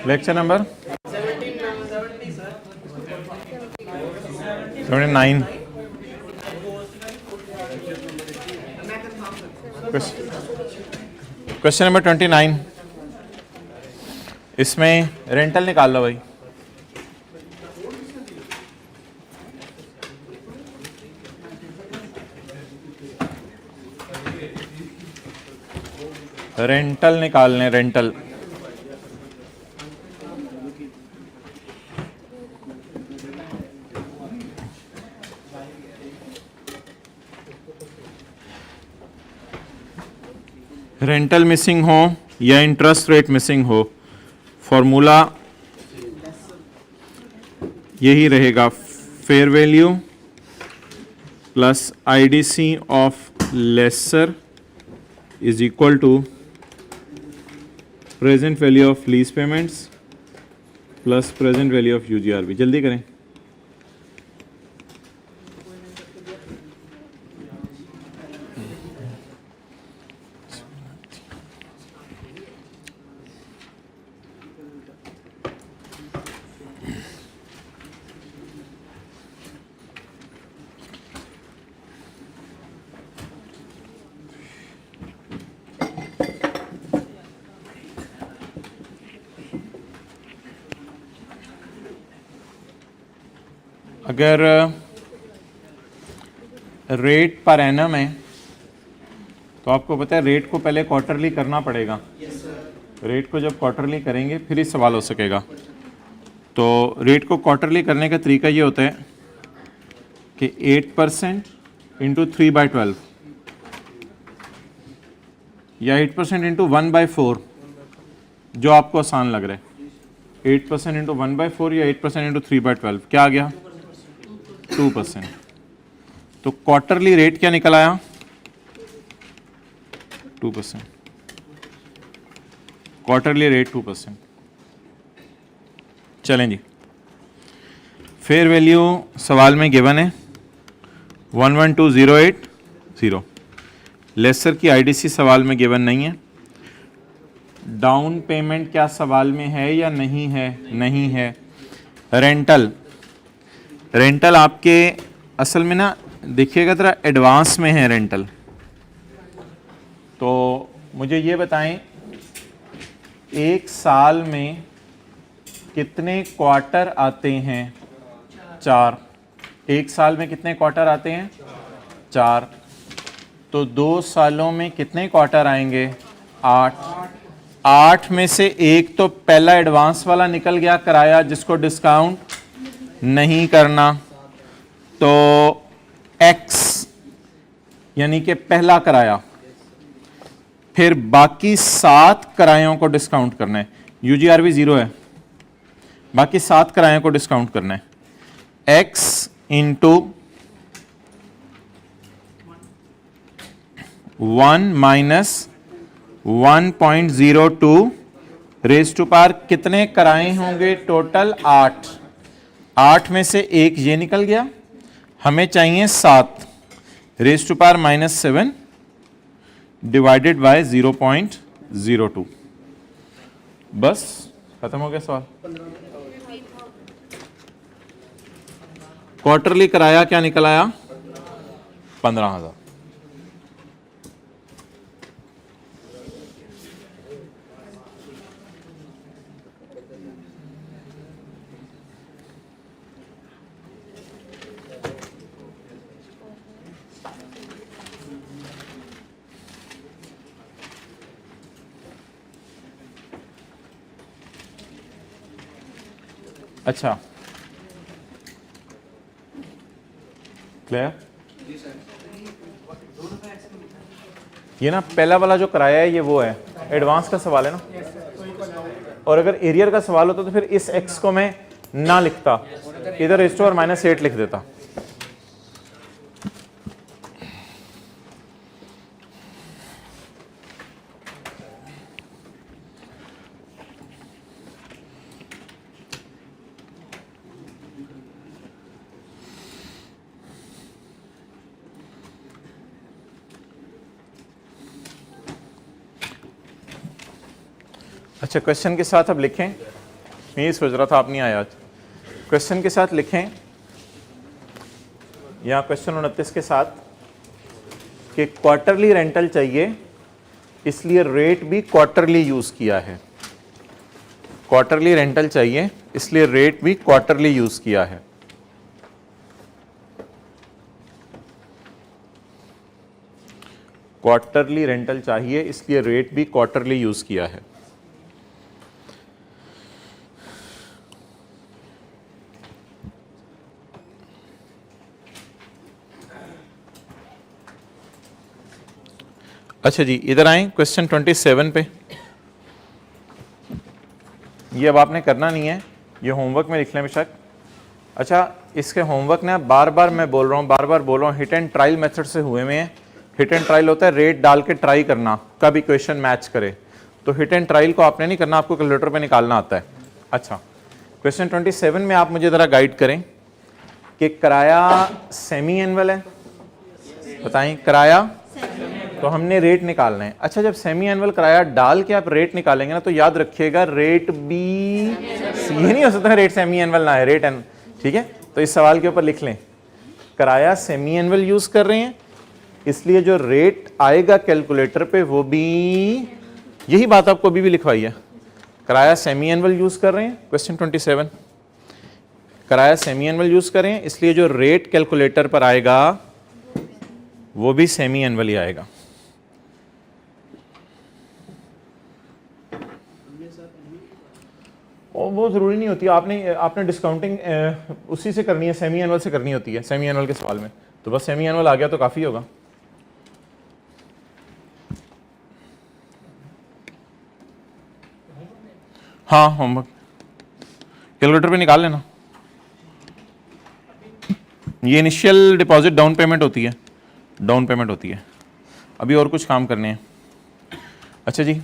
Lecture number 79। Question number 29। इसमें rental निकाल लो भाई। रेंटल निकालने, रेंटल। रेंटल मिसिंग हो या इंटरेस्ट रेट मिसिंग हो, फॉर्मूला यही रहेगा, fair value plus IDC of lessor is equal to present value of lease payments plus present value of UGRB. जल्दी करें। अगर रेट पर एनम है तो आपको पता है रेट को पहले क्वार्टरली करना पड़ेगा। रेट को जब क्वार्टरली करेंगे फिर ही सवाल हो सकेगा। तो रेट को क्वार्टरली करने का तरीका ये होता है कि 8% इंटू 3/12 या 8% इंटू 1/4, जो आपको आसान लग रहा है। 8% इंटू 1/4 या 8% इंटू 3/12 क्या आ गया? 2%। तो क्वार्टरली रेट क्या निकल आया? 2%। Quarterly rate 2%। चलें जी, फेयर वैल्यू सवाल में गिवन है 112080। लेसर की आईडीसी सवाल में गिवन नहीं है। डाउन पेमेंट क्या सवाल में है या नहीं है? नहीं है। रेंटल, रेंटल आपके असल में ना देखिएगा जरा एडवांस में है रेंटल। तो मुझे ये बताएं, एक साल में कितने क्वार्टर आते हैं? 4। एक साल में कितने क्वार्टर आते हैं? 4। तो 2 सालों में कितने क्वार्टर आएंगे? 8। 8 में से एक तो पहला एडवांस वाला निकल गया, किराया, जिसको डिस्काउंट नहीं करना। तो x यानी कि पहला किराया, फिर बाकी 7 किरायों को डिस्काउंट करना है। यूजीआरबी 0 है, बाकी 7 किरायों को डिस्काउंट करना है। x into 1 minus 1.02 raise to power कितने किराए होंगे? टोटल 8। 8 में से एक ये निकल गया, हमें चाहिए 7 raise to power -7 divided by 0.02। बस खत्म हो गया सवाल। क्वार्टरली किराया क्या निकल आया? 15,000। अच्छा, क्लियर? ये ना पहला वाला जो किराया है ये वो है, एडवांस का सवाल है ना। और अगर एरियर का सवाल होता तो फिर इस x को मैं ना लिखता, इधर रेज़ टू पावर -8 लिख देता। अच्छा, क्वेश्चन के साथ अब लिखें, मैं ये सोच रहा था आप नहीं आया आज। क्वेश्चन के साथ लिखें या क्वेश्चन 29 के साथ कि क्वार्टरली रेंटल चाहिए, इसलिए रेट भी क्वार्टरली यूज किया है। क्वार्टरली रेंटल चाहिए इसलिए रेट भी क्वार्टरली यूज किया है। क्वार्टरली रेंटल चाहिए इसलिए रेट भी क्वार्टरली यूज किया है। अच्छा जी, इधर आए क्वेश्चन 27 पे। ये अब आपने करना नहीं है, ये होमवर्क में लिख लें बेशक। अच्छा, इसके होमवर्क ने बार बार मैं बोल रहा हूँ, बार बार बोल रहा हूँ, हिट एंड ट्रायल मेथड से हुए में है। हिट एंड ट्रायल होता है रेट डाल के ट्राई करना कब इक्वेशन मैच करे। तो हिट एंड ट्रायल को आपने नहीं करना, आपको कैलकुलेटर पे निकालना आता है। अच्छा, क्वेश्चन 27 में आप मुझे ज़रा गाइड करें कि किराया सेमी एनुअल है, बताएं किराया, तो हमने रेट निकालना है। अच्छा, जब सेमी एनुअल किराया डाल के आप रेट निकालेंगे ना, तो याद रखिएगा रेट बी, ये नहीं हो सकता रेट सेमी एनुअल ना है, रेट एन, ठीक है। तो इस सवाल के ऊपर लिख लें किराया सेमी एनुअल यूज कर रहे हैं, इसलिए जो रेट आएगा कैलकुलेटर पे वो भी, यही बात आपको अभी भी लिखवाई है, किराया सेमी एनुअल यूज कर रहे हैं। क्वेश्चन 27, किराया सेमी एनुअल यूज कर रहे हैं इसलिए जो रेट कैलकुलेटर पर आएगा वो भी सेमी एनुअल ही आएगा। और वो जरूरी नहीं होती, आपने डिस्काउंटिंग उसी से करनी है, सेमी एनुअल से करनी होती है सेमी एनुअल के सवाल में। तो बस सेमी एनुअल आ गया तो काफी होगा। हाँ, होमवर्क कैलकुलेटर पे निकाल लेना। ये इनिशियल डिपॉजिट डाउन पेमेंट होती है, डाउन पेमेंट होती है। अभी और कुछ काम करने हैं। अच्छा जी,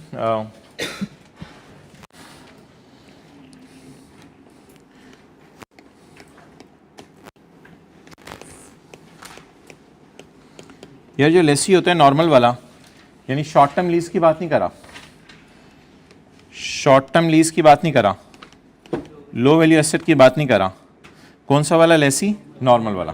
यार जो लेसी होता है नॉर्मल वाला, यानी शॉर्ट टर्म लीज की बात नहीं करा, शॉर्ट टर्म लीज की बात नहीं करा, लो वैल्यू एसेट की बात नहीं करा। कौन सा वाला लेसी? नॉर्मल वाला।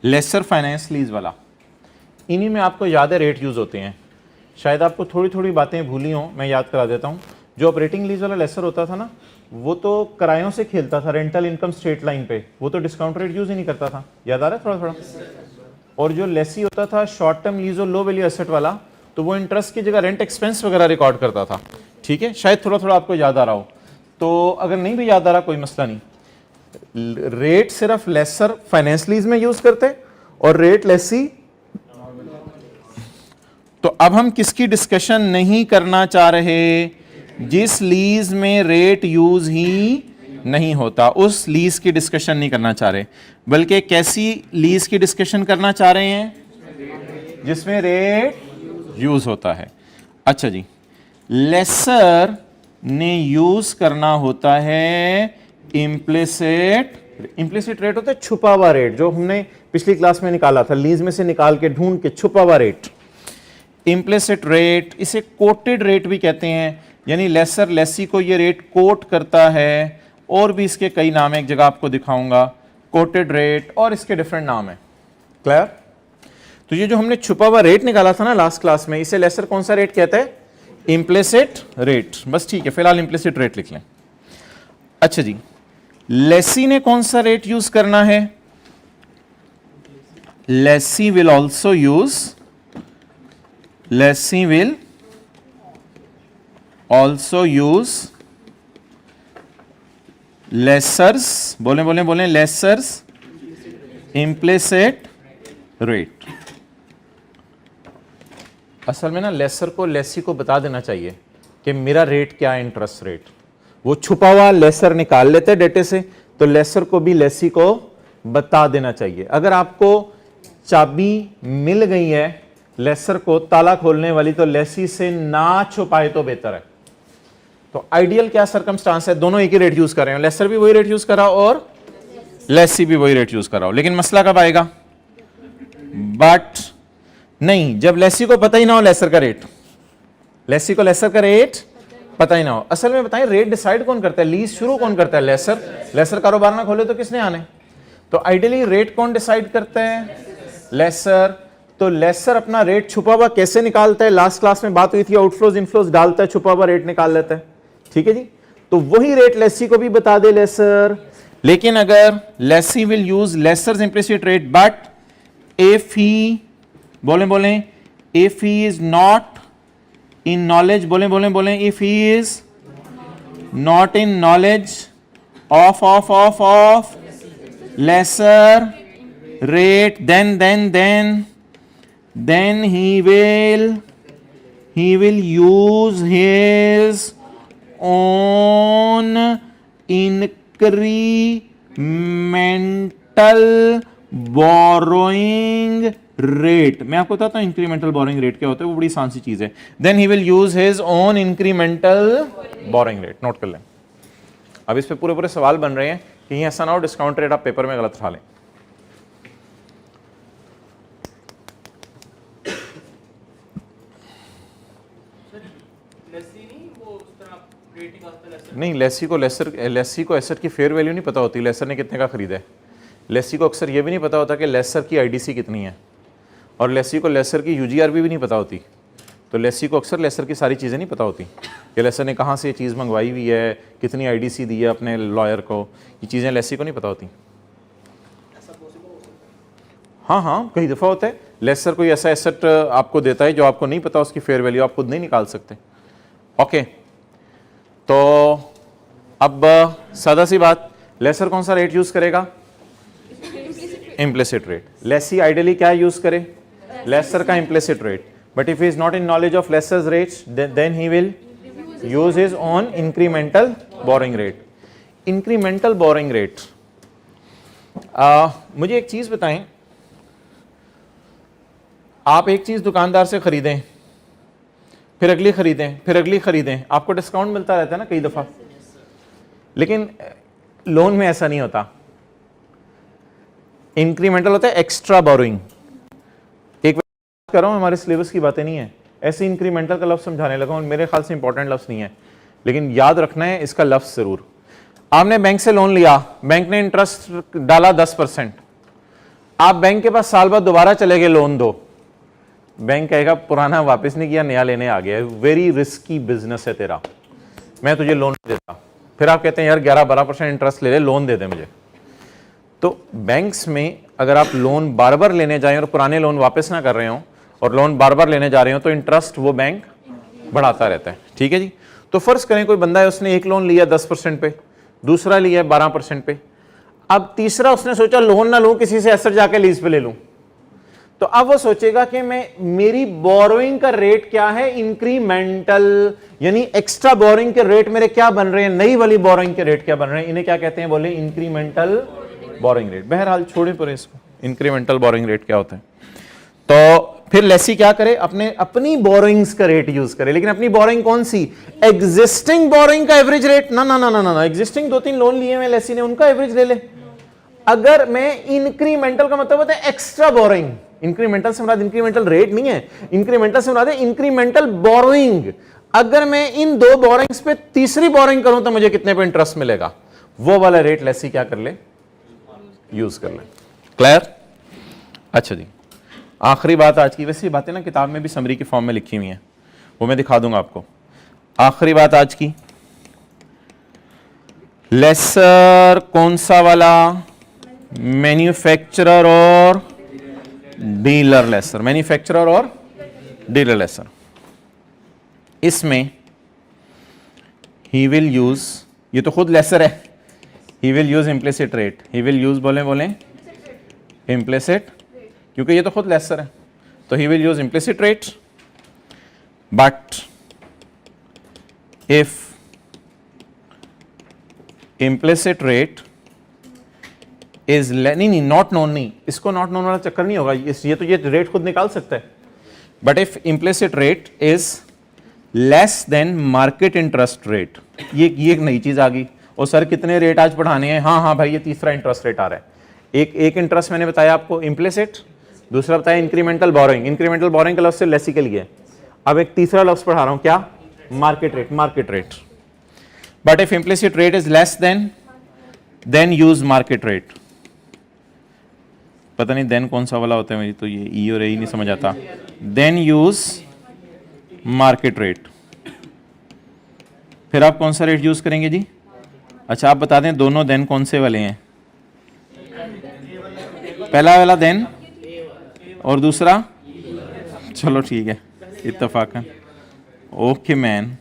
लेसर फाइनेंस लीज वाला, इन्हीं में आपको याद है रेट यूज होते हैं। शायद आपको थोड़ी थोड़ी बातें भूली हों, मैं याद करा देता हूं। जो ऑपरेटिंग लीज वाला लेसर होता था ना, वो तो किरायों से खेलता था, रेंटल इनकम स्ट्रेट लाइन पे, वो तो डिस्काउंट रेट यूज ही नहीं करता था। याद आ रहा है थोड़ा थोड़ा? और जो लेसी होता था शॉर्ट टर्म लीज और लो वैल्यू एसेट वाला, तो वो इंटरेस्ट की जगह रेंट एक्सपेंस वगैरह रिकॉर्ड करता था। ठीक है, शायद थोड़ा थोड़ा आपको याद आ रहा हो। तो अगर नहीं भी याद आ रहा कोई मसला नहीं, रेट सिर्फ लेसर फाइनेंस लीज में यूज करते और रेट लेसी। तो अब हम किसकी डिस्कशन नहीं करना चाह रहे? जिस लीज में रेट यूज ही नहीं होता, उस लीज की डिस्कशन नहीं करना चाह रहे, बल्कि कैसी लीज की डिस्कशन करना चाह रहे हैं? जिसमें रेट यूज होता है। अच्छा जी, लेसर ने यूज करना होता है इम्प्लिसिट। इम्प्लिसिट रेट होता है छुपा हुआ रेट, जो हमने पिछली क्लास में निकाला था, लीज में से निकाल के ढूंढ के छुपा हुआ रेट। इम्प्लिसिट रेट, इसे कोटेड रेट भी कहते हैं, यानी लेसर लेसी को ये रेट कोट करता है। और भी इसके कई नाम है, एक जगह आपको दिखाऊंगा, कोटेड रेट, और इसके डिफरेंट नाम है। क्लियर? तो ये जो हमने छुपा हुआ रेट निकाला था ना लास्ट क्लास में, इसे लेसर कौन सा रेट कहता है? Implicit rate. बस ठीक है, फिलहाल इम्प्लिसिट रेट लिख लें। अच्छा जी, लेसी ने कौन सा रेट यूज करना है? Lessee will also use, lessee will also use lessors, बोले बोले बोले, लेसर्स इम्प्लिसिट रेट। असल में ना लेसर को लेसी को बता देना चाहिए कि मेरा रेट क्या है, इंटरेस्ट रेट। वो छुपा हुआ लेसर निकाल लेते हैं डेटे से, तो लेसर को भी लेसी को बता देना चाहिए। अगर आपको चाबी मिल गई है लेसर को ताला खोलने वाली, तो लेसी से ना छुपाए तो बेहतर है। तो आइडियल क्या सर्कमस्टांस है, दोनों एक ही रेट यूज कर रहे हो, लेसर भी वही रेट यूज कर रहा हो और लेसी भी वही रेट यूज कर रहा हो, लेकिन मसला कब आएगा, बट नहीं, जब लेसी को पता ही ना हो लेसर का रेट, लेसी को लेसर का रेट पता ही ना हो। असल में बताएं रेट डिसाइड कौन करता है, लीज शुरू कौन करता है, लेसर। लेसर कारोबार ना खोले तो किसने आने, तो आइडियली रेट कौन डिसाइड करता है, लेसर। तो लेसर अपना रेट छुपा हुआ कैसे निकालता है, लास्ट क्लास में बात हुई थी, आउटफ्लोज इनफ्लोज डालता है, छुपा हुआ रेट निकाल लेता है, ठीक है जी। तो वही रेट लेसी को भी बता दे लेसर, लेकिन अगर lessee will use lessor's implicit rate, but if he बोले if he is not in knowledge, बोले if he is not in knowledge of lesser rate, then he will use his own incremental borrowing rate। मैं आपको बताता हूं incremental borrowing rate क्या होता है, वो बड़ी आसान सी चीज है। then he will use his own incremental borrowing rate, note कर लें। अब इस पे पूरे सवाल बन रहे हैं कि ऐसा ना हो डिस्काउंट रेट आप पेपर में गलत उठा लें। नहीं, लेसी को एसेट की फेयर वैल्यू नहीं पता होती, लेसर ने कितने का खरीदा है। लेसी को अक्सर ये भी नहीं पता होता कि लेसर की आईडीसी कितनी है, और लेसी को लेसर की यूजीआरबी भी नहीं पता होती। तो लेसी को अक्सर लेसर की सारी चीज़ें नहीं पता होती कि लेसर ने कहाँ से ये चीज़ मंगवाई हुई है, कितनी आईडीसी दी है अपने लॉयर को, ये चीज़ें लेसी को नहीं पता होती। हाँ, कई दफ़ा होता है लेसर कोई ऐसा एसेट आपको देता है जो आपको नहीं पता, उसकी फेयर वैल्यू आप खुद नहीं निकाल सकते। ओके, तो अब सादा सी बात, लेसर कौन सा रेट यूज़ करेगा, इम्प्लिसिट रेट। लेसी आइडियली क्या यूज़ करे, लेसर का implicit rate. But if he is not in knowledge of lesser's rates, then he will use his own incremental borrowing rate. Incremental borrowing rate. मुझे एक चीज बताएं, आप एक चीज दुकानदार से खरीदें, फिर अगली खरीदें, फिर अगली खरीदें, आपको डिस्काउंट मिलता रहता है ना कई दफा, लेकिन लोन में ऐसा नहीं होता। इंक्रीमेंटल होता है एक्स्ट्रा बोरोइंग। कर रहा हूं, हमारे सिलेबस की बातें नहीं है, ऐसे इंक्रीमेंटल का लफ्ज समझाने लगा हूं, मेरे ख्याल से इंपॉर्टेंट लफ्ज नहीं है, लेकिन याद रखना है इसका लफ्ज जरूर। आपने बैंक से लोन लिया, बैंक ने इंटरेस्ट डाला 10%, आप बैंक के पास साल बाद दोबारा चले गए लोन दो, बैंक कहेगा पुराना वापस नहीं किया, नया लेने आ गया, वेरी रिस्की बिजनेस है तेरा, मैं तुझे लोन नहीं देता। फिर आप कहते हैं यार 11-12% इंटरेस्ट ले ले, लोन दे दे मुझे। तो बैंक्स में अगर आप लोन बार बार लेने जाएं और पुराने लोन वापस ना कर रहे हो और लोन बार बार लेने जा रहे हो, तो इंटरेस्ट वो बैंक बढ़ाता रहता है, ठीक है जी। तो फर्ज करें कोई बंदा है, उसने एक लोन लिया 10% पे, दूसरा लिया 12% पे, अब तीसरा उसने सोचा लोन ना लूं, किसी से एसेट जाके लीज पे ले लूं, तो अब वो सोचेगा कि मेरी बोरोइंग का रेट क्या है, इंक्रीमेंटल, यानी एक्स्ट्रा बोरोइंग के रेट मेरे क्या बन रहे हैं, नई वाली बोरोइंग के रेट क्या बन रहे हैं, इन्हें क्या कहते हैं, बोले इंक्रीमेंटल बोरोइंग रेट। बहरहाल छोड़े पर इसको, इंक्रीमेंटल बोरोइंग रेट क्या होता है। तो फिर लेसी क्या करे, अपनी बोरोइंग्स का रेट यूज करे, लेकिन अपनी बोरोइंग कौन सी, एग्जिस्टिंग बोरोइंग का एवरेज रेट ना, एग्जिस्टिंग 2-3 लोन लिए हुए लेसी ने, उनका एवरेज ले ले। अगर मैं इंक्रीमेंटल का मतलब होता है एक्स्ट्रा बोरोइंग, इंक्रीमेंटल से मुराद इंक्रीमेंटल रेट नहीं है, इंक्रीमेंटल से मुराद है इंक्रीमेंटल बोरोइंग। अगर मैं इन दो बोरोइंग्स पे तीसरी बोरोइंग करूं तो मुझे कितने पे इंटरेस्ट मिलेगा, वो वाला रेट लेसी क्या कर ले, यूज कर ले। क्लियर? अच्छा जी, आखिरी बात आज की, वैसे बातें ना किताब में भी समरी की फॉर्म में लिखी हुई हैं, वो मैं दिखा दूंगा आपको। आखिरी बात आज की, लेसर कौन सा वाला, मैन्युफैक्चरर और डीलर लेसर, मैन्युफैक्चरर और डीलर लेसर। इसमें ही विल यूज, ये तो खुद लेसर है, he will use implicit rate, he will use बोले इम्प्लिसिट, क्योंकि ये तो खुद लेसर है, तो he will use implicit rate. But if implicit rate is नहीं, नॉट नोन नहीं, इसको नॉट नोन वाला चक्कर नहीं होगा, ये तो ये रेट खुद निकाल सकता है। But if implicit rate is less than market interest rate. ये एक नई चीज आ गई। और सर कितने रेट आज पढ़ाने हैं? हाँ हाँ भाई, ये तीसरा इंटरेस्ट रेट आ रहा है। एक इंटरेस्ट मैंने बताया आपको इम्प्लिसिट, दूसरा बताया इंक्रीमेंटल बोरोइंग। इंक्रीमेंटल बोरोइंग का लफ्ज से लेसी के लिए। अब एक तीसरा लफ्ज पढ़ा रहा हूं, क्या? Market rate. Market rate. But if implicit rate is less than use market rate. पता नहीं देन कौन सा वाला होता है, मेरी तो ये ई और ए नहीं समझ आता। Then use market rate. फिर आप कौन सा रेट यूज करेंगे जी? अच्छा आप बता दें दोनों देन कौन से वाले हैं? पहला वाला देन और दूसरा, चलो ठीक है, इत्तफाकन। Okay man.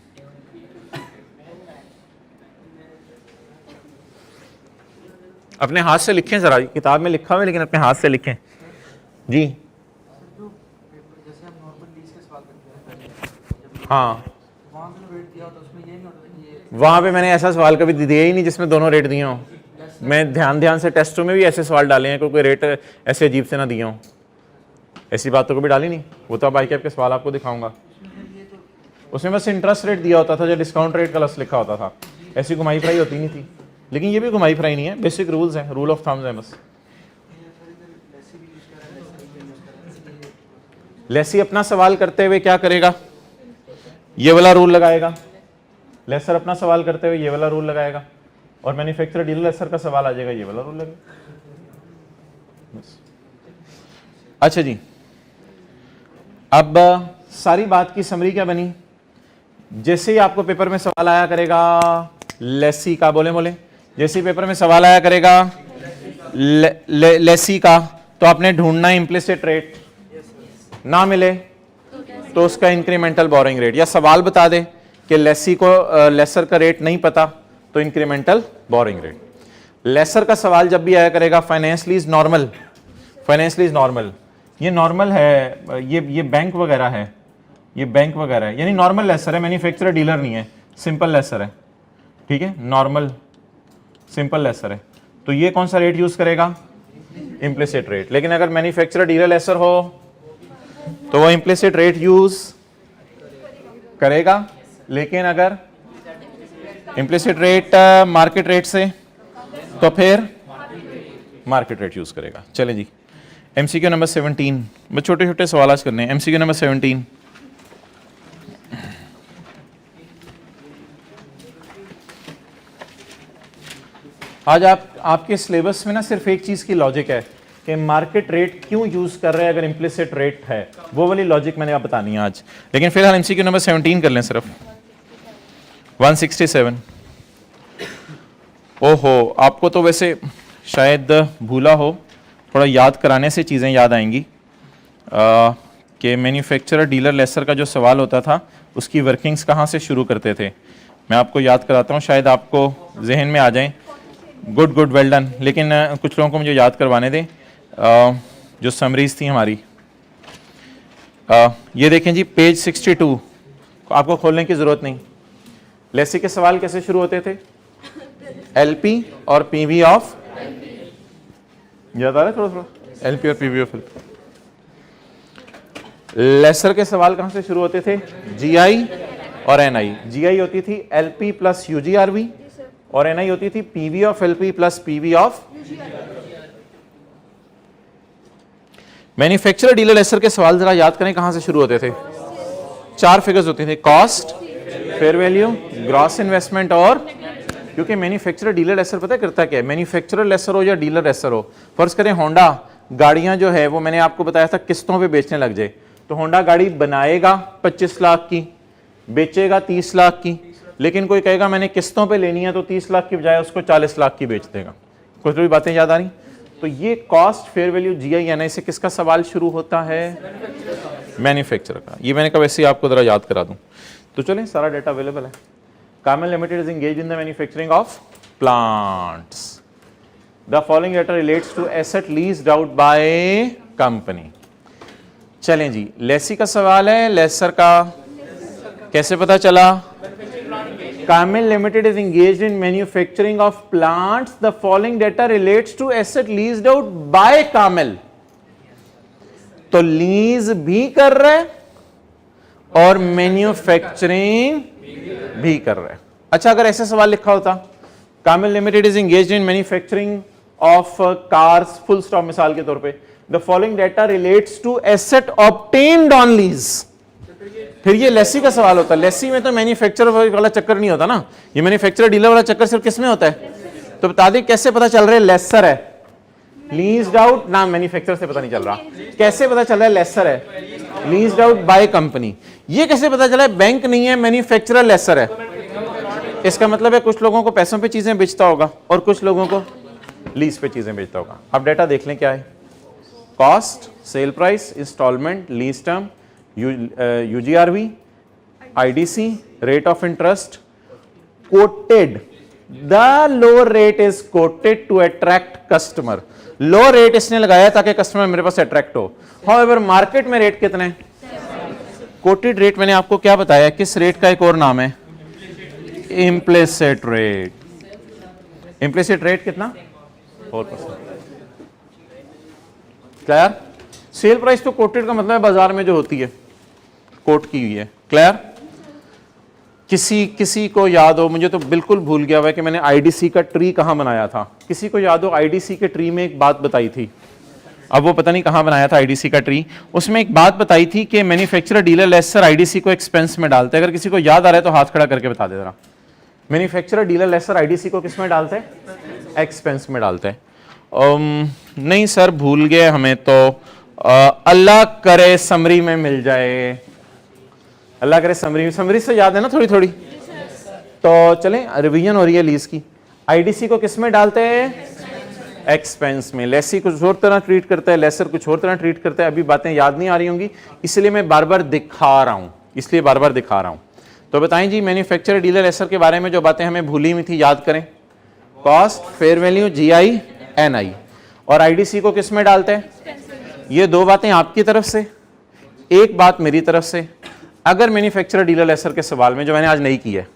अपने हाथ से लिखें जरा, किताब में लिखा हुआ है लेकिन अपने हाथ से लिखें जी। हाँ, वहां पे मैंने ऐसा सवाल कभी दिया ही नहीं जिसमें दोनों रेट दिए हों। मैं ध्यान से टेस्टों में भी ऐसे सवाल डाले हैं, कोई रेट ऐसे अजीब से ना दिए हों। ऐसी बातों को भी डाली नहीं। वो तो अब आई के सवाल आपको दिखाऊंगा। उसमें बस इंटरेस्ट रेट दिया होता था, जो डिस्काउंट रेट का लफ्ज़ लिखा होता था। ऐसी घुमाई फ्राई होती नहीं थी। लेकिन ये भी घुमाई फ्राई नहीं है, बेसिक रूल्स हैं, रूल ऑफ थम्स हैं बस। लेसी अपना सवाल करते हुए क्या करेगा? ये वाला रूल लगाएगा। लेसर अपना सवाल करते हुए ये वाला रूल लगाएगा। और मैन्युफैक्चरर डीलर लेसर का सवाल आ जाएगा, ये वाला रूल लगेगा। अच्छा जी, अब सारी बात की समरी क्या बनी? जैसे ही आपको पेपर में सवाल आया करेगा लेसी का, बोले जैसे ही पेपर में सवाल आया करेगा लेसी का, तो आपने ढूंढना इम्प्लिसिट रेट। ना मिले तो उसका इंक्रीमेंटल बोरोइंग रेट, या सवाल बता दे कि लेसी को लेसर का रेट नहीं पता तो इंक्रीमेंटल बोरोइंग रेट। लेसर का सवाल जब भी आया करेगा financially is normal. Financially is normal, ये नॉर्मल है, ये बैंक वगैरह है, ये बैंक वगैरह है, यानी नॉर्मल लेसर है, मैन्युफैक्चरर डीलर नहीं है, सिंपल लेसर है। ठीक है, नॉर्मल सिंपल लेसर है। तो ये कौन सा रेट यूज करेगा? Implicit rate. लेकिन अगर मैन्युफैक्चरर डीलर लेसर हो तो वो इम्प्लिसिट रेट यूज करेगा। लेकिन अगर इम्प्लिसिट रेट मार्केट रेट से, तो फिर मार्केट रेट यूज करेगा। चलें जी, एमसीक्यू नंबर 17। बस छोटे छोटे सवाल आज करने हैं। MCQ number 17। आज आपके सिलेबस में ना सिर्फ एक चीज की लॉजिक है कि मार्केट रेट क्यों यूज कर रहे हैं अगर इम्प्लिसिट रेट है, वो वाली लॉजिक मैंने आप बतानी है आज। लेकिन फिलहाल एमसीक्यू नंबर 17 कर लें सिर्फ। 167। ओहो, आपको तो वैसे शायद भूला हो, थोड़ा याद कराने से चीज़ें याद आएंगी कि मैन्युफैक्चरर डीलर लेसर का जो सवाल होता था उसकी वर्किंग्स कहाँ से शुरू करते थे। मैं आपको याद कराता हूँ, शायद आपको जहन में आ जाए। Good well done. लेकिन कुछ लोगों को मुझे याद करवाने दें जो समरीज थी हमारी। ये देखें जी, पेज 62, आपको खोलने की ज़रूरत नहीं। लेसी के सवाल कैसे शुरू होते थे? एलपी और पीवी ऑफ, याद आ रहा है थोड़ा? एलपी और पीवी ऑफ एलपी। लेसर के सवाल कहां से शुरू होते थे? जीआई और एनआई। जीआई होती थी एलपी प्लस यूजीआरवी और एनआई होती थी PV of LP plus PV of. Manufacturer dealer lessor के सवाल जरा याद करें कहां से शुरू होते थे? 4 फिगर्स होती थे, cost, fair value, gross investment और, क्योंकि मैन्युफैक्चरर डीलर लेसर पता करता क्या है? मैन्युफैक्चरर लेसर हो या डीलर लेसर हो, फर्ज करें होंडा गाड़ियां जो है वो मैंने आपको बताया था किस्तों पे बेचने लग जाए, तो होंडा गाड़ी बनाएगा 25 लाख की, बेचेगा 30 लाख की, लेकिन कोई कहेगा मैंने किस्तों पे लेनी है तो 30 लाख की बजाय उसको 40 लाख की बेच देगा। कुछ भी बातें याद आ रही? तो ये cost, fair value, GI, NI से किसका सवाल शुरू होता है? मैन्युफैक्चरर का। ये मैंने कहा वैसे आपको जरा याद करा दूं। तो चलें, सारा डाटा अवेलेबल है। Carmel Limited is engaged in the manufacturing of plants. The following data relates to asset leased out by company. चलें जी, लेसी का सवाल है, लेसर का कैसे पता चला? Carmel Limited is engaged in manufacturing of plants. The following data relates to asset leased out by Carmel. तो lease भी कर रहा है और मैन्युफैक्चरिंग भी कर रहा है। अच्छा, अगर ऐसे सवाल लिखा होता Kamil limited is engaged in manufacturing of cars, full stop, मिसाल के तौर पे the following data relates to asset obtained on lease, फिर ये लेसी का सवाल होता है। लेसी में तो मैन्युफैक्चरर वाला चक्कर नहीं होता ना, ये मैन्युफैक्चरर डीलर वाला चक्कर सिर्फ किस में होता है? तो बता दे कैसे पता चल रहा है लेसर है, लीज्ड आउट ना, मैन्युफैक्चरर से पता नहीं चल रहा। कैसे पता चल रहा है लेसर है? Leased out by company. ये कैसे पता चला है बैंक नहीं है, मैन्युफैक्चरर लेसर है? इसका मतलब है कुछ लोगों को पैसों पे चीजें बेचता होगा और कुछ लोगों को लीज पे चीजें बेचता होगा। अब डेटा देख लें क्या है। Cost, sale price, instalment, lease term, UGRV, IDC, rate of interest, quoted. The low rate is quoted to attract customer. Low rate इसने लगाया ताकि कस्टमर मेरे पास अट्रैक्ट हो। हाउएवर मार्केट में रेट कितने? कोटेड रेट मैंने आपको क्या बताया, किस रेट का एक और नाम है? Implicit rate. इम्प्लिसिट रेट कितना? 4%। क्लियर? सेल प्राइस तो कोटेड का मतलब है बाजार में जो होती है, कोट की हुई है। क्लियर? किसी को याद हो, मुझे तो बिल्कुल भूल गया हुआ है कि मैंने आईडीसी का ट्री कहां बनाया था। किसी को याद हो आईडीसी के ट्री में एक बात बताई थी, अब वो पता नहीं कहां बनाया था आईडीसी का ट्री। उसमें एक बात बताई थी कि मैन्युफैक्चरर, डीलर, लेसर आईडीसी को एक्सपेंस में डालते हैं। अगर किसी को याद आ रहा है तो हाथ खड़ा करके बता दे जरा। मैन्युफैक्चरर, डीलर, लेसर आईडीसी को किस में डालते हैं? एक्सपेंस में डालते हैं। नहीं सर भूल गए हमें तो, अल्लाह करे समरी में मिल जाए। अल्लाह करे समरी से याद है ना थोड़ी थोड़ी, तो चलें रिवीजन हो रही है लीज की। आईडीसी को किस में डालते हैं? एक्सपेंस में। लेसी कुछ और तरह ट्रीट करता है, लेसर कुछ और तरह ट्रीट करता है। अभी बातें याद नहीं आ रही होंगी, इसलिए मैं बार बार दिखा रहा हूं। तो बताएं जी, मैन्युफैक्चरर, डीलर, लेसर के बारे में जो बातें हमें भूली हुई थी याद करें। Cost, fair value, GI, NI. और आईडीसी को किस में डालते हैं? ये दो बातें आपकी तरफ से, एक बात मेरी तरफ से। अगर मैन्युफैक्चरर, डीलर, लेसर के सवाल में जो मैंने आज नहीं की है,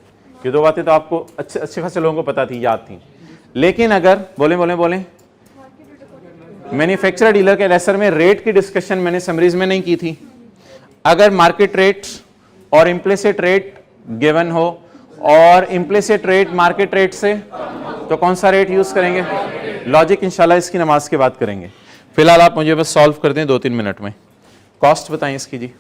ये दो बातें तो आपको अच्छे खासे लोगों को पता थी, याद थी। लेकिन अगर बोलें मैन्युफैक्चरर, डीलर के लेसर में रेट की डिस्कशन मैंने समरीज में नहीं की थी। अगर मार्केट रेट और इम्प्लिसिट रेट गिवन हो और इम्प्लिसिट रेट मार्केट रेट से, तो कौन सा रेट यूज करेंगे? लॉजिक इंशाल्लाह इसकी नमाज के बाद करेंगे। फिलहाल आप मुझे बस सॉल्व कर दें 2-3 मिनट में। कॉस्ट बताएं इसकी जी।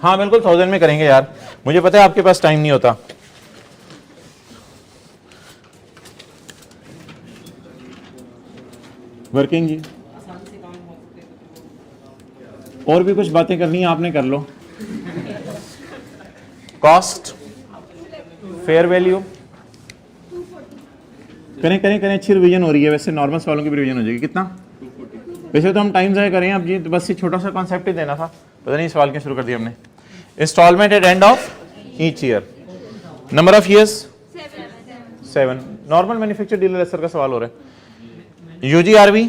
हाँ बिल्कुल 1000 में करेंगे यार, मुझे पता है आपके पास टाइम नहीं होता। वर्किंग जी, और भी कुछ बातें करनी है आपने कर लो। कॉस्ट, फेयर वैल्यू करें। अच्छी रिवीजन हो रही है, वैसे नॉर्मल सवालों की भी रिवीजन हो जाएगी। कितना? वैसे तो हम टाइम ज़ाया करें अब जी, तो बस ये छोटा सा कॉन्सेप्ट ही देना था, पता नहीं सवाल क्यों शुरू कर दिया हमने। Instalment at end of each year, number of years 7। Normal manufacture, dealer, lessor का सवाल हो रहा है। यूजीआरवी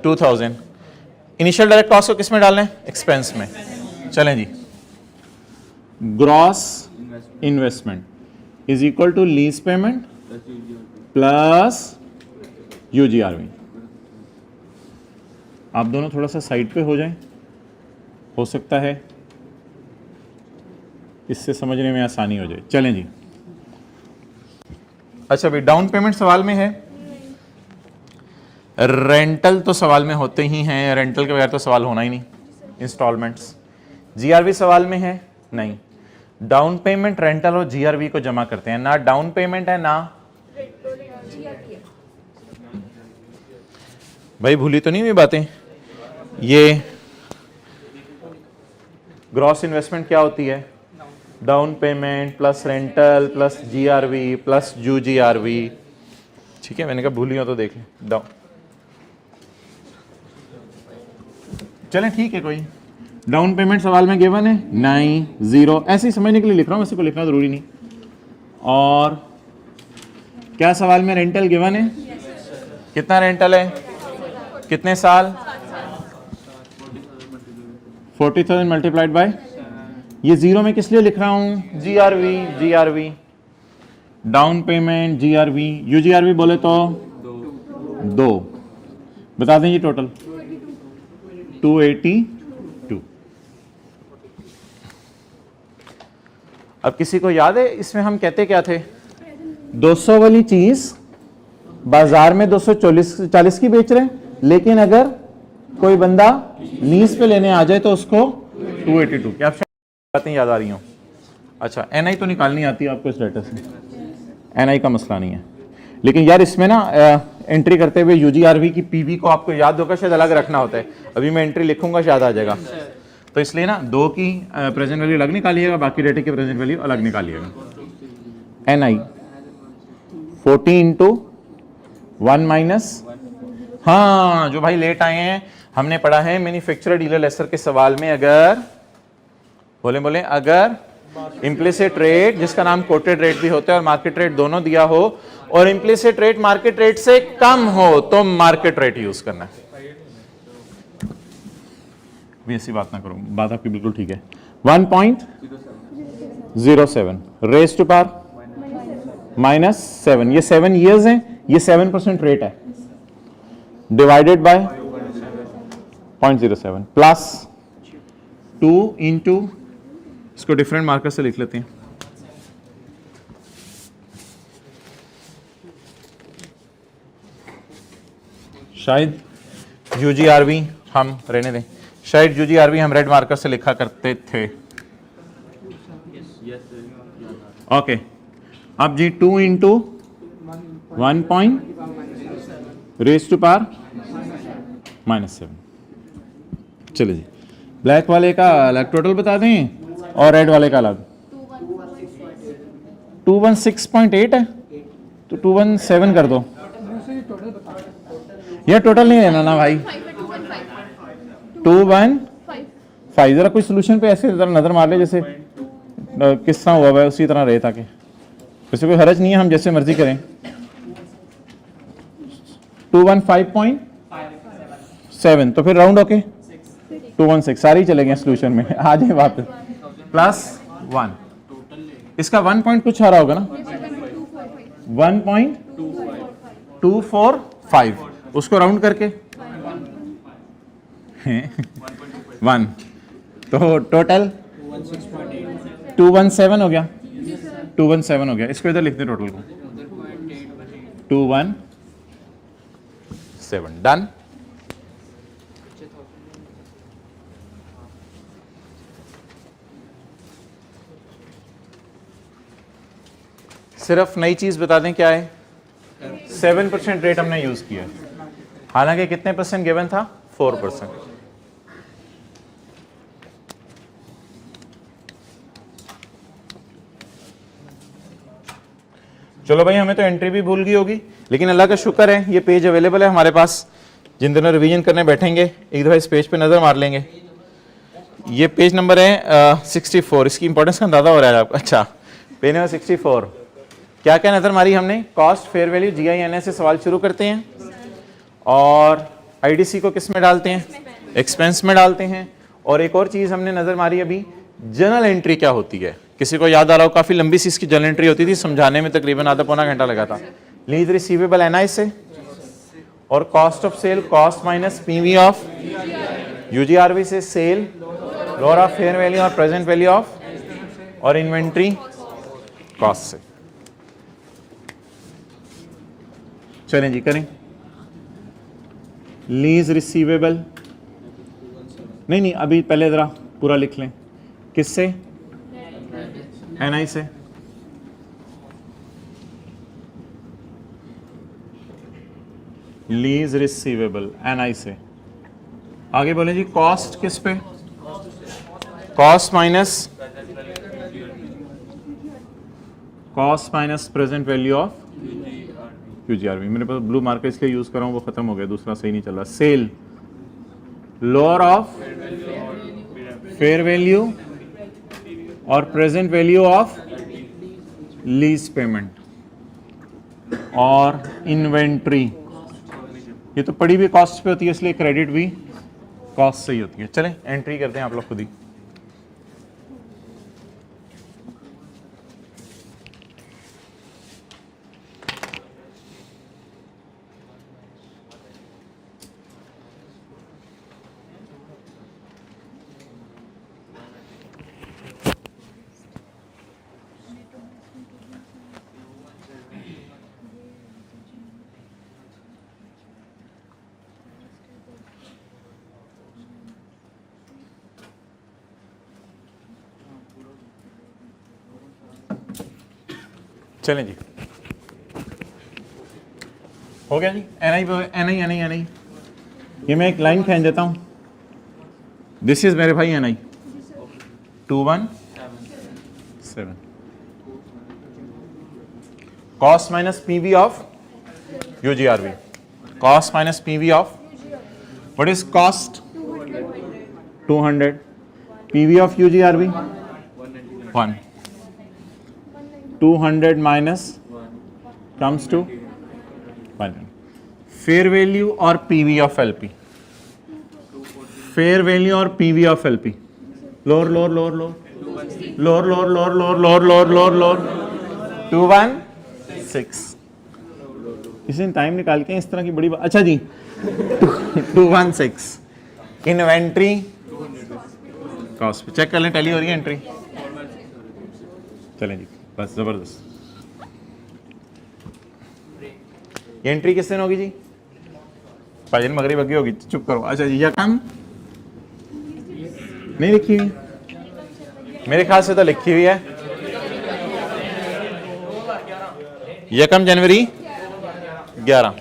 2000। इनिशियल डायरेक्ट कॉस्ट को किस में डालना है? एक्सपेंस में। चलें जी, gross investment is equal to lease payment plus UGRV. आप दोनों थोड़ा सा साइड पे हो जाएं, हो सकता है इससे समझने में आसानी हो जाए। चलें जी। अच्छा भाई, डाउन पेमेंट सवाल में है, रेंटल तो सवाल में होते ही हैं, रेंटल के बगैर तो सवाल होना ही नहीं। इंस्टॉलमेंट्स, जीआरवी सवाल में है नहीं। डाउन पेमेंट, रेंटल और जीआरवी को जमा करते हैं, ना डाउन पेमेंट है ना भाई, भूली तो नहीं हुई बातें। ये ग्रॉस इन्वेस्टमेंट क्या होती है? Down payment plus rental plus GRV plus UGRV. ठीक है, मैंने कहा भूली हो तो देख लें। डाउन, चलें ठीक है। कोई डाउन पेमेंट सवाल में गिवन है नहीं, 0, ऐसे ही समझने के लिए लिख रहा हूं, वैसे को लिखना जरूरी नहीं। और क्या सवाल में रेंटल गिवन है? कितना रेंटल है? कितने साल? 40,000 मल्टीप्लाइड बाय, ये 0 में किस लिए लिख रहा हूं? GRV. Down payment, GRV, UGRV बोले तो 2। बता दें जी टोटल 282। अब किसी को याद है इसमें हम कहते क्या थे? 200 वाली चीज बाजार में 240 की बेच रहे हैं, लेकिन अगर कोई बंदा लीज पे लेने आ जाए तो उसको 282। क्या आप बातें याद आ रही हो? अच्छा, एनआई तो निकालनी आती है आपको इस लेटर से, एनआई का मसला नहीं है। लेकिन यार इसमें ना एंट्री करते हुए यूजीआरवी की पीवी को आपको याद होगा, शायद अलग रखना होता है। अभी मैं एंट्री लिखूंगा शायद आ जाएगा, तो इसलिए ना 2 की प्रेजेंट वैल्यू अलग निकालिएगा, बाकी डेटा की प्रेजेंट वैल्यू अलग निकालिएगा। एनआई 40 इंटू 1 माइनस, हाँ जो भाई लेट आए हैं, हमने पढ़ा है मैन्युफैक्चरर डीलर लेसर के सवाल में, अगर बोले अगर इम्प्लिसिट रेट जिसका नाम कोटेड रेट भी होता है और मार्केट रेट दोनों दिया हो और इम्प्लिसिट रेट मार्केट रेट से कम हो तो मार्केट रेट यूज करना है। भी ऐसी बात ना करो, बात आपकी बिल्कुल ठीक है। 1.07 रेज टू पावर -7, ये 7 ईयर्स हैं, ये 7% रेट है, डिवाइडेड बाय 0.07 प्लस 2 इंटू, इसको डिफरेंट मार्कर से लिख लेते हैं, शायद यूजीआरवी हम रहने दें, शायद यूजीआरवी हम रेड मार्कर से लिखा करते थे। ओके, अब जी 2 into 1 point raise to power -7। चलिए जी, ब्लैक वाले का अलग टोटल बता दें और रेड वाले का अलग। 216.8 है तो 217 कर दो। ये टोटल नहीं लेना ना भाई, 215। जरा कोई सोल्यूशन पे ऐसे जरा नजर मार ले जैसे किस तरह हुआ है उसी तरह रहे, ताकि वैसे कोई हरज नहीं है, हम जैसे मर्जी करें। 215.7 तो फिर राउंड ओके 216 सारे ही चले गए सोल्यूशन में, आ जाए वापस प्लस 1। इसका 1 पॉइंट कुछ आ रहा होगा ना, 1.245, उसको राउंड करके 1, तो टोटल 217 हो गया, 217 हो गया। इसको इधर लिख दे टोटल को, 217 डन। सिर्फ नई चीज बता दें क्या है, 7% रेट हमने यूज किया, हालांकि कितने परसेंट गिवन था, 4%। चलो भाई, हमें तो एंट्री भी भूल गई होगी, लेकिन अल्लाह का शुक्र है ये पेज अवेलेबल है हमारे पास। जिन दिनों रिवीजन करने बैठेंगे एक दफा इस पेज पे नजर मार लेंगे। ये पेज नंबर है 64, इसकी इंपॉर्टेंस का अंदाजा हो रहा है आपको। अच्छा, पेज नंबर 64, क्या क्या नजर मारी हमने, कॉस्ट, फेयर वैल्यू, GINS से सवाल शुरू करते हैं और IDC को किस में डालते हैं, एक्सपेंस में डालते हैं। और एक और चीज हमने नजर मारी अभी, जर्नल एंट्री क्या होती है। किसी को याद आ रहा हो, काफी लंबी सी इसकी जर्नल एंट्री होती थी, समझाने में तकरीबन आधा पौना घंटा लगा था। लीज रिसीवेबल NI से, और cost of sale cost minus PV of UGRV से, sale lower of fair value और प्रेजेंट वैल्यू ऑफ, और इन्वेंट्री कॉस्ट से। चलें जी करें। लीज रिसीवेबल, नहीं अभी पहले जरा पूरा लिख लें, किससे, NI से। लीज रिसीवेबल NI से। आगे बोले जी कॉस्ट किस पे, cost minus present value of UGRV। मेरे पास ब्लू मार्कर इसलिए यूज कर रहा हूं, वो खत्म हो गया, दूसरा सही नहीं चल रहा। Sale lower of fair value और present value of lease payment, और इन्वेंट्री, ये तो पड़ी भी कॉस्ट पे होती है इसलिए क्रेडिट भी कॉस्ट से ही होती है। चलें एंट्री करते हैं आप लोग खुद ही। चलें जी, हो गया जी। NI ये मैं एक लाइन खींच देता हूं, दिस इज मेरे भाई NI 217 cost minus PV of UGRV, cost minus PV of what is cost 200, PV of UGRV 1, 200 minus comes to 1. Fair value और PV of LP, fair value और PV ऑफ LP, लोअर 216. इसी time निकाल के इस तरह की बड़ी बात। अच्छा जी 216 इन्वेंट्री कॉस्ट पे चेक कर लें, टैली हो रही है एंट्री। चलें जी, बस जबरदस्त। ये एंट्री किस दिन होगी जी? पाजन मगरिब बगी होगी, चुप करो। अच्छा जी, यकम नहीं लिखी हुई, मेरे ख्याल से तो लिखी हुई है, यकम जनवरी 11।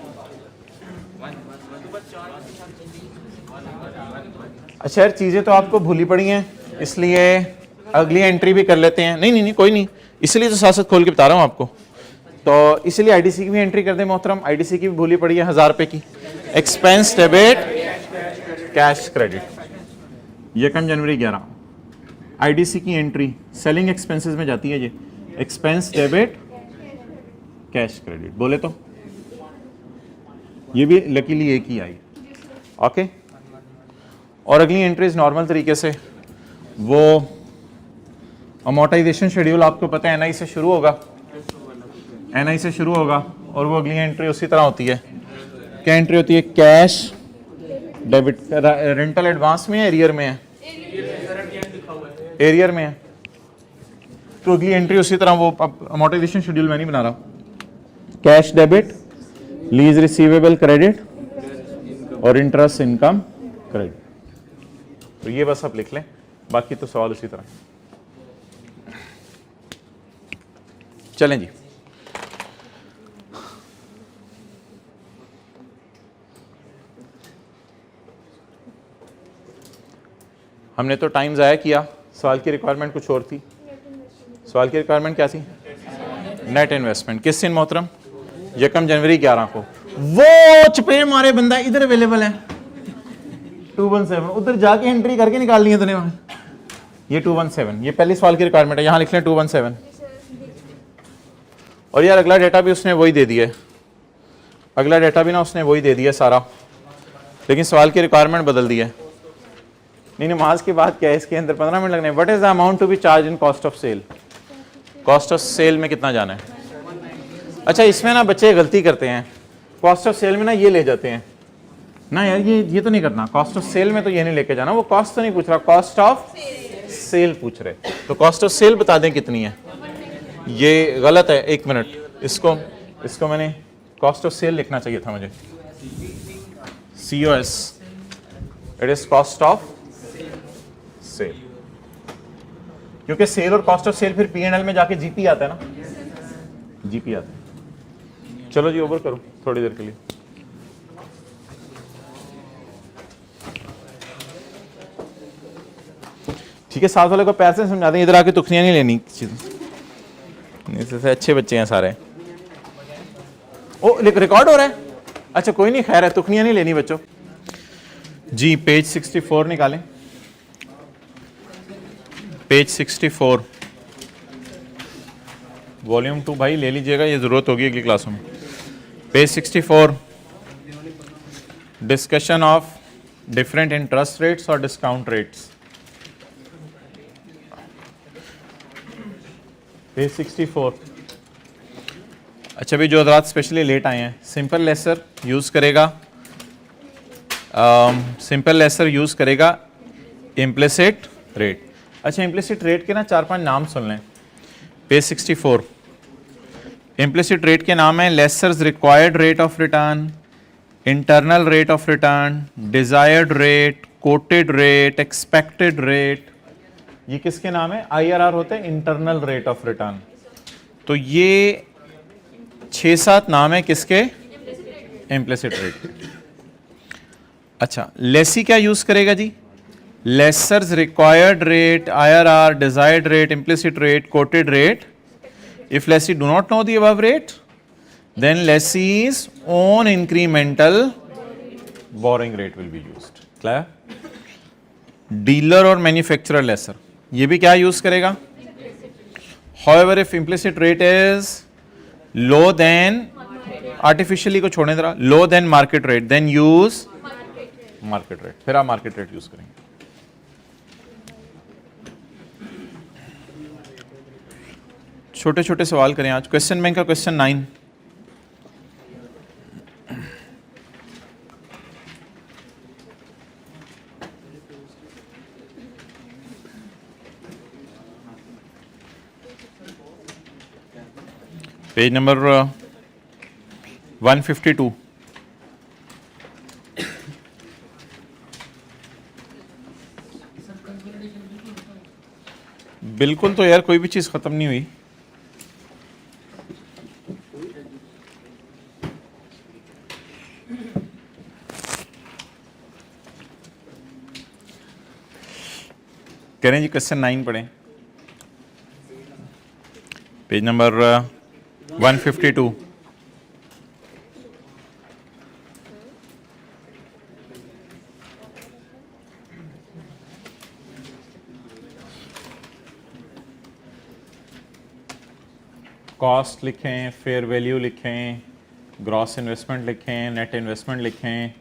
अच्छा यार, चीजें तो आपको भूली पड़ी हैं, इसलिए अगली एंट्री भी कर लेते हैं। नहीं कोई नहीं, इसलिए तो साथ खोल के बता रहा हूं आपको। तो इसलिए आईडीसी की भी एंट्री कर दें मोहतरम, आईडीसी की भी भूली पड़ी है 1000 रुपए की। एक्सपेंस डेबिट कैश क्रेडिट, यकम जनवरी 11 आईडीसी की एंट्री सेलिंग एक्सपेंसेस में जाती है ये, एक्सपेंस डेबिट कैश क्रेडिट। बोले तो ये भी लकीली एक ही आई। ओके, और अगली एंट्रीज नॉर्मल तरीके से वो अमोर्टाइजेशन शेड्यूल आपको पता है NI से शुरू होगा, NI से शुरू होगा, और वो अगली एंट्री उसी तरह होती है। क्या एंट्री होती है? कैश डेबिट, रेंटल एडवांस में है, एरियर में है? एरियर में है, तो अगली एंट्री उसी तरह। वो अमोर्टाइजेशन शेड्यूल मैं नहीं बना रहा। Cash debit, lease receivable credit और इंटरेस्ट इनकम क्रेडिट। तो ये बस आप लिख लें, बाकी तो सवाल उसी तरह। चलें जी, हमने तो टाइम ज़ाया किया। सवाल की रिक्वायरमेंट कुछ और थी। सवाल की रिक्वायरमेंट क्या थी? Net investment. किस दिन मोहतरम? यकम जनवरी 11 को। वो चपेट मारे बंदा इधर अवेलेबल है 217, उधर जाके एंट्री करके निकालनी है तूने वहां। ये 217, ये पहली सवाल की रिक्वायरमेंट है, यहां लिख लें 217। और यार अगला डेटा भी उसने वही दे दिया है, अगला डेटा भी ना उसने वही दे दिया सारा, लेकिन सवाल की रिक्वायरमेंट बदल दी है। नहीं, नमाज के बाद क्या है, इसके अंदर 15 मिनट लगने। What is the amount to be charge in cost of sale? Cost of sale में कितना जाना है? अच्छा, इसमें ना बच्चे गलती करते हैं, कॉस्ट ऑफ सेल में ना ये ले जाते हैं ना यार, ये तो नहीं करना। कॉस्ट ऑफ सेल में तो ये नहीं लेके जाना, वो कॉस्ट तो नहीं पूछ रहा, कॉस्ट ऑफ सेल पूछ रहे। तो कॉस्ट ऑफ सेल बता दें कितनी है। ये गलत है, एक मिनट, इसको मैंने कॉस्ट ऑफ सेल लिखना चाहिए था मुझे। COS, it is cost of sale, क्योंकि सेल और कॉस्ट ऑफ सेल फिर P&L में जाके GP आता है ना, GP आता है। चलो जी, ओवर करो थोड़ी देर के लिए। ठीक है, साथ वाले को पैर से समझा दें, इधर आके तुखनियां नहीं लेनी से अच्छे बच्चे हैं सारे। ओ रिकॉर्ड हो रहा है, अच्छा कोई नहीं, खैर है, तुखनियां नहीं लेनी बच्चों जी। पेज 64 निकालें, पेज 64 वॉल्यूम 2 भाई ले लीजिएगा, ये जरूरत होगी अगली क्लासों में। Page 64, discussion of different interest rates और डिस्काउंट रेट्स। पेज 64। अच्छा भाई, जो हज़रात स्पेशली लेट आए हैं, सिंपल लेसर यूज़ करेगा, सिंपल लेसर यूज़ करेगा इम्प्लिसिट रेट। अच्छा, इम्प्लिसिट रेट के ना 4-5 नाम सुन लें। पेज 64, इम्प्लिसिट रेट के नाम है lessors required rate of return, internal rate of return, desired rate, quoted rate, expected rate. ये किसके नाम है? IRR होते हैं, इंटरनल रेट ऑफ रिटर्न। तो ये 6-7 नाम है किसके? इम्प्लिसिट रेट के। अच्छा, लेसी क्या यूज करेगा जी? Lessor's required rate, IRR, desired rate, implicit rate, quoted rate. If lessee do not know the above rate, then lessee's own incremental borrowing rate will be used. Clear? Dealer और manufacturer lesser, ये भी क्या use करेगा? However, if implicit rate is low than, artificially को छोड़ने जरा, low than market rate, then use market rate. फिर आप market rate यूज करेंगे. छोटे छोटे सवाल करें आज. क्वेश्चन बैंक का क्वेश्चन 9. Page number 152. बिल्कुल तो यार कोई भी चीज खत्म नहीं हुई. करें जी, क्वेश्चन 9 पढ़ें. Page number 152. कॉस्ट लिखें, फेयर वैल्यू लिखें, ग्रॉस इन्वेस्टमेंट लिखें, नेट इन्वेस्टमेंट लिखें.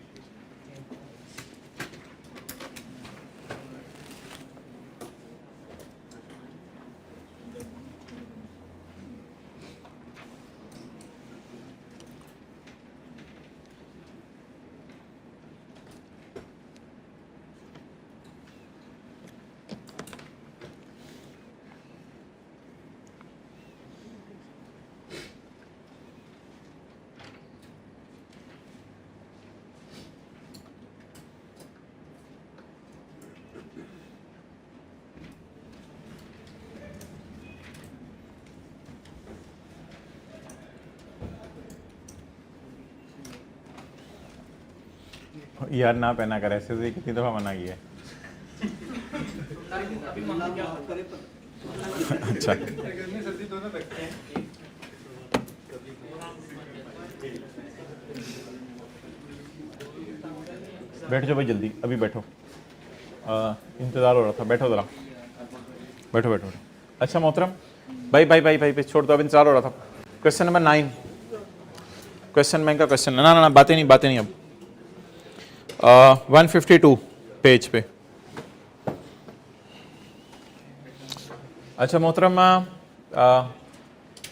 यार ना पहना कर, ऐसे से कितनी दफा मना किया है. अच्छा, बैठ जाओ भाई जल्दी, अभी बैठो. इंतजार हो रहा था, बैठो जरा, बैठो बैठो. अच्छा मोहतरम, भाई भाई भाई भाई छोड़ दो, अब इंतजार हो रहा था. क्वेश्चन नंबर 9, क्वेश्चन बैंक का क्वेश्चन. ना ना ना, बातें नहीं अब. 152 पेज पे. अच्छा मोहतरम,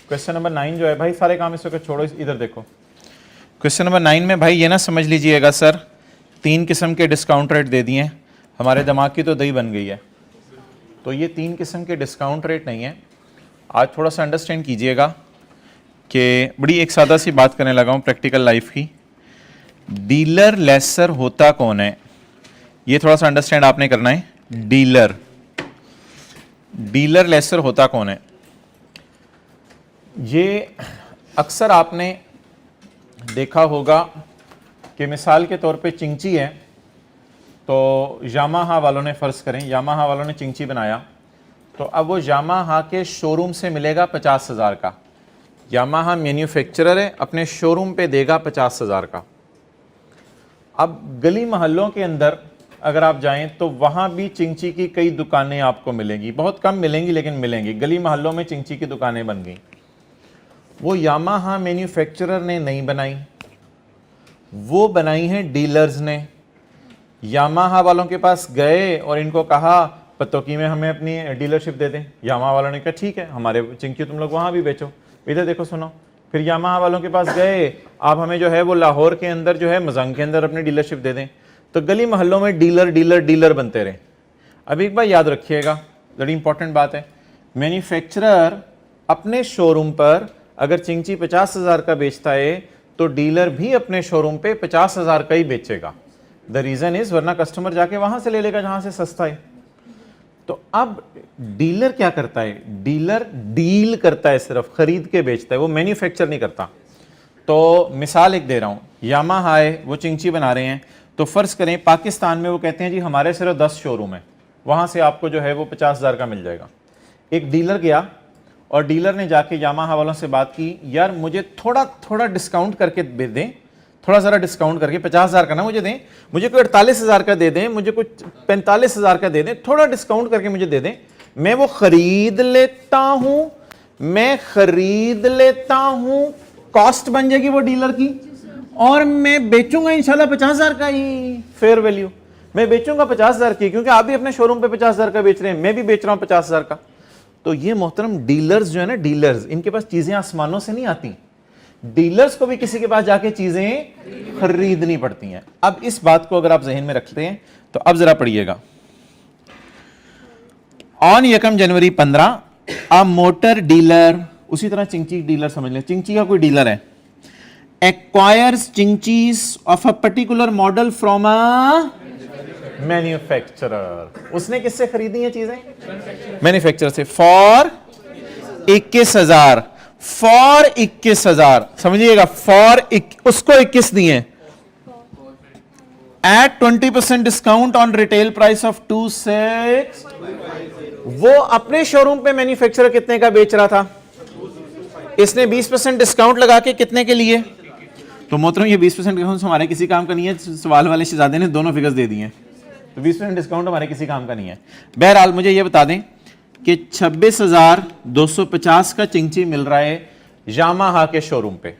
क्वेश्चन नंबर 9 जो है भाई, सारे काम इस वक्त छोड़ो, इधर देखो. क्वेश्चन नंबर 9 में भाई ये ना समझ लीजिएगा सर, 3 किस्म के डिस्काउंट रेट दे दिए. हमारे दिमाग की तो दही बन गई है. तो ये 3 किस्म के डिस्काउंट रेट नहीं है. आज थोड़ा सा अंडरस्टैंड कीजिएगा कि बड़ी एक सादा सी बात करने लगा हूँ प्रैक्टिकल लाइफ की. डीलर लेसर होता कौन है, ये थोड़ा सा अंडरस्टैंड आपने करना है. डीलर लेसर होता कौन है. ये अक्सर आपने देखा होगा कि मिसाल के तौर पे चिंची है, तो यामाहा वालों ने, फ़र्ज़ करें यामाहा वालों ने चिंची बनाया, तो अब वो यामाहा के शोरूम से मिलेगा 50,000 का. यामाहा मैन्युफैक्चरर है, अपने शोरूम पे देगा 50,000 का. अब गली मोहल्लों के अंदर अगर आप जाएं तो वहाँ भी चिंची की कई दुकानें आपको मिलेंगी, बहुत कम मिलेंगी लेकिन मिलेंगी. गली मोहल्लों में चिंची की दुकानें बन गई. वो यामाहा मैन्युफैक्चरर ने नहीं बनाई, वो बनाई हैं डीलर्स ने. यामाहा वालों के पास गए और इनको कहा पतोकी में हमें अपनी डीलरशिप दे दें. यामाहा वालों ने कहा ठीक है, हमारे चिंकी तुम लोग वहाँ भी बेचो. इधर देखो सुनो, फिर यामाहा वालों के पास गए, आप हमें जो है वो लाहौर के अंदर जो है मजंग के अंदर अपनी डीलरशिप दे दें. तो गली मोहल्लों में डीलर डीलर डीलर बनते रहे. अब एक बार याद रखिएगा, बड़ी इंपॉर्टेंट बात है, मैन्युफैक्चरर अपने शोरूम पर अगर चिंची 50,000 का बेचता है तो डीलर भी अपने शोरूम पे 50,000 का ही बेचेगा. द रीज़न इज़, वरना कस्टमर जाके वहाँ से ले लेगा जहाँ से सस्ता है. तो अब डीलर क्या करता है, डीलर डील करता है, सिर्फ खरीद के बेचता है, वो मैन्युफैक्चर नहीं करता. तो मिसाल एक दे रहा हूं, यामाहा है, वो चिंची बना रहे हैं, तो फर्ज करें पाकिस्तान में वो कहते हैं जी हमारे सिर्फ 10 शोरूम है, वहां से आपको जो है वो 50,000 का मिल जाएगा। एक डीलर गया और डीलर ने जाके यामाहा वालों से बात की, यार मुझे थोड़ा थोड़ा डिस्काउंट करके दें, थोड़ा ज़रा डिस्काउंट करके 50,000 का ना मुझे दें, मुझे कोई 48,000 का दे दें, मुझे कुछ 45,000 का दे दें, थोड़ा डिस्काउंट करके मुझे दे दें, मैं वो खरीद लेता हूं, मैं खरीद लेता हूं, कॉस्ट बन जाएगी वो डीलर की, और मैं बेचूंगा इंशाल्लाह 50,000 का ही फेयर वैल्यू, मैं बेचूंगा 50,000 की, क्योंकि आप भी अपने शोरूम पे 50,000 का बेच रहे हैं, मैं भी बेच रहा हूं 50,000 का। तो ये मोहतरम डीलर्स जो है ना, डीलर्स, इनके पास चीजें आसमानों से नहीं आती, डीलर्स को भी किसी के पास जाके चीजें खरीदनी पड़ती हैं। अब इस बात को अगर आप जहन में रखते हैं तो अब जरा पढ़िएगा, on 1 January 15 a motor dealer, उसी तरह चिंची डीलर समझ लें, चिंची का कोई डीलर है, एक्वायर्स चिंचीज of a particular model from a manufacturer, उसने किससे खरीदी है चीजें? मैन्युफैक्चरर से, फॉर 21,000, फॉर 21,000, समझिएगा, फॉर उसको 21 दिए, at 20% discount on retail price of 26। वो अपने शोरूम पे मैन्युफैक्चरर कितने का बेच रहा था, इसने 20% डिस्काउंट लगा के कितने के लिए? तो मोहतरम ये 20% डिस्काउंट हमारे किसी काम का नहीं है, सवाल वाले शहजादे ने दोनों फिगर्स दे दिए, तो 20% डिस्काउंट हमारे किसी काम का नहीं है। बहरहाल मुझे ये बता दें कि 26,250 का चिंची मिल रहा है यामाहा के शोरूम पे।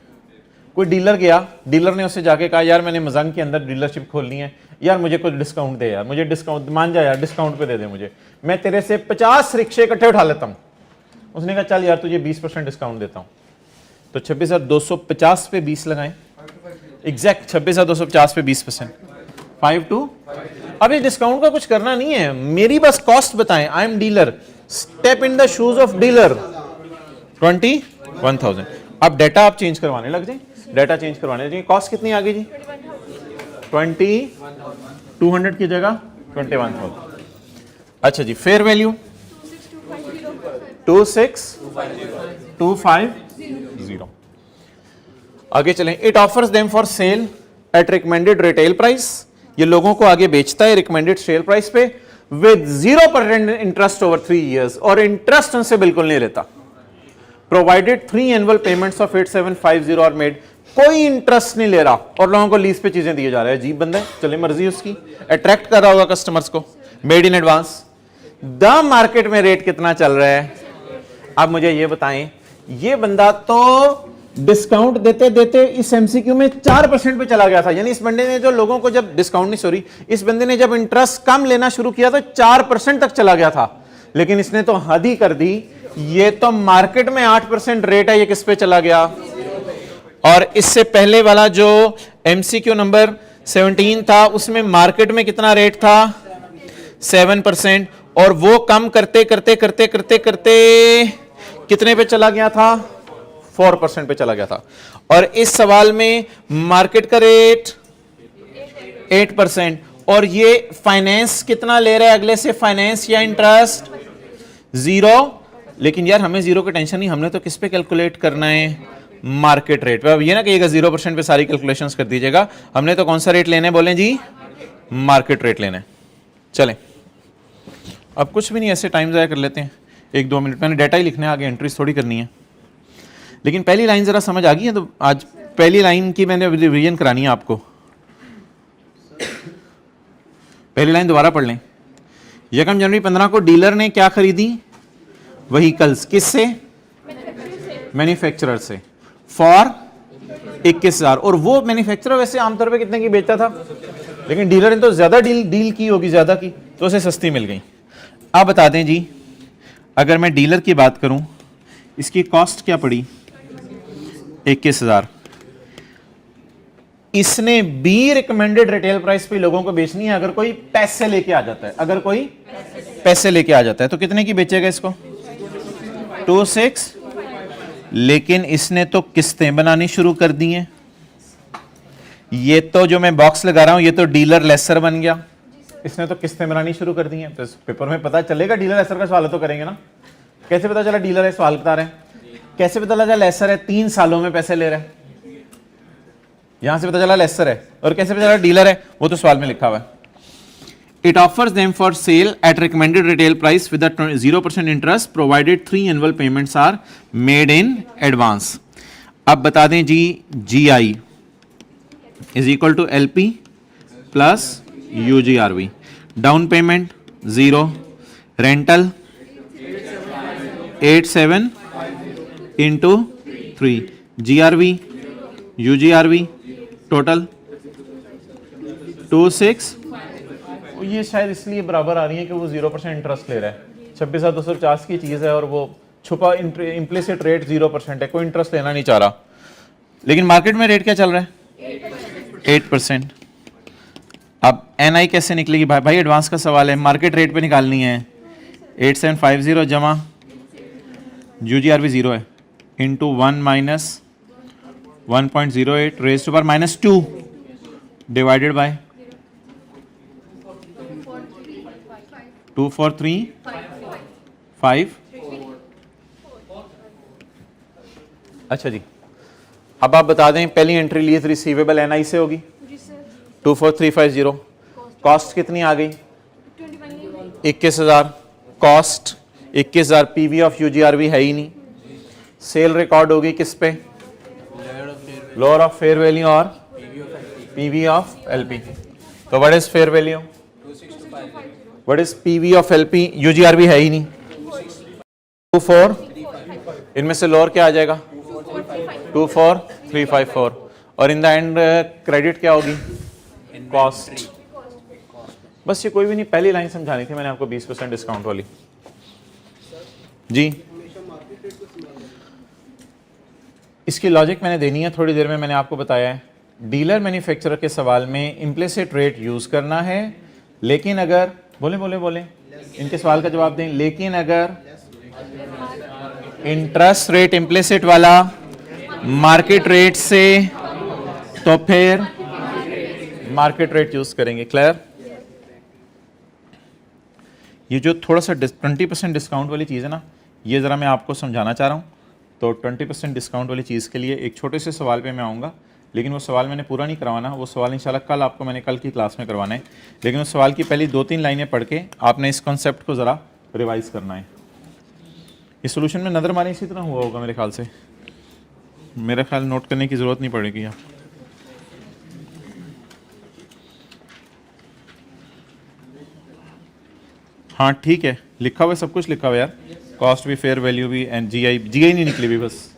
कोई डीलर गया, डीलर ने उससे जाके कहा यार मैंने मजंग के अंदर डीलरशिप खोलनी है, यार मुझे कुछ डिस्काउंट दे, यार मुझे डिस्काउंट मान जा, यार डिस्काउंट पे दे दे मुझे, मैं तेरे से 50 रिक्शे इकट्ठे उठा लेता हूं। उसने कहा चल यार तुझे 20% डिस्काउंट देता हूं। तो 26,250 पे 20 लगाएं, एग्जैक्ट 26,250 पे 20%, 5 to। अब इस डिस्काउंट का कुछ करना नहीं है, मेरी बस कॉस्ट बताएं, I am dealer, step in the shoes of dealer, 21,000। अब डाटा आप चेंज करवाने लग जाए, डाटा चेंज करवाने लगे, कॉस्ट कितनी आ गई जी? 200 की जगह 21,000। अच्छा जी, फेयर वैल्यू 26,250। आगे चलें, it offers them for sale at recommended retail price, ये लोगों को आगे बेचता है रिकमेंडेड सेल प्राइस पे, विद 0% इंटरेस्ट ओवर 3 years, और इंटरेस्ट उनसे बिल्कुल नहीं लेता। Provided 3 annual payments of 8750 are made, कोई इंटरेस्ट नहीं ले रहा और लोगों को लीज पे चीजें दिए जा रहे हैं। अजीब बंदा है, चले मर्जी उसकी, अट्रैक्ट कर रहा होगा कस्टमर्स को, made in advance. The market में रेट कितना चल रहा है? अब मुझे ये बताएं, ये बंदा तो डिस्काउंट देते देते इस एमसीक्यू में 4% पे चला गया था, यानी इस बंदे ने जो लोगों को जब डिस्काउंट नहीं, सॉरी, इस बंदे ने जब इंटरेस्ट कम लेना शुरू किया तो 4% तक चला गया था, लेकिन इसने तो हद ही कर दी, ये तो मार्केट में 8% रेट है, ये किस पे चला गया? और इससे पहले वाला जो एमसीक्यू नंबर 17 था उसमें मार्केट में कितना रेट था? 7%, और वो कम करते करते करते करते करते कितने पे चला गया था? 4% पे चला गया था। और इस सवाल में मार्केट का रेट 8%, और ये फाइनेंस कितना ले रहा है अगले से, फाइनेंस या इंटरेस्ट? 0। लेकिन यार हमें 0 की टेंशन नहीं, हमने तो किस पे कैलकुलेट करना है? मार्केट रेट पे। अब ये ना कहिएगा 0% पे सारी कैलकुलेशंस कर दीजिएगा, हमने तो कौन सा रेट लेने बोले जी? मार्केट रेट लेने। चलें, अब कुछ भी नहीं, ऐसे टाइम ज़ाया कर लेते हैं 1-2 मिनट, मैंने डाटा ही लिखना है, आगे एंट्रीज थोड़ी करनी है। लेकिन पहली लाइन जरा समझ आ गई है, तो आज पहली लाइन की मैंने रिवीजन करानी है आपको। पहली लाइन दोबारा पढ़ लें। 1 जनवरी 15 को डीलर ने क्या खरीदी? व्हीकल्स, किससे? मैन्युफैक्चरर से, फॉर 21,000। और वो मैन्युफैक्चरर वैसे आमतौर पे कितने की बेचता था, लेकिन डीलर ने तो ज्यादा डील की होगी, ज्यादा की, तो उसे सस्ती मिल गई। आप बता दें जी, अगर मैं डीलर की बात करूं, इसकी कॉस्ट क्या पड़ी? 21,000। इसने भी रिकमेंडेड रिटेल प्राइस पे लोगों को बेचनी है। अगर कोई पैसे लेके आ जाता है, अगर कोई पैसे लेके आ जाता है तो कितने की बेचेगा इसको? 26। लेकिन इसने तो किस्तें बनानी शुरू कर दी हैं। ये तो जो मैं बॉक्स लगा रहा हूं, ये तो डीलर लेसर बन गया, इसने तो किस्तें बनानी शुरू कर दी हैं। तो पेपर में पता चलेगा डीलर लेसर का सवाल तो करेंगे ना। कैसे पता चला डीलर है? सवाल बता रहे हैं। कैसे पता लगा लेसर है? 3 सालों में पैसे ले रहा है। यहां से पता चला लेसर है, और कैसे पता चला डीलर है, वो तो सवाल में लिखा हुआ है। It offers them for sale at recommended retail price with a 0% interest provided 3 annual payments are made in advance. अब बता दें जी, GI is equal to LP plus UGRV. Down payment 0, rental 87 into 3, GRV UGRV total 26। ये शायद इसलिए बराबर आ रही है कि वो 0% इंटरेस्ट ले रहा है। 26,250 की चीज़ है और वो छुपा इम्प्लिसिट रेट 0% है, कोई इंटरेस्ट लेना नहीं चाह रहा। लेकिन मार्केट में रेट क्या चल रहा है? 8%। अब NI कैसे निकलेगी भाई? भाई एडवांस का सवाल है, मार्केट रेट पे निकालनी है। 8750 जमा UGRV 0 है into 1 minus 1.08 raise to power -2 divided by 24355। अच्छा जी, अब आप बता दें पहली एंट्री लीज रिसीवेबल NI से होगी 24350। कॉस्ट कितनी आ गई? 21,000। कॉस्ट 21,000। PV ऑफ UGRV है ही नहीं। सेल रिकॉर्ड होगी किस पे? लोअर ऑफ फेयर वैल्यू और PV ऑफ LP। तो what is fair value? What is PV of LP? UGRV है ही नहीं। 24, इनमें से लोअर क्या आ जाएगा? 24354। और इन द एंड क्रेडिट क्या होगी? कॉस्ट। बस ये कोई भी नहीं, पहली लाइन समझानी थी मैंने आपको 20% डिस्काउंट वाली जी। इसकी लॉजिक मैंने देनी है थोड़ी देर में, मैंने आपको बताया है। डीलर मैन्युफैक्चरर के सवाल में इम्प्लिसिट रेट यूज करना है, लेकिन अगर बोले इनके सवाल का जवाब दें। लेकिन अगर इंटरेस्ट रेट इम्प्लिसिट वाला मार्केट रेट से, तो फिर मार्केट रेट यूज करेंगे। क्लियर? ये जो थोड़ा सा 20% डिस्काउंट वाली चीज़ है ना, ये ज़रा मैं आपको समझाना चाह रहा हूँ। तो 20% डिस्काउंट वाली चीज़ के लिए एक छोटे से सवाल पे मैं आऊँगा, लेकिन वो सवाल मैंने पूरा नहीं करवाना। वो सवाल इंशाल्लाह कल आपको मैंने कल की क्लास में करवाना है। लेकिन उस सवाल की पहली 2-3 लाइनें पढ़ के आपने इस कॉन्सेप्ट को ज़रा रिवाइज करना है। इस सोल्यूशन में नज़र मारें, इसी तरह हुआ होगा मेरे ख्याल से। मेरा ख्याल नोट करने की ज़रूरत नहीं पड़ेगी। आप हाँ ठीक है, लिखा हुआ है, सब कुछ लिखा हुआ है यार। कॉस्ट भी, फेयर वैल्यू भी, एंड GI नहीं निकली हुई, बस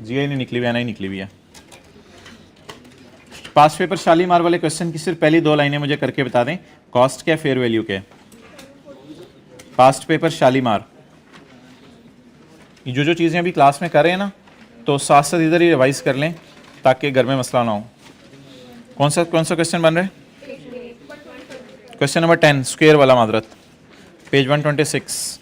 GI नहीं निकली हुई, NI निकली हुई है। पास्ट पेपर शालीमार वाले क्वेश्चन की सिर्फ पहली 2 लाइनें मुझे करके बता दें, कॉस्ट क्या, फेयर वैल्यू क्या है। पास्ट पेपर शालीमार, जो चीज़ें अभी क्लास में कर रहे हैं ना, तो साथ साथ इधर ही रिवाइज कर लें ताकि घर में मसला ना हो। कौन सा क्वेश्चन बन रहा है? क्वेश्चन नंबर 10 स्क्वायर वाला, मादरत, page 126।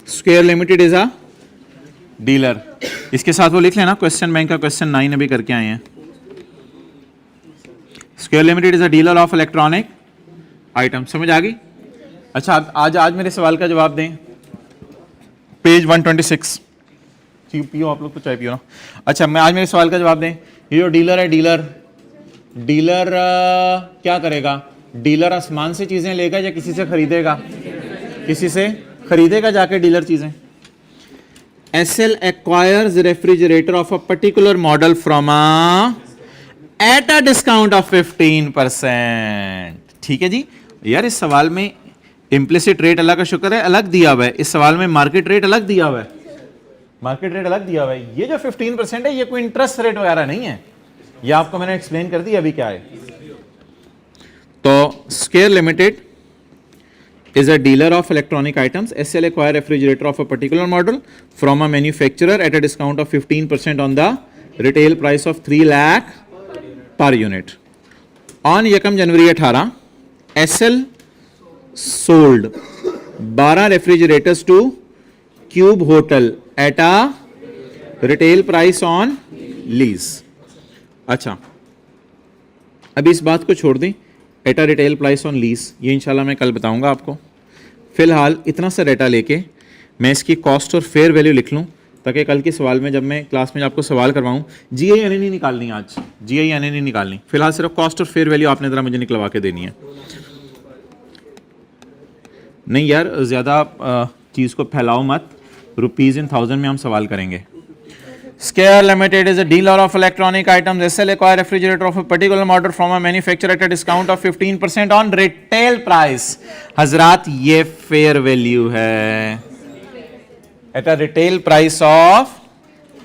Square limited is a dealer. इसके साथ वो लिख लेना, क्वेश्चन बैंक का क्वेश्चन 9 अभी करके आए हैं। Square limited is a dealer of electronic item. समझ आ गई? अच्छा, आज मेरे सवाल का जवाब दें, पेज 126। पियो आप लोग तो चाय पियो ना। अच्छा, मैं आज मेरे सवाल का जवाब दें। ये जो डीलर है, डीलर क्या करेगा? डीलर आसमान से चीजें लेगा या किसी से खरीदेगा? किसी से खरीदेगा जाके डीलर चीजें। SL acquires refrigerator of a particular model from at a discount of 15%। ठीक है जी। यार इस सवाल में इम्प्लिसिट रेट अल्लाह का शुक्र है अलग दिया हुआ है, इस सवाल में मार्केट रेट अलग दिया हुआ है। मार्केट रेट अलग दिया हुआ है। ये जो 15% है ये कोई इंटरेस्ट रेट वगैरह नहीं है, ये आपको मैंने एक्सप्लेन कर दिया अभी क्या है। तो square limited is a dealer of electronic items. SL acquire refrigerator of a particular model from a manufacturer at a discount of 15% on the retail price of 3 lakh per unit. On 1 January 18, SL sold 12 refrigerators to Cube Hotel at a retail price on lease. अच्छा, अभी इस बात को छोड़ दें, at a retail price on lease, ये इंशाल्लाह मैं कल बताऊंगा आपको। फिलहाल इतना सा डाटा लेके मैं इसकी कॉस्ट और फेयर वैल्यू लिख लूँ, ताकि कल के सवाल में जब मैं क्लास में आपको सवाल करवाऊँ, GI नहीं निकालनी आज, GI नहीं निकालनी, फिलहाल सिर्फ कॉस्ट और फेयर वैल्यू आपने ज़रा मुझे निकलवा के देनी है। नहीं यार, ज़्यादा चीज़ को फैलाओ मत, रुपीज़ इन थाउजेंड में हम सवाल करेंगे। Scare Limited is a dealer of electronic items. They sell acquire refrigerator of a particular model from a manufacturer at a discount of 15% on retail price. हजरात ये फेयर वैल्यू है, at a retail price of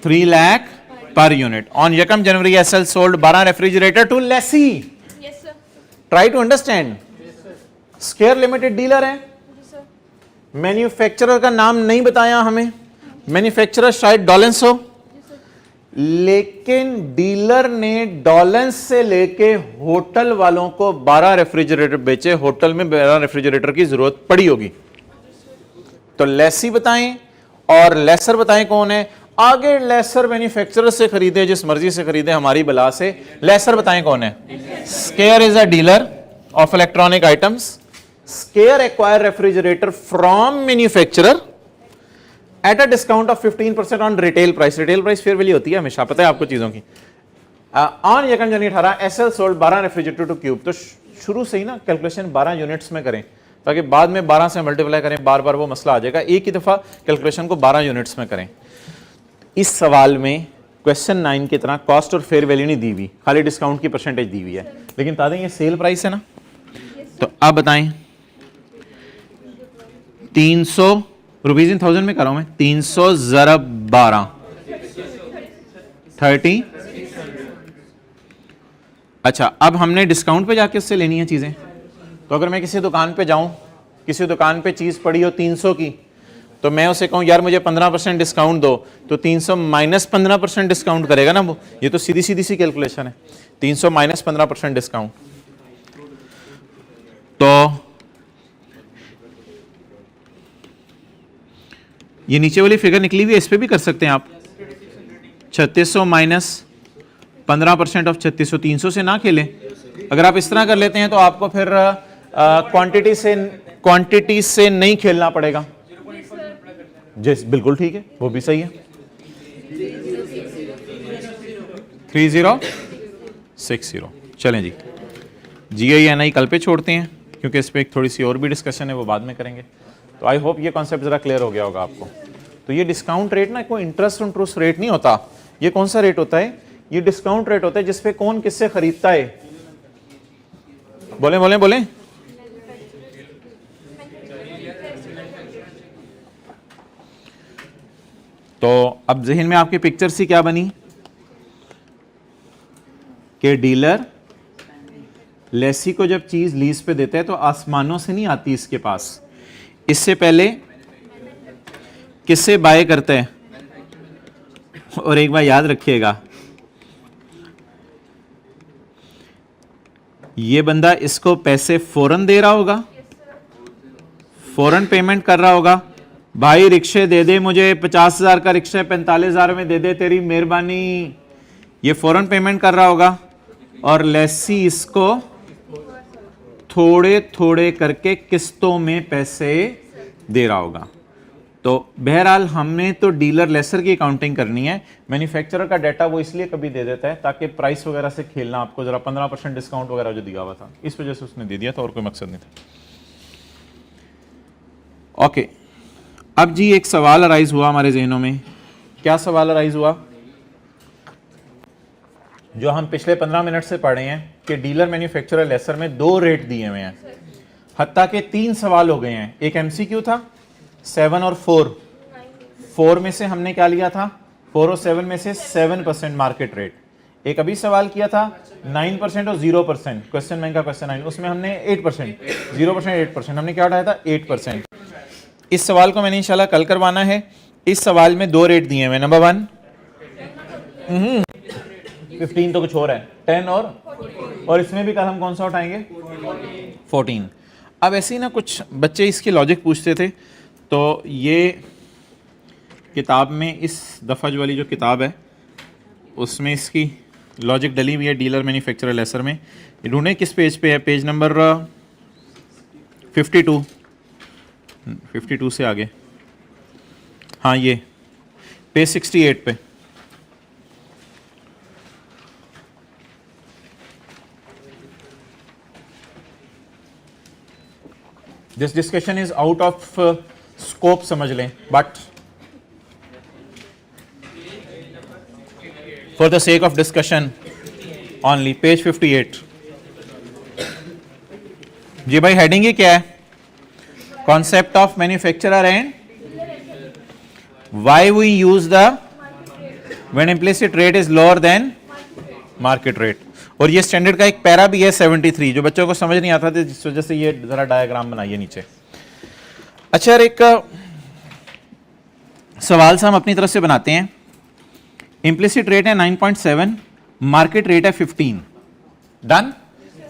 3 lakh per unit. On Yakam January, SL sold 12 refrigerator to lessee. Yes sir. Try to understand. Scare Limited dealer है, manufacturer का नाम नहीं बताया हमें, manufacturer शायद डॉलेंस हो, लेकिन डीलर ने डॉलेंस से लेके होटल वालों को 12 रेफ्रिजरेटर बेचे, होटल में 12 रेफ्रिजरेटर की जरूरत पड़ी होगी। तो लेसी बताएं और लेसर बताएं कौन है, आगे लेसर मैन्युफैक्चरर से खरीदे, जिस मर्जी से खरीदे, हमारी बला से। लेसर बताएं कौन है, square is a dealer of electronic items. Square acquire refrigerator from manufacturer at a discount of 15% on retail price. Retail price fair value होती है हमेशा, पता है आपको चीजों की। ऑन यकम January 18 SL sold 12 refrigerator to cube. तो शुरू से ही ना कैलकुलेशन 12 यूनिट्स में करें, ताकि बाद में 12 से मल्टीप्लाई करें, बार बार वो मसला आ जाएगा। एक ही दफा कैलकुलेशन को 12 यूनिट्स में करें। इस सवाल में क्वेश्चन 9 की तरह कॉस्ट और फेयर वैल्यू नहीं दी हुई, खाली डिस्काउंट की परसेंटेज दी हुई है, लेकिन बता दें ये सेल प्राइस है ना। तो अब बताएं 300 रुपीज इन थाउजेंड में कर रहा हूं मैं, 300 ज़रब 12 30। अच्छा, अब हमने डिस्काउंट पे जाके उससे लेनी है चीजें। तो अगर मैं किसी दुकान पे जाऊं, किसी दुकान पे चीज पड़ी हो 300 की, तो मैं उसे कहूं यार मुझे 15% डिस्काउंट दो, तो 300 माइनस 15% डिस्काउंट करेगा ना वो। ये तो सीधी सीधी सी कैलकुलेशन है, 300 माइनस 15% डिस्काउंट। तो ये नीचे वाली फिगर निकली हुई है, इस पे भी कर सकते हैं आप। 3600 माइनस 15% ऑफ 3600, 300 से ना खेलें। अगर आप इस तरह कर लेते हैं तो आपको फिर क्वांटिटी से नहीं खेलना पड़ेगा। जी बिल्कुल ठीक है, वो भी सही है। 3060। चलें जी, GI/NI कल पे छोड़ते हैं, क्योंकि इस पर एक थोड़ी सी और भी डिस्कशन है, वो बाद में करेंगे। तो आई होप ये कॉन्सेप्ट जरा क्लियर हो गया होगा आपको। तो ये डिस्काउंट रेट ना कोई इंटरेस्ट रेट नहीं होता। ये कौन सा रेट होता है, ये डिस्काउंट रेट होता है जिसपे कौन किससे खरीदता है। बोले बोले बोले, तो अब जहन में आपकी पिक्चर सी क्या बनी कि डीलर लेसी को जब चीज लीज पे देता है तो आसमानों से नहीं आती इसके पास, इससे पहले किससे बाय करते हैं। और एक बार याद रखिएगा, ये बंदा इसको पैसे फौरन दे रहा होगा, फौरन पेमेंट कर रहा होगा। भाई रिक्शे दे दे मुझे, 50,000 का रिक्शा 45,000 में दे दे, तेरी मेहरबानी। ये फौरन पेमेंट कर रहा होगा, और लेसी इसको थोड़े थोड़े करके किस्तों में पैसे दे रहा होगा। तो बहरहाल हमने तो डीलर लेसर की अकाउंटिंग करनी है। मैन्युफैक्चरर का डाटा वो इसलिए कभी दे देता है ताकि प्राइस वगैरह से खेलना, आपको जरा 15% डिस्काउंट वगैरह जो दिया हुआ था, इस वजह से उसने दे दिया था, और कोई मकसद नहीं था। ओके, अब जी एक सवाल अराइज हुआ हमारे जहनों में। क्या सवाल अराइज हुआ, जो हम पिछले 15 मिनट से पढ़ रहे हैं कि डीलर मैन्युफैक्चरर लेसर में 2 रेट दिए हुए हैं, हत्ता के 3 सवाल हो गए हैं। एक MCQ था 7 और 4, 4 में से हमने क्या लिया था, 4 और 7 में से 7% मार्केट रेट। एक अभी सवाल किया था 9% और 0%, क्वेश्चन बैंक का क्वेश्चन 9, उसमें हमने 8%, 0% 8%, हमने क्या उठाया था 8%। इस सवाल को मैंने इंशाल्लाह कल करवाना है। इस सवाल में 2 रेट दिए हुए, नंबर 1 15 तो कुछ और है, 10 और इसमें भी कल हम कौन सा उठाएंगे 14। अब ऐसे ही ना कुछ बच्चे इसके लॉजिक पूछते थे, तो ये किताब में इस दफ़ा जो वाली जो किताब है उसमें इसकी लॉजिक डली हुई है, डीलर मैन्युफैक्चरर लेसर में। ये ढूंढे किस पेज पे है, पेज नंबर 52 से आगे, हाँ ये पेज 68 पे। This discussion is out of scope समझ लें, but for the sake of discussion only, page 58। जी भाई हेडिंग ही क्या है? Concept of manufacturer and why we use the when implicit rate is lower than market rate. और ये standard का एक पैरा भी है 73, जो बच्चों को समझ नहीं आता था, जिस वजह से ये जरा डायग्राम बनाइए नीचे। अच्छा यार, एक सवाल सा हम अपनी तरफ से बनाते हैं। इम्प्लिसिट रेट है 9.7, मार्केट रेट है 15। डन।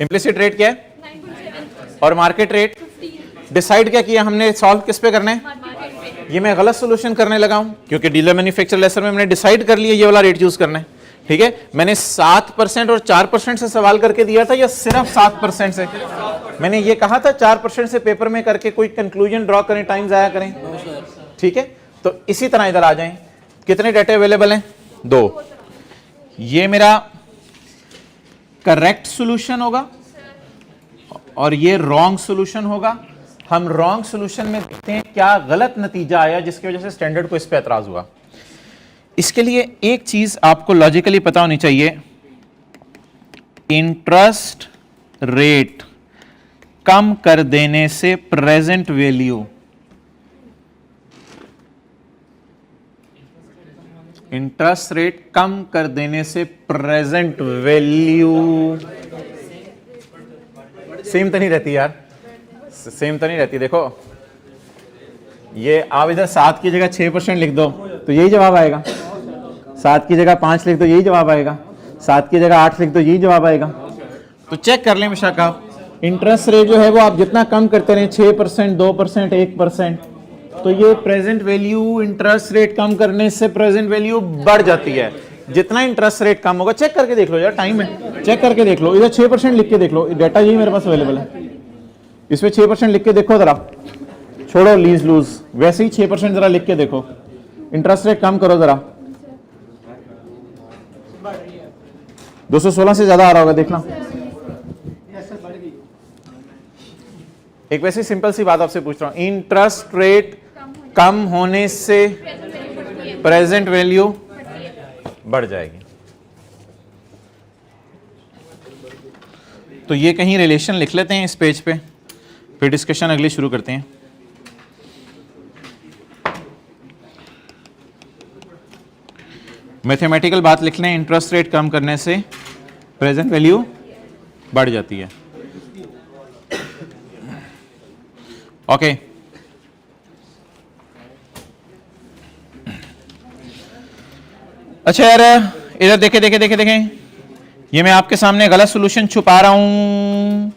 इम्प्लिसिट रेट क्या है 9.7 और मार्केट रेट 15। डिसाइड क्या किया हमने, सॉल्व किस पे करना है? ये मैं गलत सोल्यूशन करने लगा हूं, क्योंकि डीलर मैन्युफैक्चरर लेसर में मैंने डिसाइड कर लिया ये वाला रेट यूज करना है। ठीक है, मैंने 7% और 4% से सवाल करके दिया था या सिर्फ 7% से? मैंने ये कहा था 4% से पेपर में करके कोई कंक्लूजन ड्रॉ करें, टाइम जाया करें। ठीक है, तो इसी तरह इधर आ जाएं। कितने डेटे अवेलेबल हैं? 2। ये मेरा करेक्ट सॉल्यूशन होगा और ये रॉन्ग सॉल्यूशन होगा। हम रॉन्ग सॉल्यूशन में देखते हैं क्या गलत नतीजा आया जिसकी वजह से स्टैंडर्ड को इस पे एतराज हुआ। इसके लिए एक चीज आपको लॉजिकली पता होनी चाहिए, इंटरेस्ट रेट कम कर देने से प्रेजेंट वैल्यू, इंटरेस्ट रेट कम कर देने से प्रेजेंट वैल्यू सेम तो नहीं रहती यार, सेम तो नहीं रहती। देखो ये आप इधर 7 की जगह 6% लिख दो तो यही जवाब आएगा, 7 की जगह 5 लिख दो यही जवाब आएगा, 7 की जगह 8 लिख दो यही जवाब आएगा। तो चेक कर लें बेशक आप, इंटरेस्ट रेट जो है वो आप जितना कम करते रहें, 6%, 2%, 1%, तो ये प्रेजेंट वैल्यू इंटरेस्ट रेट कम करने से प्रेजेंट वैल्यू बढ़ जाती है। जितना इंटरेस्ट रेट कम होगा, चेक करके देख लो यार, टाइम है, चेक करके देख लो। इधर 6% लिख के देख लो, डाटा यही मेरे पास अवेलेबल है, इसमें 6% लिख के देखो जरा, छोड़ो लीज लूज, वैसे ही 6% जरा लिख के देखो, इंटरेस्ट रेट कम करो जरा, 216 से ज्यादा आ रहा होगा देखना। एक वैसे सिंपल सी बात आपसे पूछ रहा हूं, इंटरेस्ट रेट कम होने से प्रेजेंट वैल्यू बढ़ जाएगी। तो ये कहीं रिलेशन लिख लेते हैं इस पेज पे, फिर डिस्कशन अगली शुरू करते हैं। मैथमेटिकल बात लिख लें, इंटरेस्ट रेट कम करने से प्रेजेंट वैल्यू बढ़ जाती है। ओके अच्छा यार, इधर देखें देखें देखें देखें, ये मैं आपके सामने गलत सॉल्यूशन छुपा रहा हूं,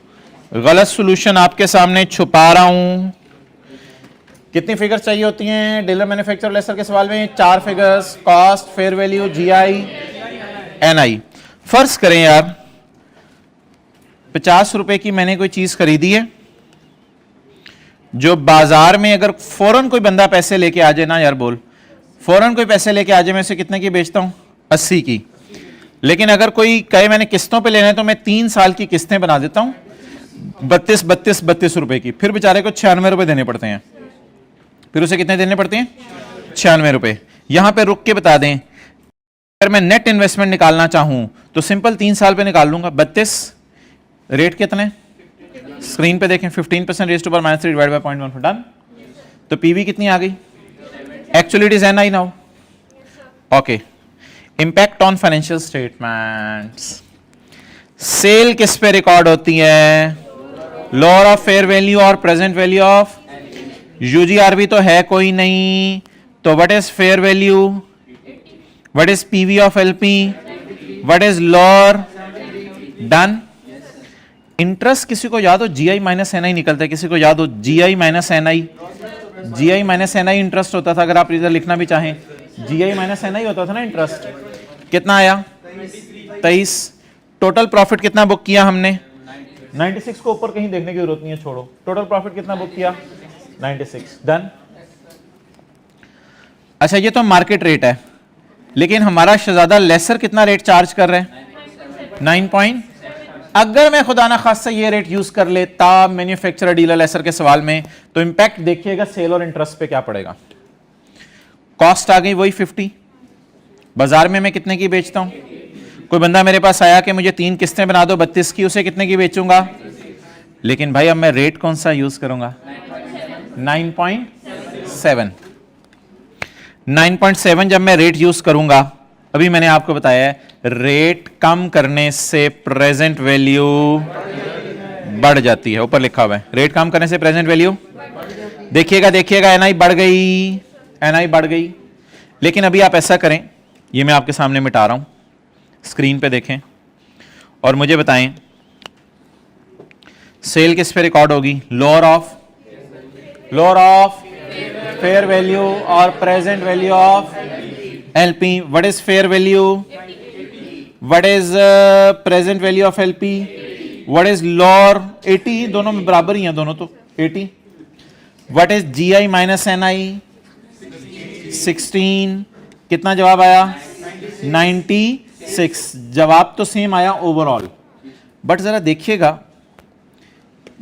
गलत सॉल्यूशन आपके सामने छुपा रहा हूं। कितनी फिगर्स चाहिए होती हैं डीलर मैन्युफैक्चरर लेसर के सवाल में? 4 figures, cost, fair value, GI, NI. फर्ज करें यार 50 रुपए की मैंने कोई चीज खरीदी है, जो बाजार में अगर फौरन कोई बंदा पैसे लेके आ जाए ना यार, बोल फौरन कोई पैसे लेके आ जाए, मैं इसे कितने की बेचता हूं? 80 की। लेकिन अगर कोई कहे मैंने किस्तों पे लेना है तो मैं 3 साल की किस्तें बना देता हूं 32 रुपए की, फिर बेचारे को 96 रुपए देने पड़ते हैं। फिर उसे कितने देने पड़ते हैं? 96 रुपए। यहां पे रुक के बता दें, अगर मैं नेट इन्वेस्टमेंट निकालना चाहूं तो सिंपल 3 साल पे निकाल लूंगा। 32 रेट कितने स्क्रीन पे देखें, 15% raise to power -3 divide by 0.14 done. तो पीवी कितनी आ गई? Actually it is NI now. Okay, impact on financial statements. Sale किस पे रिकॉर्ड होती है? लोअर ऑफ फेयर वैल्यू और प्रेजेंट वैल्यू ऑफ यूजीआरबी तो है कोई नहीं, तो what is fair value, what is PV of LP, what is lower, done. Interest किसी को याद हो? जीआई माइनस एनआई निकलता है, किसी को याद हो? जीआई माइनस एनआई GI माइनस NI इंटरेस्ट होता था, अगर आप इधर लिखना भी चाहें GI माइनस NI होता था ना इंटरेस्ट। कितना आया 23। टोटल प्रॉफिट कितना बुक किया हमने 96 को ऊपर कहीं देखने की जरूरत नहीं है, छोड़ो। टोटल प्रॉफिट कितना बुक किया 96। डन। अच्छा ये तो मार्केट रेट है, लेकिन हमारा शहजादा लेसर कितना रेट चार्ज कर रहे हैं 9 अगर मैं खुदा ना खास्ता ये रेट यूज कर लेता मैन्युफैक्चरर डीलर लेसर के सवाल में, तो इंपैक्ट देखिएगा सेल और इंटरेस्ट पे क्या पड़ेगा। कॉस्ट आ गई वही 50, बाजार में मैं कितने की बेचता हूं। कोई बंदा मेरे पास आया कि मुझे 3 किस्तें बना दो 32 की, उसे कितने की बेचूंगा, लेकिन भाई अब मैं रेट कौन सा यूज करूंगा 9.7। 9.7 जब मैं रेट यूज करूंगा, अभी मैंने आपको बताया है रेट कम करने से प्रेजेंट वैल्यू बढ़ जाती है, ऊपर लिखा हुआ है रेट कम करने से प्रेजेंट वैल्यू। देखिएगा देखिएगा NI बढ़ गई, NI बढ़ गई। लेकिन अभी आप ऐसा करें, ये मैं आपके सामने मिटा रहा हूं, स्क्रीन पे देखें और मुझे बताएं सेल किस पे रिकॉर्ड होगी, लोअर ऑफ फेयर वैल्यू और present value of LP। What is fair value, what is present value of LP, what is lower 80, दोनों में बराबर ही हैं दोनों तो 80। व्हाट इज GI माइनस NI 16, कितना जवाब आया 96। जवाब तो सेम आया ओवरऑल, बट जरा देखिएगा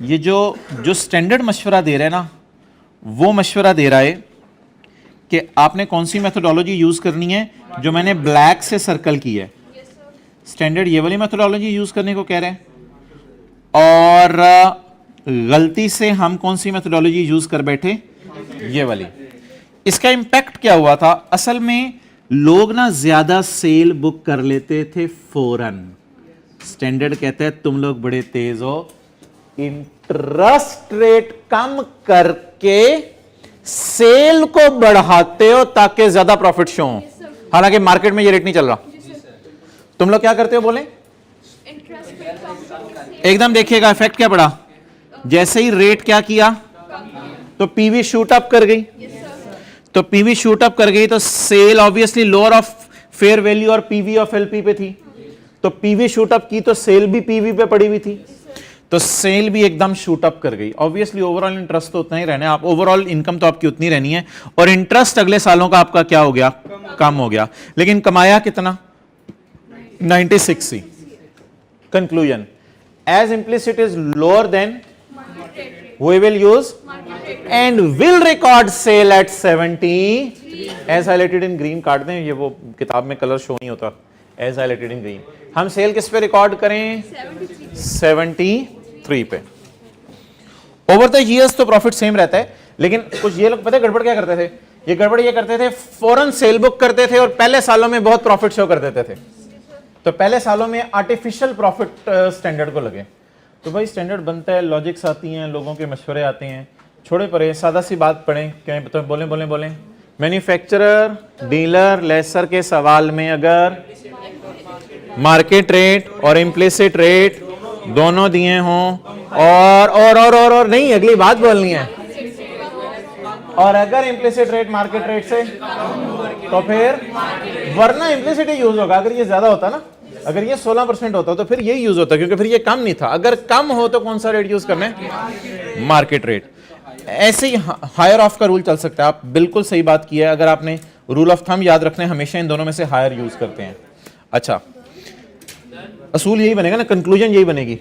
ये जो स्टैंडर्ड मशवरा दे रहे हैं ना, वो मशवरा दे रहा है कि आपने कौन सी मेथोडोलॉजी यूज करनी है, जो मैंने ब्लैक से सर्कल की है। स्टैंडर्ड ये वाली मेथोडोलॉजी यूज करने को कह रहे हैं, और गलती से हम कौन सी मेथोडोलॉजी यूज कर बैठे, ये वाली। इसका इंपैक्ट क्या हुआ था, असल में लोग ना ज्यादा सेल बुक कर लेते थे फौरन। स्टैंडर्ड कहते हैं तुम लोग बड़े तेज हो, इंटरेस्ट रेट कम करके सेल को बढ़ाते हो ताकि ज्यादा प्रॉफिट शो हो। हालांकि मार्केट में ये रेट नहीं चल रहा। तुम लोग क्या करते हो बोले, एकदम देखिएगा इफेक्ट क्या पड़ा, जैसे ही रेट क्या किया तो पीवी शूट अप कर गई, तो पीवी शूट अप कर गई तो sale obviously lower of fair value और पीवी ऑफ LP पे थी, तो पीवी शूट अप की तो सेल भी पीवी पे पड़ी हुई थी, तो सेल भी एकदम शूट अप कर गई। ऑब्वियसली ओवरऑल इंटरेस्ट तो उतना ही रहना है, आप ओवरऑल इनकम तो आपकी उतनी रहनी है, और इंटरेस्ट अगले सालों का आपका क्या हो गया, कम हो गया। लेकिन कमाया कितना 96 ही। Conclusion, as implicit is lower than we will use and will record sale at 70 as highlighted in green। काट दें, ये वो किताब में कलर शो नहीं होता, as highlighted in green। हम सेल किस पे रिकॉर्ड करें 73 पे। ओवर द ईयर्स तो प्रॉफिट सेम रहता है, लेकिन कुछ ये लोग पता है गड़बड़ क्या करते थे, ये गड़बड़ ये करते थे फौरन सेल बुक करते थे और पहले सालों में बहुत प्रॉफिट शो कर देते थे। तो पहले सालों में आर्टिफिशियल प्रॉफिट स्टैंडर्ड को लगे, तो भाई स्टैंडर्ड बनता है, लॉजिक्स आती हैं, लोगों के मशवरे आते हैं, छोड़े पड़े, सादा सी बात पढ़ें, क्या तो बोलें मैन्युफैक्चरर डीलर लेसर के सवाल में अगर मार्केट रेट और इम्प्लिसिट रेट दोनों दिए हों और नहीं, अगली बात बोलनी है, और अगर इम्प्लिसिट रेट मार्केट रेट से तो फिर वरना इम्प्लिसिट यूज होगा। अगर ये ज्यादा होता ना, अगर ये 16% होता तो फिर ये यूज होता, क्योंकि फिर ये कम नहीं था। अगर कम हो तो कौन सा रेट यूज करना है, मार्केट रेट। ऐसे ही हायर ऑफ का रूल चल सकता है। आप बिल्कुल सही बात की है, अगर आपने रूल ऑफ थंब याद रखने, हमेशा इन दोनों में से हायर यूज करते हैं। अच्छा, असूल यही बनेगा ना, कंक्लूजन यही बनेगी,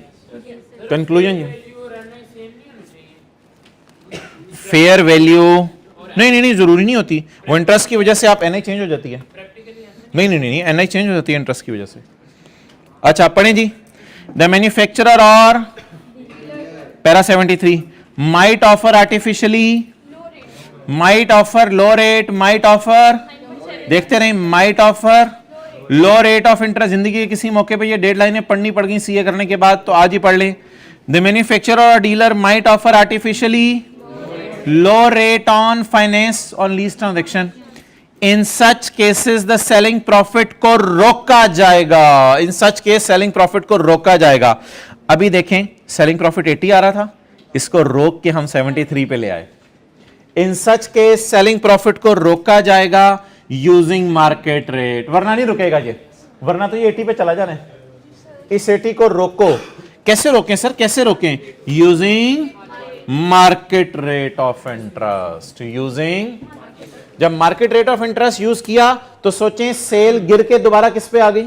कंक्लूजन फेयर वैल्यू नहीं जरूरी नहीं होती, वो इंटरेस्ट की वजह से आप NI चेंज हो जाती है, नहीं NI चेंज हो जाती है इंटरेस्ट की वजह से। अच्छा पढ़ें जी, द मैन्युफैक्चरर और para 73 might offer artificially, might offer low rate, might offer, देखते रहे, might offer low rate of interest. जिंदगी के किसी मौके पे ये डेडलाइनें पढ़नी पड़ गई CA करने के बाद, तो आज ही पढ़ लें। द मैन्युफैक्चरर और dealer might offer artificially low rate on finance on lease transaction. In such cases the selling profit को रोका जाएगा, इन सच केस सेलिंग प्रॉफिट को रोका जाएगा। अभी देखें सेलिंग प्रॉफिट 80 आ रहा था, इसको रोक के हम 73 पे ले आए। इन सच के सेलिंग प्रॉफिट को रोका जाएगा यूजिंग मार्केट रेट, वरना नहीं रुकेगा ये, वरना तो ये 80 पे चला जाना है। इस 80 को रोको, कैसे रोकें सर, कैसे रोकें? Using market rate of interest, using, जब market rate of interest use किया तो सोचें सेल गिर के दोबारा किस पे आ गई?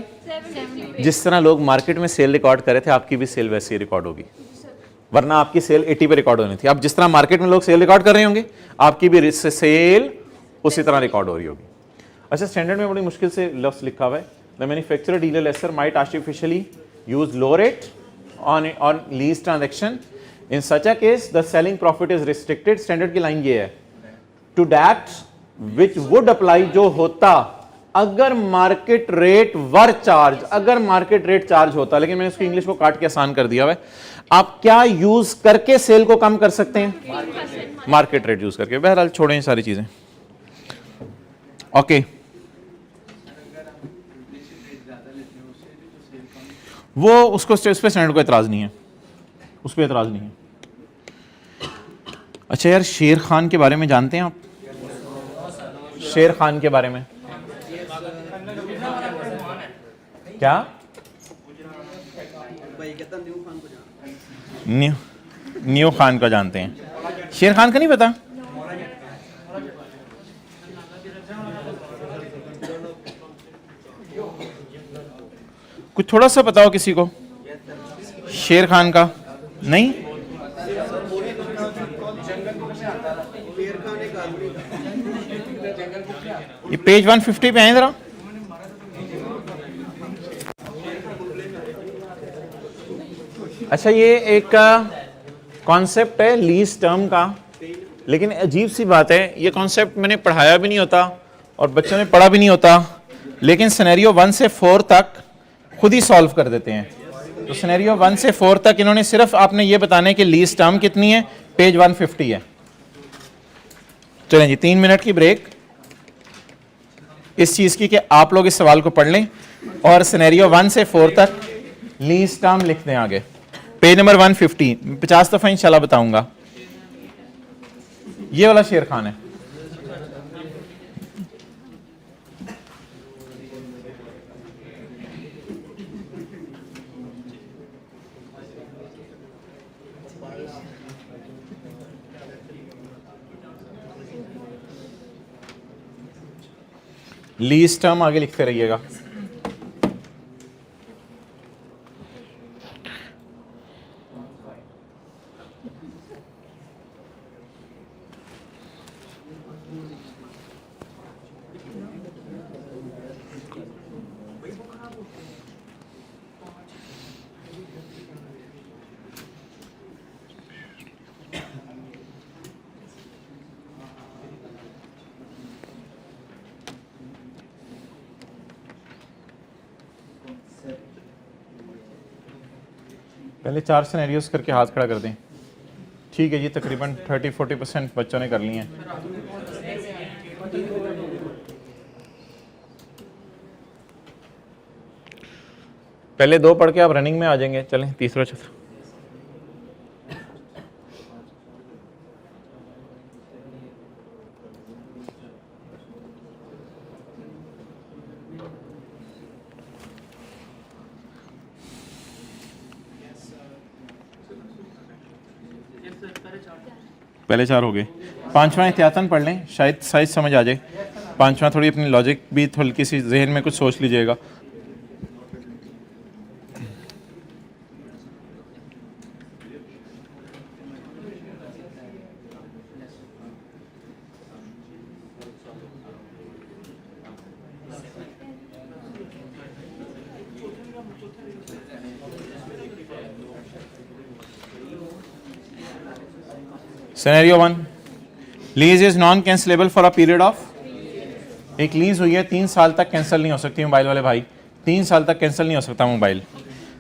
जिस तरह लोग मार्केट में सेल रिकॉर्ड कर रहे थे आपकी भी सेल वैसे ही रिकॉर्ड होगी, वरना आपकी सेल 80 पे रिकॉर्ड होनी थी। अब जिस तरह मार्केट में लोग सेल रिकॉर्ड कर रहे होंगे आपकी भी सेल उसी तरह रिकॉर्ड हो रही होगी। अच्छा, स्टैंडर्ड में बड़ी मुश्किल से लफ्ज लिखा हुआ है, the manufacturer dealer lessor might artificially use low rate on lease transaction, in such a case the selling profit is restricted. Standard की लाइन ये है, to that which would apply, जो होता अगर मार्केट रेट वर चार्ज, अगर market rate charge होता, लेकिन मैंने उसकी इंग्लिश को काट के आसान कर दिया है। आप क्या यूज करके सेल को कम कर सकते हैं? मार्केट रेट यूज करके। बहरहाल छोड़ें ये सारी चीजें, ओके। वो उसको उस पे स्टैंडर्ड को एतराज नहीं है, उस पर एतराज नहीं है। अच्छा यार, शेर खान के बारे में जानते हैं आप? शेर खान के बारे में क्या? न्यू खान को जानते हैं, शेर खान का नहीं पता? कुछ थोड़ा सा बताओ किसी को शेर खान का? नहीं, ये पेज 150 पे है जरा। अच्छा, ये एक कॉन्सेप्ट है लीज टर्म का, लेकिन अजीब सी बात है, ये कॉन्सेप्ट मैंने पढ़ाया भी नहीं होता और बच्चों ने पढ़ा भी नहीं होता, लेकिन सिनेरियो 1 से 4 तक खुद ही सॉल्व कर देते हैं। तो सिनेरियो 1 से 4 तक इन्होंने सिर्फ आपने ये बताने कि लीज टर्म कितनी है, पेज 150 है। चलें जी, 3 मिनट की ब्रेक इस चीज की कि आप लोग इस सवाल को पढ़ लें और सिनेरियो 1 से 4 तक लीज टर्म लिख दें आगे। पेज नंबर 150, 50 दफा इंशाल्लाह बताऊंगा। ये वाला शेर खान है। लीज टर्म आगे लिखते रहिएगा। पहले 4 सिनेरियोस करके हाथ खड़ा कर दें। ठीक है जी, तकरीबन 30-40% बच्चों ने कर लिए हैं। पहले 2 पढ़ के आप रनिंग में आ जाएंगे। चलें, तीसरा चौथा। पहले 4 हो गए, 5वां एहतियातन पढ़ लें, शायद साइज समझ आ जाए। 5वां थोड़ी अपनी लॉजिक भी थोड़ी सी जहन में कुछ सोच लीजिएगा। Scenario 1, lease is non cancellable for a period of, एक लीज हुई है 3 साल तक कैंसिल नहीं हो सकती मोबाइल वाले भाई, 3 साल तक कैंसिल नहीं हो सकता mobile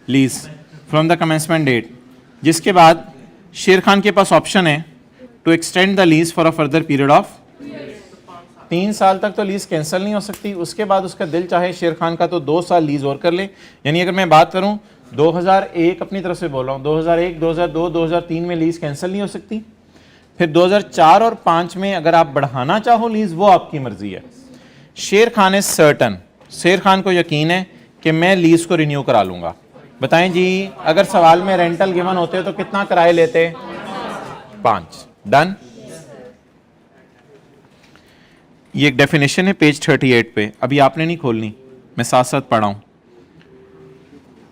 lease from the commencement date, जिसके बाद शेर खान के पास ऑप्शन है to extend the lease for a further period of 3 साल तक तो लीज कैंसिल नहीं हो सकती। उसके बाद उसका दिल चाहे शेर खान का तो 2 साल लीज और कर ले। यानी अगर मैं बात करूं 2001 अपनी तरफ से बोल रहा हूं, 2001, 2002, 2003 में लीज कैंसिल नहीं हो सकती। फिर 2004 और 5 में अगर आप बढ़ाना चाहो लीज, वो आपकी मर्जी है। शेर खान इज सर्टन, शेर खान को यकीन है कि मैं लीज को रिन्यू करा लूंगा। बताएं जी, अगर सवाल में रेंटल गिवन होते तो कितना किराए लेते? 5। डन। ये एक डेफिनेशन है पेज 38 पे, अभी आपने नहीं खोलनी, मैं साथ साथ पढ़ा हूं।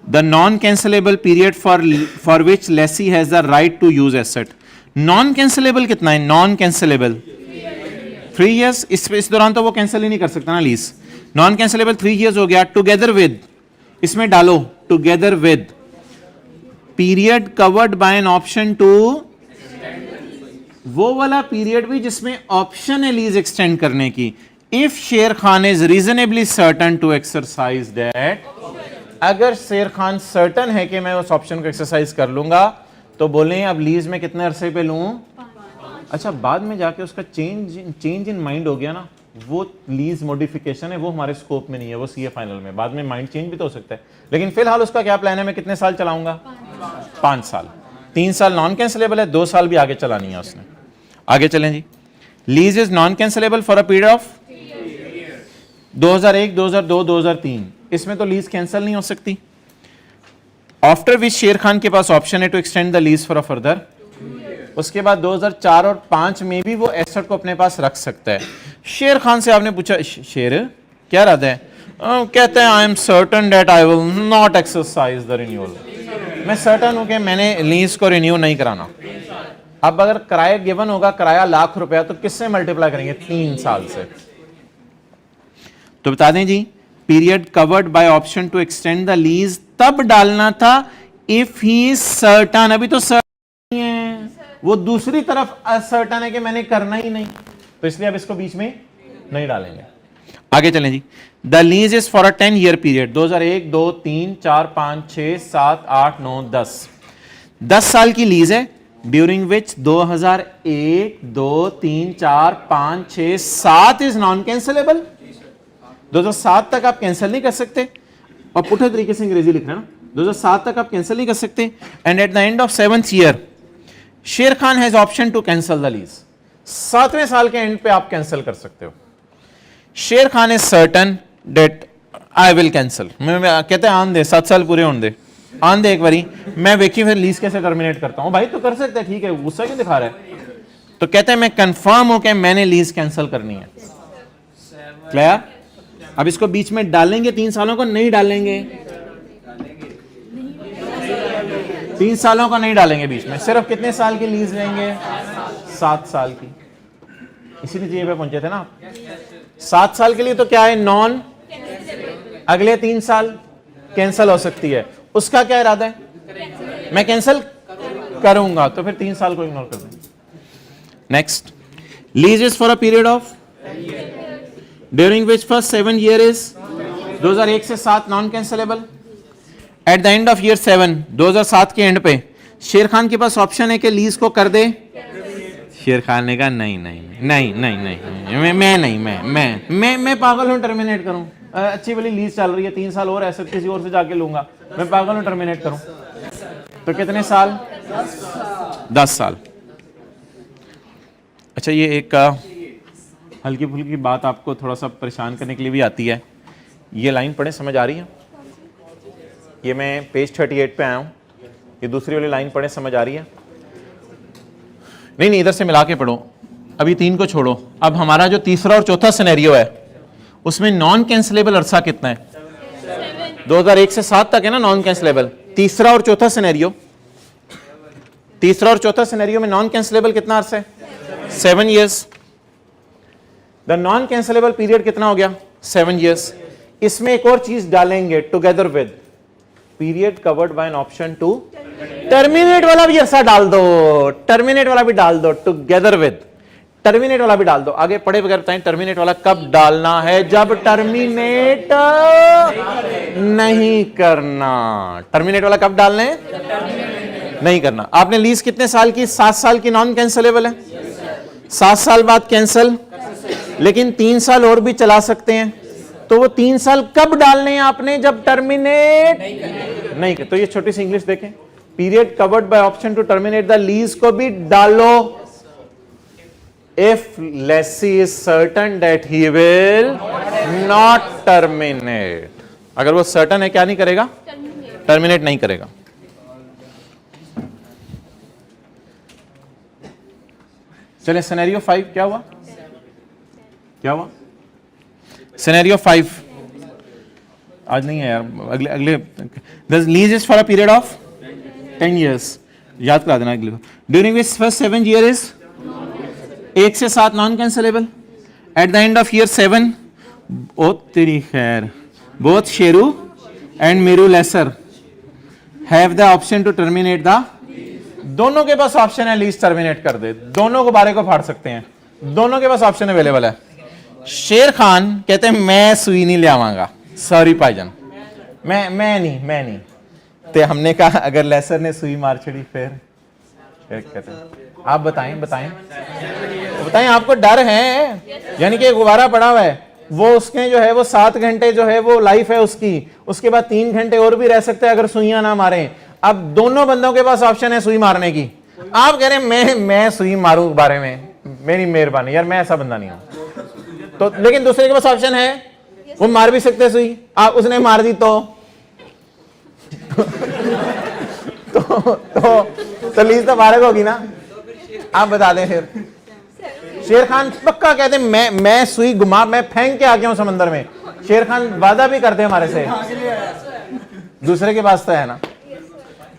The non cancellable period for which lessee has the right to use asset. Non cancellable कितना है? Non cancellable 3 years। इस दौरान तो वो कैंसिल ही नहीं कर सकता ना लीज। नॉन कैंसलेबल 3 years हो गया। टुगेदर विद, इसमें डालो together with period covered by an option to, वो वाला पीरियड भी जिसमें ऑप्शन है लीज एक्सटेंड करने की। If Sher Khan is reasonably certain to exercise that, अगर शेर खान सर्टन है कि मैं उस ऑप्शन को एक्सरसाइज कर लूंगा, तो बोलें अब लीज में कितने अरसे पे लूं? अच्छा, बाद में जाके उसका चेंज इन माइंड हो गया ना, वो लीज मॉडिफिकेशन है, वो हमारे स्कोप में नहीं है, वो सीए फाइनल में। बाद में माइंड चेंज भी तो हो सकता है, लेकिन फिलहाल उसका क्या प्लान है? मैं कितने साल चलाऊंगा? 5 साल। 3 साल नॉन कैंसिलेबल है, 2 साल भी आगे चलानी है उसने। आगे चलें जी। Lease is non cancellable for a period of 2001, 2002, 2003। इसमें तो लीज कैंसिल नहीं हो सकती। आफ्टर विच शेर खान के पास ऑप्शन है to extend the lease for a further. उसके बाद 2004 और 5 में भी वो एसेट को अपने पास रख सकता है। शेर खान से आपने पूछा, शेर क्या इरादा है? कहते हैं I am certain that I will not exercise the renewal. मैं सर्टन हूं कि मैंने लीज को रिन्यू नहीं कराना। अब अगर किराया गिवन होगा, किराया ₹1,00,000, तो किससे मल्टीप्लाई करेंगे? 3 साल से। तो बता दें जी, period covered by option to extend the lease तब डालना था इफ ही इज सर्टन। अभी तो सर्टन नहीं है, वो दूसरी तरफ असर्टन है कि मैंने करना ही नहीं, तो इसलिए अब इसको बीच में नहीं डालेंगे। आगे चलें जी। The lease is for a 10 year पीरियड। 2001, 2, 3, 4, 5, 6, 7, 8, 9, 10। 10 साल की लीज है, during which 2001, 2, 3, 4, 5, 6, 7 is non cancellable. 2007 तक आप कैंसिल नहीं कर सकते, और पुठे तरीके से अंग्रेजी लिख रहे हैं ना, 2007 तक आप कैंसिल नहीं कर सकते। And at the end of 7th year Sher Khan has option to cancel the lease. 7वें साल के एंड पे आप कैंसिल कर सकते हो। Sher Khan is certain date I will cancel. मैं कहते हैं आन दे, 7 साल पूरे होने दे, आन दे एक बारी, मैं वेखी फिर लीज कैसे टर्मिनेट करता हूं। भाई तो कर सकते हैं, ठीक है, गुस्सा क्यों दिखा रहा है? तो कहते हैं मैं कंफर्म हूं कि मैंने लीज कैंसिल करनी है। क्लियर? अब इसको बीच में डालेंगे 3 सालों को? नहीं डालेंगे, 3 सालों का नहीं डालेंगे बीच में। सिर्फ कितने साल की लीज लेंगे? 7 साल की। इसी नतीजे पे पहुंचे थे ना। 7 साल के लिए तो क्या है? नॉन। अगले 3 साल कैंसिल हो सकती है। उसका क्या इरादा है? मैं कैंसिल करूंगा, तो फिर 3 साल को इग्नोर कर दें। Next, lease is for a period of during which first 7 year is 2001 से 7 non cancellable. At the end of year 7, 2007 के एंड पे शेर खान के पास ऑप्शन है कि लीज को कर दे। शेर खान ने कहा नहीं नहीं नहीं नहीं नहीं, मैं नहीं, मैं पागल हूं, टर्मिनेट करूं। अच्छी वाली लीज चल रही है, 3 साल और ऐसे किसी और से जाके लूंगा, मैं पागल हूं, टर्मिनेट करूं। तो कितने साल? 10 साल। अच्छा, ये एक हल्की फुल्की बात आपको थोड़ा सा परेशान करने के लिए भी आती है। ये लाइन पढ़े, समझ आ रही है? ये मैं पेज 38 पे आया हूं, ये दूसरी वाली लाइन पढ़े, समझ आ रही है? नहीं नहीं, इधर से मिला के पढ़ो, अभी 3 को छोड़ो। अब हमारा जो तीसरा और चौथा सिनेरियो है, उसमें नॉन कैंसिलेबल अरसा कितना है? 2001 से 7 तक है ना नॉन कैंसिलेबल। तीसरा और चौथा सिनेरियो, तीसरा और चौथा सिनेरियो में नॉन कैंसिलेबल कितना अरसा है? 7 years। The non cancellable period कितना हो गया? 7 years। इसमें एक और चीज डालेंगे, together with period covered by an option to terminate वाला भी अरसा डाल दो, टर्मिनेट वाला भी डाल दो, टुगेदर विद टर्मिनेट वाला भी डाल दो। आगे पढ़े बगैर बताएं टर्मिनेट वाला कब डालना है? जब टर्मिनेट नहीं करना। टर्मिनेट वाला कब डालना है? नहीं करना। आपने लीज कितने साल की? 7 साल की नॉन कैंसिलेबल है, 7 साल बाद कैंसिल, लेकिन 3 साल और भी चला सकते हैं। तो वो 3 साल कब डालने हैं आपने? जब टर्मिनेट नहीं कर। तो ये छोटी सी इंग्लिश देखें, period covered by option to terminate the lease को भी डालो। if lessee is certain that he will not terminate, अगर वो certain है क्या नहीं करेगा, terminate नहीं करेगा। चलिए सिनेरियो 5 क्या हुआ, क्या हुआ सिनेरियो 5, आज नहीं है यार, अगले the lease is for a period of 10 years, याद करा देना अगले को। During which first 7 year is 1 से 7 non cancellable, at the end of year 7 ओ तेरी खैर both Sheru and Meeru lessor have the option to terminate the, दोनों के पास ऑप्शन है लीज टर्मिनेट कर दे, दोनों को बारे को फाड़ सकते हैं, दोनों के पास ऑप्शन अवेलेबल है। शेर खान कहते हैं मैं सुई नहीं ले आवांगा, सॉरी भाईजान, मैं नहीं। तो हमने कहा अगर लेसर ने सुई मार छड़ी फिर कहते हैं आप बताएं आपको डर है, यानी कि गुब्बारा पड़ा हुआ है, वो उसके जो है वो 7 घंटे जो है वो लाइफ है उसकी, उसके बाद 3 घंटे और भी रह सकते हैं अगर सुइयां ना मारें। अब दोनों बंदों के पास ऑप्शन है सुई मारने की, आप कह रहे हैं मैं सुई मारूं बारे में, मेरी मेहरबानी यार, मैं ऐसा बंदा नहीं हूं। तो लेकिन दूसरे के पास ऑप्शन है, वो मार भी सकते सुई, आप उसने मार दी तो तो लीज तो फारग होगी ना। आप बता दें फिर। शेर खान पक्का कहते हैं मैं सुई घुमा, मैं फेंक के आ गया हूं समंदर में। शेर खान वादा भी करते हैं हमारे से, दूसरे के पास तो है ना।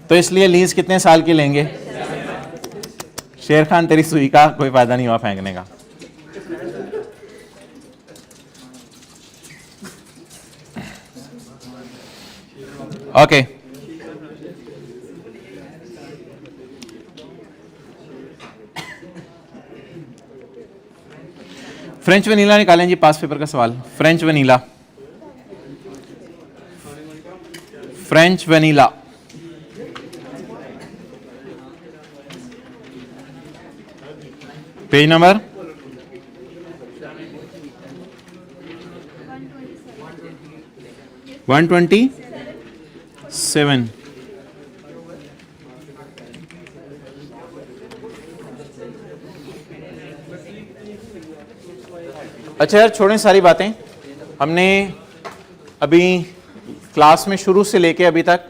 तो इसलिए लीज कितने साल की लेंगे? शेर खान तेरी सुई का कोई फायदा नहीं हुआ फेंकने का। ओके फ्रेंच वनीला निकालें जी, पास पेपर का सवाल। French vanilla, French vanilla page number 127। अच्छा यार छोड़ें सारी बातें, हमने अभी क्लास में शुरू से लेके अभी तक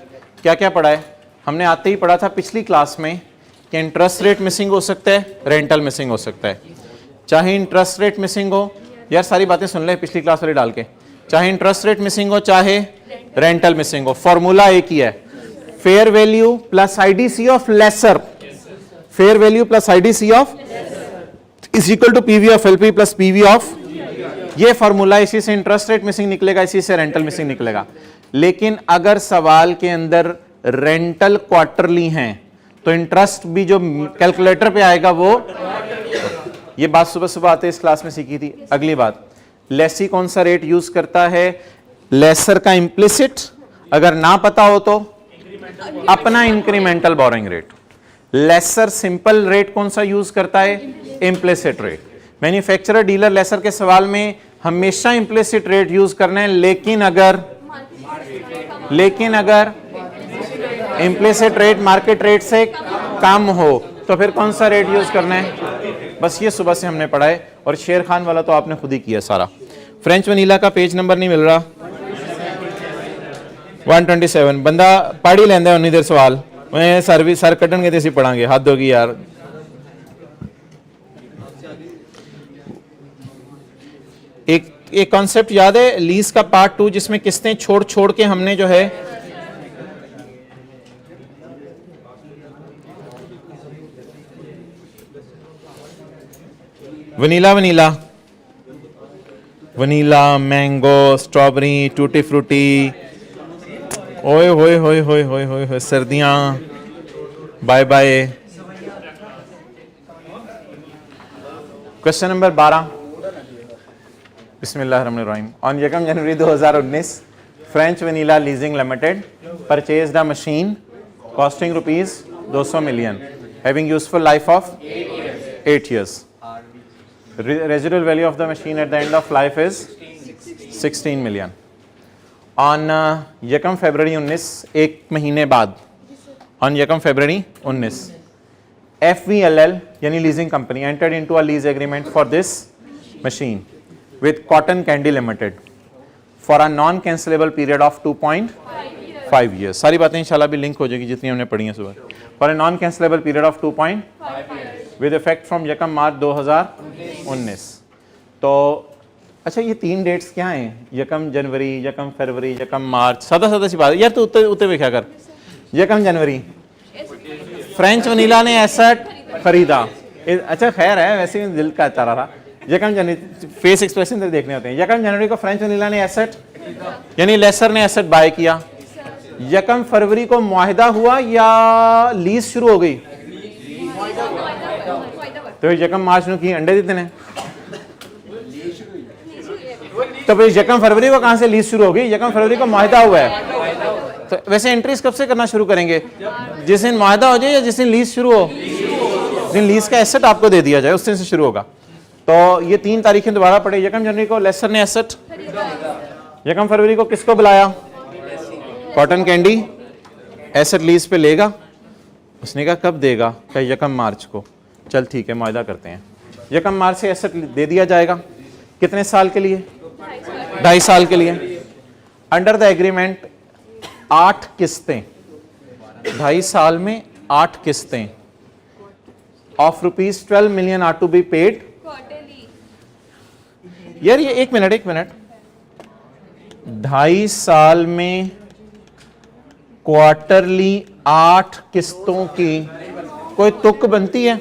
क्या क्या पढ़ा है। हमने आते ही पढ़ा था पिछली क्लास में कि इंटरेस्ट रेट मिसिंग हो सकता है, रेंटल मिसिंग हो सकता है। चाहे इंटरेस्ट रेट मिसिंग हो, यार सारी बातें सुन ले पिछली क्लास वाली डाल के, चाहे इंटरेस्ट रेट मिसिंग हो चाहे रेंटल मिसिंग हो, फॉर्मूला एक ही है, fair value plus IDC of lessor, fair value plus IDC of is equal to PV of LP plus PV of, ये फॉर्मूला, इसी से इंटरेस्ट रेट मिसिंग निकलेगा, इसी से रेंटल मिसिंग निकलेगा। लेकिन अगर सवाल के अंदर रेंटल क्वार्टरली हैं तो इंटरेस्ट भी जो कैलकुलेटर पे आएगा वो, ये बात सुबह सुबह आते इस क्लास में सीखी थी। अगली बात, लेसी कौन सा रेट यूज करता है? लेसर का इम्प्लिसिट, अगर ना पता हो तो अपना incremental borrowing rate. Lessor simple rate कौन सा यूज करता है? Implicit rate. Manufacturer dealer lessor के सवाल में हमेशा इम्प्लिसिट रेट यूज करना है, लेकिन अगर इम्प्लिसिट रेट मार्केट रेट से कम हो तो फिर कौन सा रेट यूज करना है? बस ये सुबह से हमने पढ़ा है, और शेर खान वाला तो आपने खुद ही किया सारा। फ्रेंच वनीला का पेज नंबर नहीं मिल रहा, 127। बंदा पढ़ ही लेंदा उन्नी देर सवाल, मैं सर कटन के तेसी पढ़ांगे, हद होगी यार। एक कॉन्सेप्ट याद है लीज का पार्ट 2 जिसमें किस्तें छोड़ छोड़ के हमने जो है vanilla mango strawberry tutti frutti, ओए होए होए होए होए होए होए सर्दियां, बाय बाय। क्वेश्चन नंबर 12, बिस्मिल्लाहिर्रहमानिर्रहीम। On 1 January 2019 French vanilla leasing limited purchased a machine costing ₹200 million having useful life of 8 years. Residual value of the machine at the end of life is 16 million. On 1 February 19, एक महीने बाद, on 1 February 19 FVLL यानी leasing company entered into a lease agreement for this machine with cotton candy limited for a non cancellable period of 2.5 years। सारी बातें इंशाल्लाह भी link हो जाएगी जितनी हमने पढ़ी हैं सुबह। For a non cancellable period of 2.5 with effect from 1 मार्च 2019। तो अच्छा ये 3 डेट्स क्या हैं? 1 जनवरी, 1 फरवरी, 1 मार्च। सादा सी बात है यार, तू उत्ते में क्या कर। 1 जनवरी फ्रेंच वनीला ने एसेट खरीदा। अच्छा खैर है, वैसे ही दिल का चाह रहा था। 1 जनवरी फेस एक्सप्रेशन तो देखने होते हैं। 1 जनवरी को फ्रेंच वनीला ने एसेट यानी लेसर ने एसेट बाय किया। 1 फरवरी को मुआहिदा हुआ या लीज शुरू हो गई? तो 1 मार्च की अंडे देते हैं, तो फिर 1 फरवरी को कहां से लीज शुरू होगी? 1 फरवरी को मुआहिदा हुआ है। तो वैसे एंट्रीज कब से करना शुरू करेंगे? जिस दिन मुआहिदा हो जाए या जिस दिन लीज शुरू हो? जिस दिन लीज का एसेट आपको दे दिया जाए उस दिन से शुरू होगा। तो ये 3 तारीखें दोबारा पड़े। 1 जनवरी को लेसर ने एसेट, 1 फरवरी को किसको बुलाया? कॉटन कैंडी एसेट लीज पे लेगा। उसने कहा कब देगा? क्या 1 मार्च को। चल ठीक है, मुआहिदा करते हैं। 1 मार्च से एसेट दे दिया जाएगा। कितने साल के लिए? 2.5 साल के लिए। अंडर द एग्रीमेंट 8 किस्तें, 2.5 साल में 8 किस्तें of ₹12 million are to be paid. यार ये एक मिनट 2.5 साल में क्वार्टरली 8 किस्तों की कोई तुक बनती है?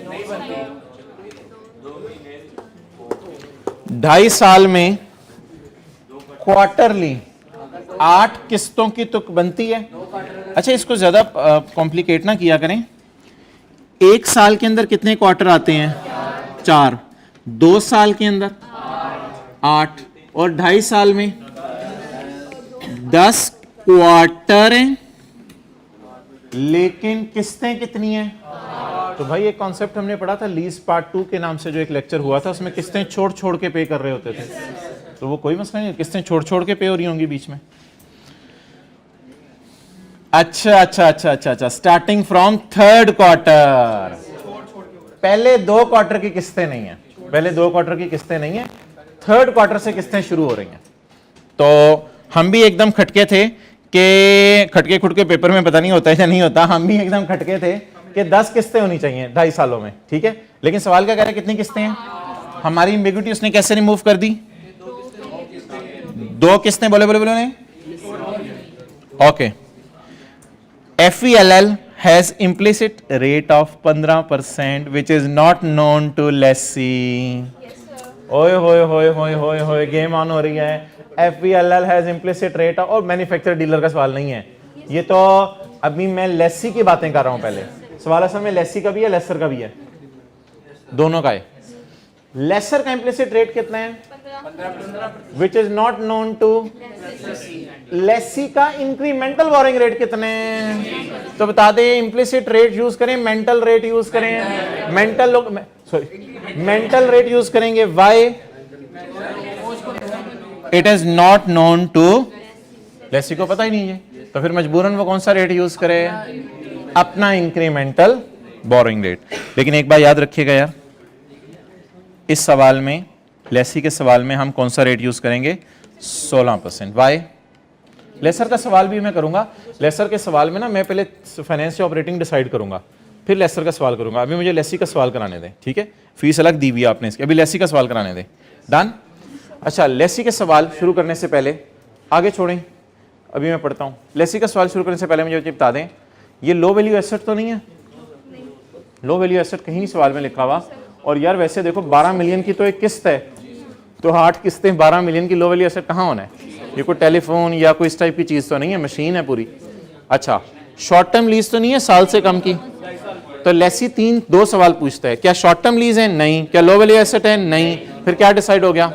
2.5 साल में क्वार्टरली 8 किस्तों की तुक बनती है। अच्छा इसको ज्यादा कॉम्प्लिकेट ना किया करें। 1 साल के अंदर कितने क्वार्टर आते हैं? 4। 2 साल के अंदर 8 और 2.5 साल में 10 क्वार्टर हैं, लेकिन किस्तें कितनी हैं? तो भाई एक कॉन्सेप्ट हमने पढ़ा था लीज पार्ट 2 के नाम से, जो एक लेक्चर हुआ था, उसमें किस्तें छोड़ के पे कर रहे होते थे। तो वो कोई मसला नहीं, किस्तें छोड़ के पे हो रही होंगी बीच में। अच्छा, स्टार्टिंग फ्रॉम 3rd क्वार्टर। पहले 2 क्वार्टर की किस्तें नहीं है, 3rd क्वार्टर से किस्तें शुरू हो रही हैं। तो हम भी एकदम खटके थे कि खटके खुटके पेपर में पता नहीं होता है या नहीं होता, हम भी एकदम खटके थे कि 10 किस्तें होनी चाहिए 2.5 सालों में, ठीक है। लेकिन सवाल क्या कह रहा है, कितनी किस्तें हैं? हमारी एम्बिग्यूटी उसने कैसे रिमूव कर दी? 2 किस्तें बोले ने। Okay. FVLL has implicit rate of 15% which is not known to lessee। ओए होए गेम ऑन हो रही है। FVLL has implicit rate of, और मैन्युफैक्चरर डीलर का सवाल नहीं है ये, तो अभी मैं लेसी की बातें कर रहा हूं। पहले सवाल असल में लेसी का भी है, लेसर का भी है, दोनों का है। लेसर का इम्प्लिसिट रेट कितना है? 15। Which is not known to lessee का इंक्रीमेंटल बोरिंग रेट कितने हैं? तो बता दे, इम्प्लिसिट रेट यूज करें, मेंटल रेट यूज करें? मेंटल रेट यूज करेंगे। Why? It is not known to lessee को पता ही नहीं है, तो फिर मजबूरन वो कौन सा रेट यूज करे? अपना इंक्रीमेंटल बोरिंग रेट। लेकिन एक बात याद रखिएगा यार, इस सवाल में, लेसी के सवाल में हम कौन सा रेट यूज करेंगे? 16%। वाई? लेसर का सवाल भी मैं करूंगा। लेसर के सवाल में ना मैं पहले फाइनेंस ऑपरेटिंग डिसाइड करूंगा, फिर लेसर का सवाल करूंगा। अभी मुझे लेसी का सवाल कराने दें, ठीक है। फीस अलग दी हुई है आपने इसकी, अभी लेसी का सवाल कराने दें। डन? अच्छा, लेसी के सवाल शुरू करने से पहले, आगे छोड़ें, अभी मैं पढ़ता हूं। लेसी का सवाल शुरू करने से पहले मुझे बता दें, ये लो वैल्यू एसेट तो नहीं है? लो वैल्यू एसेट कहीं नहीं सवाल में लिखा हुआ। और यार वैसे देखो 12 मिलियन की तो एक किस्त है, तो 8 किस्तें 12 मिलियन की लो वैल्यू एसेट कहाँ होना है? ये कोई टेलीफोन या कोई इस टाइप की चीज़ तो नहीं है, मशीन है पूरी। अच्छा, शॉर्ट टर्म लीज तो नहीं है साल से कम की? तो लेसी 2 सवाल पूछता है, क्या शॉर्ट टर्म लीज है? नहीं। क्या लो वैल्यू एसेट है? नहीं। फिर क्या डिसाइड हो गया?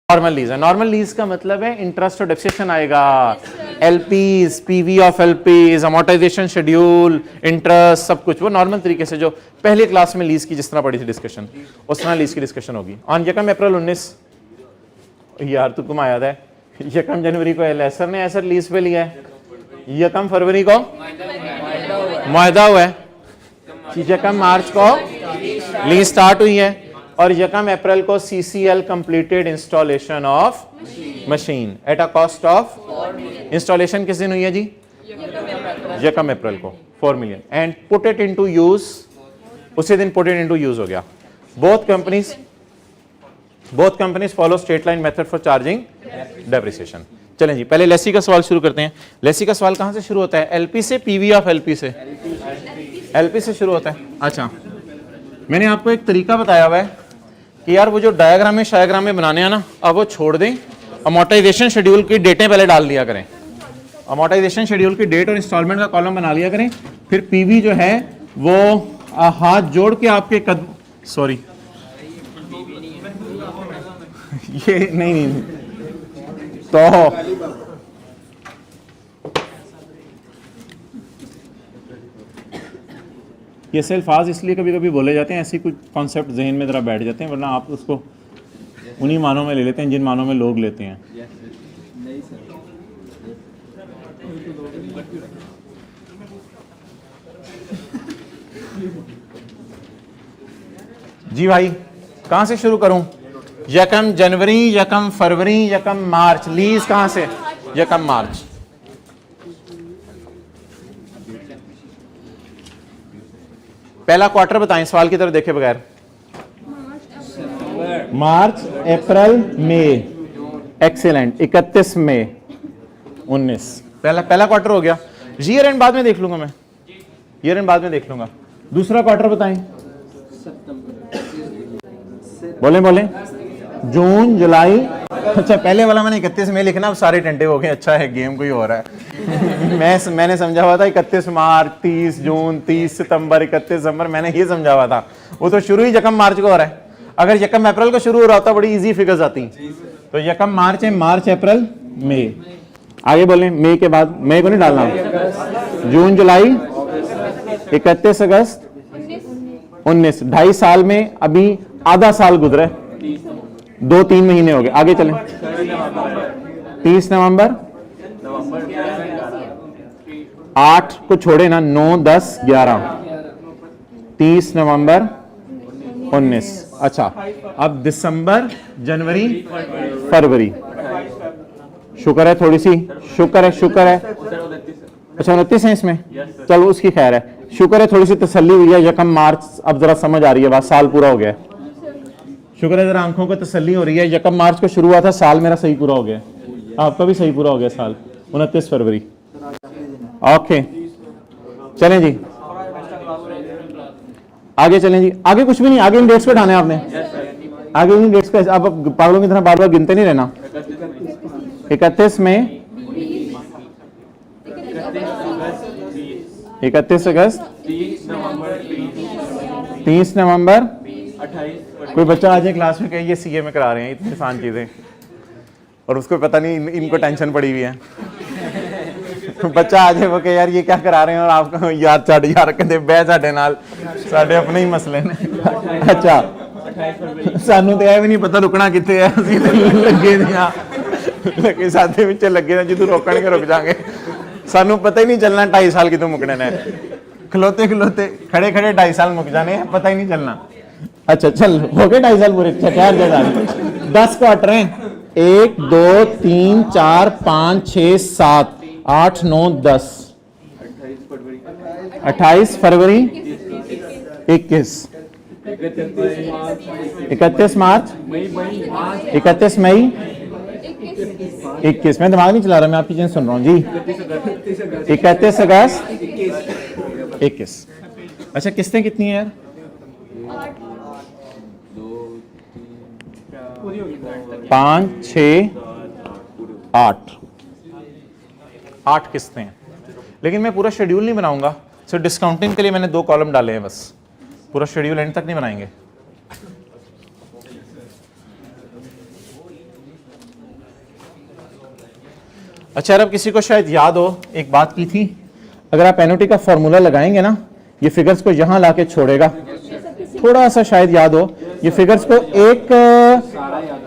नॉर्मल लीज है। नॉर्मल लीज का मतलब है इंटरेस्ट और डेप्रिसिएशन आएगा, LPs, PV of LPs, amortisation schedule, interest, सब कुछ वो नॉर्मल तरीके से जो पहली क्लास में लीज की जिस तरह पढ़ी थी डिस्कशन, उस तरह लीज की डिस्कशन होगी। ऑन 1 अप्रैल 19, यार तुमको याद है, 1 जनवरी को लेसर ने एसेट लीज पे लिया है, 1 फरवरी को मुआहिदा हुआ है, यकम मार्च को लीज स्टार्ट हुई है और यकम अप्रैल को CCL completed installation of machine at a cost of, installation किस दिन हुई है जी? यकम अप्रैल को 4 million and put it into use, उसी दिन पुट इट इनटू यूज हो गया। Both companies follow straight line method for charging depreciation. चलें जी, पहले लेसी का सवाल शुरू करते हैं। लेसी का सवाल कहां से शुरू होता है? एलपी से, पीवी ऑफ एलपी से? एलपी से शुरू होता है। अच्छा, मैंने आपको एक तरीका बताया हुआ है कि यार वो जो डायग्राम में शायग्राम में बनाने हैं ना, अब वो छोड़ दें, अमोर्टाइजेशन शेड्यूल की डेटें पहले डाल दिया करें। अमोर्टाइजेशन शेड्यूल की डेट और इंस्टॉलमेंट का कॉलम बना लिया करें, फिर पीवी जो है वो हाथ जोड़ के आपके सॉरी ये नहीं तो ये सिर्फ आज इसलिए कभी कभी बोले जाते हैं, ऐसी कुछ कॉन्सेप्ट जहन में ज़रा बैठ जाते हैं, वरना आप उसको उन्हीं मानों में ले लेते हैं जिन मानों में लोग लेते हैं। जी भाई, कहां से शुरू करूं? यकम जनवरी, यकम फरवरी, यकम मार्च। लीज कहां से? यकम मार्च। पहला क्वार्टर बताएं सवाल की तरफ देखे बगैर। मार्च, अप्रैल, मई। एक्सीलेंट। 31 मई 19। पहला क्वार्टर हो गया। ईयर एंड बाद में देख लूंगा मैं, ईयर एंड बाद में देख लूंगा। दूसरा क्वार्टर बताएं। बोले जून, जुलाई। अच्छा, पहले वाला मैंने 31 में लिखना, अब सारे टंटे हो गए। अच्छा है, गेम कोई हो रहा है। मैंने समझा हुआ था 31 मार्च, 30 जून, 30 सितंबर, 31 दिसंबर, मैंने ये समझा हुआ था। वो तो शुरू ही यकम मार्च को हो रहा है। अगर यकम अप्रैल को शुरू हो रहा होता बड़ी इजी फिगर्स आती। तो यकम मार्च है, मार्च, अप्रैल, मई। आगे बोलें, मई के बाद, मई को नहीं डालना, जून, जुलाई, 31 अगस्त, 19। 2.5 साल में अभी आधा साल गुजरा है, 2-3 महीने हो गए। आगे चलें। 30 नवंबर, 8 को छोड़े ना, 9, 10, 11, 30 नवंबर, 19। अच्छा, अब दिसंबर, जनवरी, फरवरी। शुक्र है, थोड़ी सी शुक्र है। अच्छा, 29 है इसमें, चलो उसकी खैर है। शुक्र है, थोड़ी सी तसल्ली हुई है। यकम मार्च अब जरा समझ आ रही है बात, साल पूरा हो गया। शुक्र है, जरा आंखों को तसल्ली हो रही है। यकम मार्च को शुरू हुआ था, साल मेरा सही पूरा हो गया, आपका भी सही पूरा हो गया साल। 29 फरवरी। ओके, चलें जी, आगे चलें जी। आगे कुछ भी नहीं, आगे इन डेट्स पे ढाने आपने। आगे इन डेट्स पे आप पागलों की तरह बार बार गिनते नहीं रहना। 31 में, 31 अगस्त, 30 नवंबर, कोई बच्चा आ जाए क्लास में कहे ये सीए में करा रहे हैं इतनी आसान चीजें, और उसको पता नहीं इनको टेंशन पड़ी हुई है। बच्चा आ जाए वो कहे यार ये क्या करा रहे हैं, और आपको यार छड़ यार कहते बह साडे नाल, साडे अपने ही मसले ने। अच्छा, सानू तो यह भी नहीं पता रुकना कितने है, ਅਸੀਂ ਲੱਗੇ ਨੇ ਆ ਲੱਗੇ ਸਾਦੇ ਵਿੱਚ ਲੱਗੇ ਨੇ, ਜਦੋਂ ਰੋਕਣਗੇ रुक जाएंगे। सानू पता ही नहीं चलना 2.5 साल कितों मुकने ने, खलोते खलोते खड़े खड़े 2.5 साल मुक जाने हैं, पता ही नहीं चलना। अच्छा चल, हो गए 2.5 साल पूरे। ठहर जा, 10 क्वार्टर हैं। 1, 2, 3, 4, 5, 6, 7, 8, 9, 10। 28 फरवरी, 21, 31 मार्च, 31 मई, 21। मैं दिमाग नहीं चला रहा, मैं आपकी चीजें सुन रहा हूँ जी। 31 अगस्त, 21। अच्छा, किस्तें कितनी है यार? 5, 6, 8 किस्तें हैं। लेकिन मैं पूरा शेड्यूल नहीं बनाऊंगा, सिर्फ डिस्काउंटिंग के लिए मैंने 2 कॉलम डाले हैं बस। पूरा शेड्यूल एंड तक नहीं बनाएंगे। अच्छा, अब किसी को शायद याद हो, एक बात की थी, अगर आप एनओटी का फॉर्मूला लगाएंगे ना, ये फिगर्स को यहां लाके छोड़ेगा। थोड़ा सा शायद याद हो, ये फिगर्स को एक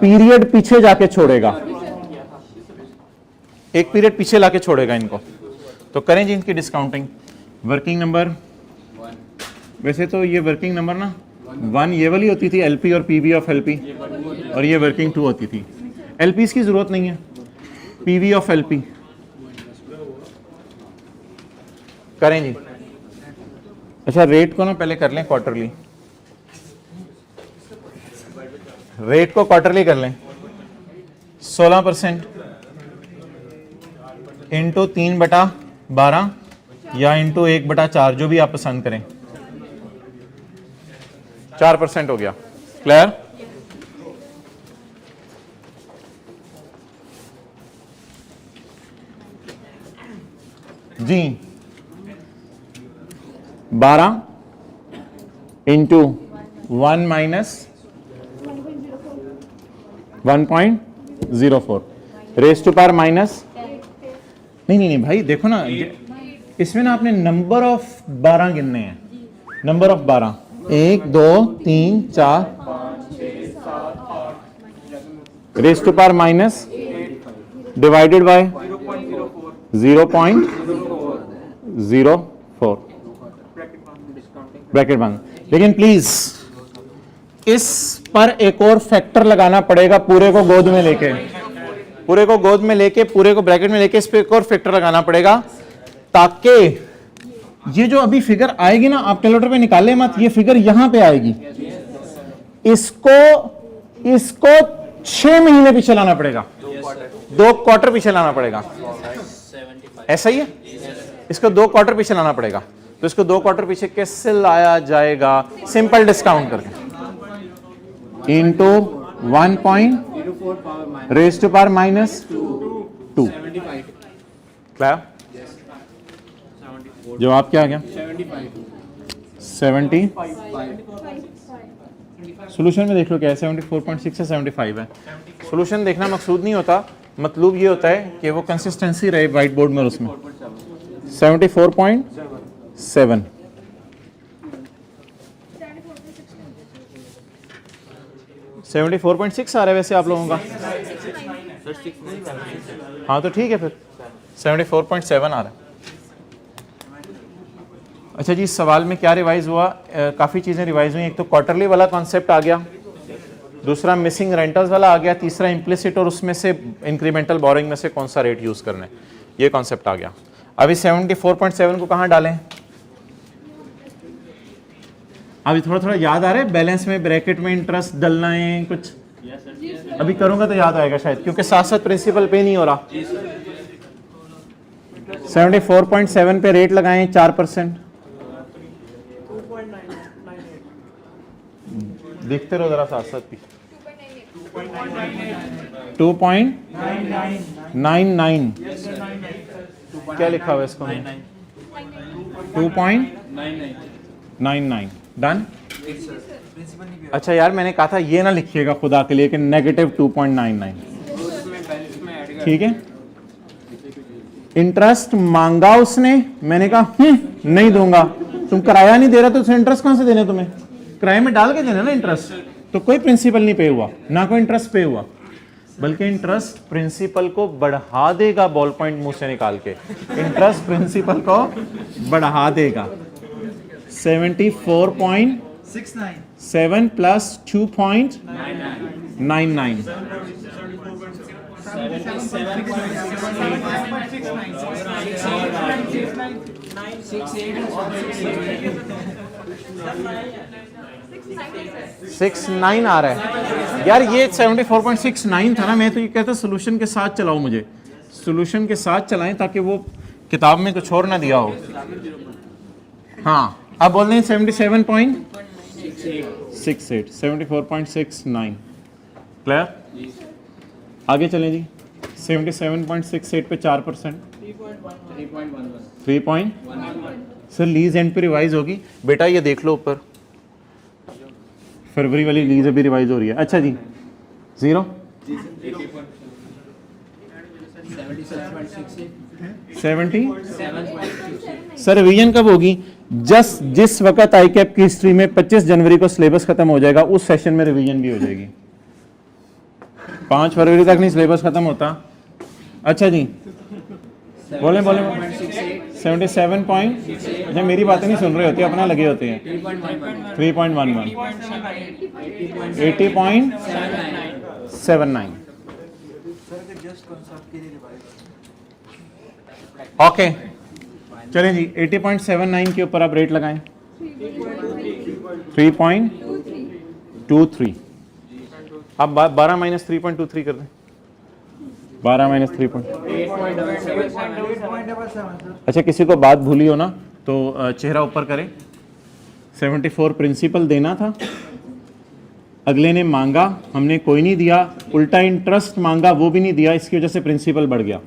पीरियड पीछे जाके छोड़ेगा, एक पीरियड पीछे लाके छोड़ेगा इनको। तो करें जी इनकी डिस्काउंटिंग। वर्किंग नंबर वैसे तो ये वर्किंग नंबर ना 1 ये वाली होती थी एलपी और पीवी ऑफ एलपी, और ये वर्किंग 2 होती थी। एलपी की जरूरत नहीं है, पीवी ऑफ एलपी करें जी। अच्छा रेट को ना पहले कर लें क्वार्टरली, रेट को क्वार्टरली कर लें। 16% इंटू 3/12 या इंटू 1/4, जो भी आप पसंद करें। 4% हो गया। क्लियर? जी 12 into 1 minus 1.04 raise to power minus, नहीं भाई देखो ना, इसमें ना आपने नंबर ऑफ 12 गिनने हैं, number of 12, 1 2 3 4 raise to power minus divided by 0.04 bracket बंद। लेकिन प्लीज इस पर एक और फैक्टर लगाना पड़ेगा, पूरे को गोद में लेके, पूरे को गोद में लेके, पूरे को ब्रैकेट में लेके, इस पे एक और फैक्टर लगाना पड़ेगा, ताकि ये जो अभी फिगर आएगी ना, आप कैलकुलेटर पे निकाले मत, ये फिगर यहां पे आएगी, इसको 6 महीने पीछे लाना पड़ेगा, 2 क्वार्टर पीछे लाना पड़ेगा। ऐसा ही है, इसको 2 क्वार्टर पीछे लाना पड़ेगा। तो इसको 2 क्वार्टर पीछे कैसे लाया जाएगा? सिंपल डिस्काउंट करके into 1 raise to power minus 2। क्या जवाब क्या आ गया? 70। सोल्यूशन में देख लो क्या है, 74.6 है, 75 है। सोल्यूशन देखना मकसूद नहीं होता, मतलब ये होता है कि वो कंसिस्टेंसी रहे व्हाइट बोर्ड में। उसमें 74.7 74.6 आ रहा है वैसे आप लोगों का। हाँ तो ठीक है, फिर 74.7 आ रहा है। अच्छा जी, इस सवाल में क्या रिवाइज हुआ? काफ़ी चीज़ें रिवाइज हुई। एक तो क्वार्टरली वाला कॉन्सेप्ट आ गया, दूसरा मिसिंग रेंटल्स वाला आ गया, तीसरा इम्प्लिसिट और उसमें से इंक्रीमेंटल बोरिंग में से कौन सा रेट यूज़ करना है, ये कॉन्सेप्ट आ गया। अभी 74.7 को कहाँ डालें? अभी थोड़ा थोड़ा याद आ रहा है, बैलेंस में ब्रैकेट में इंटरेस्ट डलना है कुछ, अभी करूँगा तो याद आएगा शायद, क्योंकि साथ साथ प्रिंसिपल पे नहीं हो रहा। 74.7 पे रेट लगाएं 4%। देखते रहो जरा साथ साथ भी। 2.99 क्या लिखा हुआ है इसको? 2.99 डन। अच्छा यार, मैंने कहा था ये ना लिखिएगा खुदा के लिए कि नेगेटिव 2.99, ठीक है। इंटरेस्ट मांगा उसने, मैंने कहा नहीं दूंगा। तुम किराया नहीं दे रहा तो उसे इंटरेस्ट कहां से देने? तुम्हें किराए में डाल के देना ना इंटरेस्ट। तो कोई प्रिंसिपल नहीं पे हुआ, ना कोई इंटरेस्ट पे हुआ, बल्कि इंटरेस्ट प्रिंसिपल को बढ़ा देगा। बॉल पॉइंट मुंह से निकाल के इंटरेस्ट प्रिंसिपल को बढ़ा देगा। 74.7 प्लस 2.99 69 आ रहा है यार। ये 74.69 था ना। मैं तो ये कहता सोल्यूशन के साथ चलाओ, मुझे सोल्यूशन के साथ चलाएं ताकि वो किताब में कुछ और ना दिया हो। हाँ अब बोल रहे हैं 77.68 74.69 क्लियर। आगे चलें जी। 77.68 पे 4% 3. सर लीज एंड पे रिवाइज होगी बेटा, ये देख लो ऊपर, फरवरी वाली लीज अभी रिवाइज हो रही है। अच्छा जी 0 70 सर रिवीजन कब होगी? जिस वक्त आई कैप की हिस्ट्री में 25 जनवरी को सिलेबस खत्म हो जाएगा, उस सेशन में रिवीजन भी हो जाएगी। 5 फरवरी तक नहीं सिलेबस खत्म होता। अच्छा जी बोले 77 पॉइंट। अच्छा मेरी बातें नहीं सुन रहे होते, अपना लगे होते हैं। 3.11 80.79। ओके चलें जी, 80.79 के ऊपर आप रेट लगाएं। 3.23। अब 12 माइनस 3.23 कर दें। 12 माइनस 3 अच्छा किसी को बात भूली हो ना तो चेहरा ऊपर करें। 74 प्रिंसिपल देना था, अगले ने मांगा, हमने कोई नहीं दिया, उल्टा इंटरेस्ट मांगा वो भी नहीं दिया, इसकी वजह से प्रिंसिपल बढ़ गया।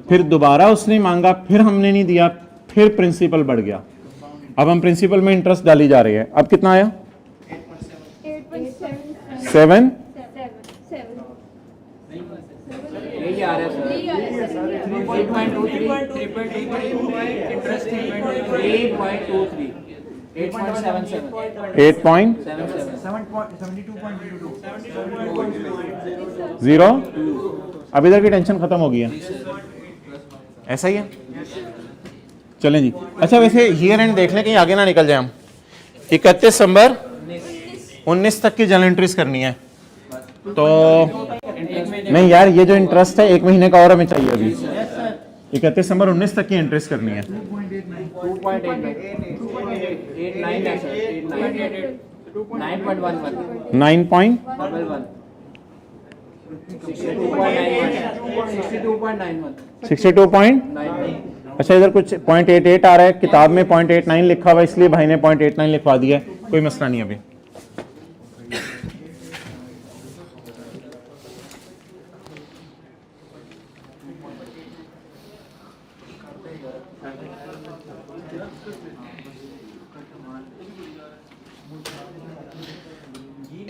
फिर दोबारा उसने मांगा, फिर हमने नहीं दिया, फिर प्रिंसिपल बढ़ गया। अब हम प्रिंसिपल में इंटरेस्ट डाली जा रही है। अब कितना आया? 7 8.0। अब इधर की टेंशन खत्म हो गई है, ऐसा ही है। चलें जी। अच्छा वैसे ईयर एंड देख लें कहीं आगे ना निकल जाए हम। 31 दिसंबर 19 तक की जर्नल एंट्रीज करनी है। तो नहीं यार, ये जो इंटरेस्ट है 1 महीने का और हमें चाहिए अभी। 31 दिसंबर 19 तक की इंटरेस्ट करनी है। 62 अच्छा इधर कुछ 0.88 आ रहा है, किताब में 0.89 लिखा हुआ है, इसलिए भाई ने 0.89 लिखवा दिया है, कोई मसला नहीं अभी।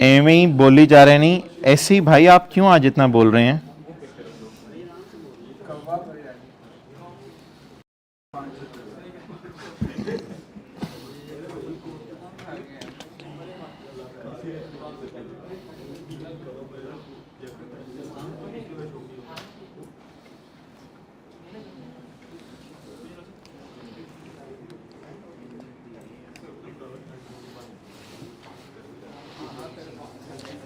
एवं ही बोली जा रहे नहीं ऐसी। भाई आप क्यों आज इतना बोल रहे हैं?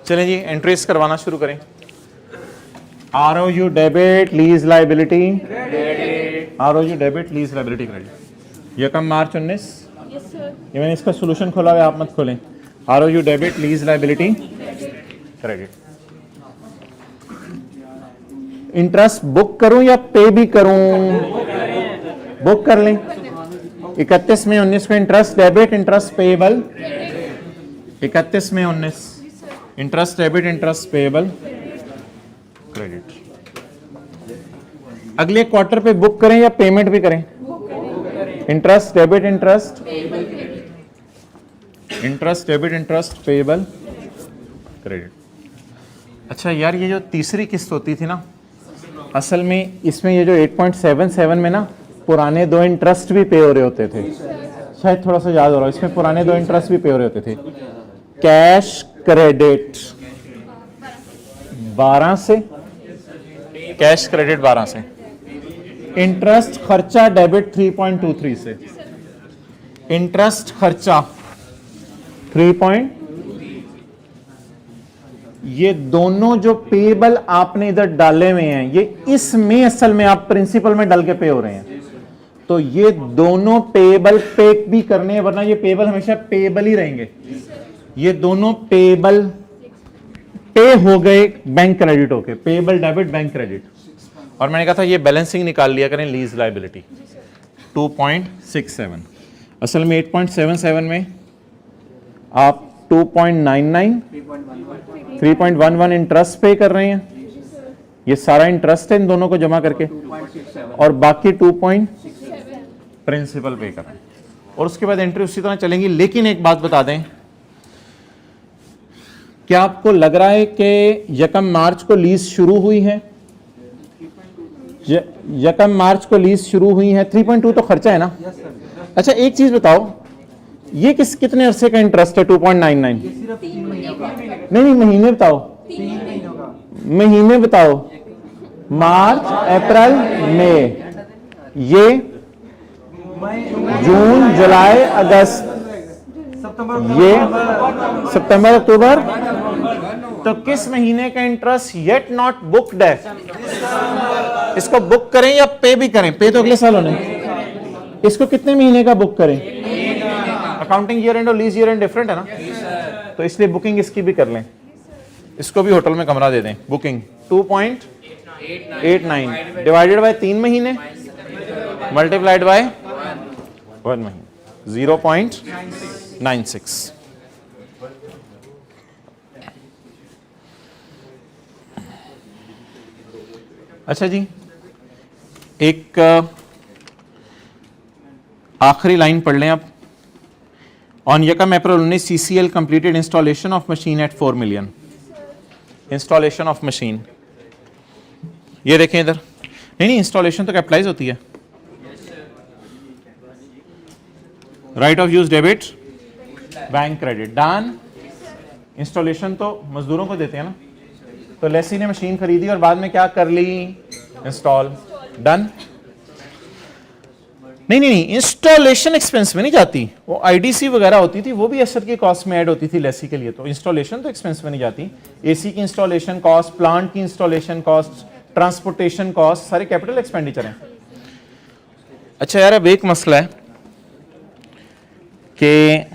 चलें जी एंट्रीज करवाना शुरू करें। ROU debit lease liability, ROU debit lease liability credit. ये कम मार्च 19। ये मैंने इसका सोल्यूशन खोला हुआ, आप मत खोलें। ROU debit lease liability credit. Interest book करूं या पे भी करूं? बुक कर लें। 31 में 19 को इंटरेस्ट डेबिट, इंटरेस्ट पेएबल। 31 में 19 interest debit, interest payable credit. अगले क्वार्टर पे बुक करें या पेमेंट भी करें? Interest debit, interest debit, interest payable credit. अच्छा यार ये जो तीसरी किस्त होती थी ना, असल में इसमें ये जो 8.77 में ना पुराने 2 इंटरेस्ट भी पे हो रहे होते थे। शायद थोड़ा सा याद हो रहा है, इसमें पुराने 2 इंटरेस्ट भी पे हो रहे होते थे। कैश क्रेडिट 12 से, कैश क्रेडिट 12 से। इंटरेस्ट खर्चा डेबिट 3.23 से। इंटरेस्ट खर्चा 3. ये दोनों जो पेएबल आपने इधर डाले हुए हैं, ये इसमें असल में आप प्रिंसिपल में डाल के पे हो रहे हैं, तो ये दोनों पेएबल पे भी करने हैं, वरना ये पेएबल हमेशा पेएबल ही रहेंगे। ये दोनों पेएबल पे हो गए बैंक क्रेडिट होके, पेएबल डेबिट बैंक क्रेडिट। और मैंने कहा था ये बैलेंसिंग निकाल लिया करें लीज लायबिलिटी 2.67। असल में 8.77 में आप 2.99 3.11 इंटरेस्ट पे कर रहे हैं, ये सारा इंटरेस्ट है इन दोनों को जमा करके, और बाकी 2 प्रिंसिपल पे कर रहे हैं। और उसके बाद एंट्री उसी तरह चलेंगी। लेकिन एक बात बता दें, क्या आपको लग रहा है कि 1 मार्च को लीज शुरू हुई है? 1 मार्च को लीज शुरू हुई है। 3.2 तो खर्चा है ना। अच्छा एक चीज बताओ, ये कितने अरसे का इंटरेस्ट है? 2.99। नहीं महीने बताओ, महीने बताओ। मार्च, अप्रैल, मई, ये जून, जुलाई, अगस्त, ये सितंबर, अक्टूबर। तो किस महीने का इंटरेस्ट येट नॉट बुक्ड है? इसको बुक करें या पे भी करें? पे तो अगले साल होने। इसको कितने महीने का बुक करें? अकाउंटिंग ईयर एंड और लीज ईयर एंड डिफरेंट है ना, तो इसलिए बुकिंग इसकी भी कर लें। इसको भी होटल में कमरा दे दें। बुकिंग 2.89 डिवाइडेड बाय 3 महीने मल्टीप्लाइड बाय 1 महीने 0.96। अच्छा जी, एक आखिरी लाइन पढ़ लें आप। ऑन यकम अप्रैल 19 CCL completed installation of machine eight 4 million. Installation of machine, ये देखें इधर। नहीं, इंस्टॉलेशन तो कैपिटलाइज होती है। Right of use debit, bank credit, done. Installation तो मजदूरों को देते हैं ना, तो लेसी ने मशीन खरीदी और बाद में क्या कर ली? Install, done. नहीं, इंस्टॉलेशन एक्सपेंस में नहीं जाती, वो आईडीसी वगैरह होती थी, वो भी एसेट की कॉस्ट में ऐड होती थी लेसी के लिए। तो इंस्टॉलेशन तो एक्सपेंस में नहीं जाती। एसी की इंस्टॉलेशन कॉस्ट, प्लांट की इंस्टॉलेशन कॉस्ट, ट्रांसपोर्टेशन कॉस्ट, सारे कैपिटल एक्सपेंडिचर हैं। अच्छा यार, अब एक मसला है कि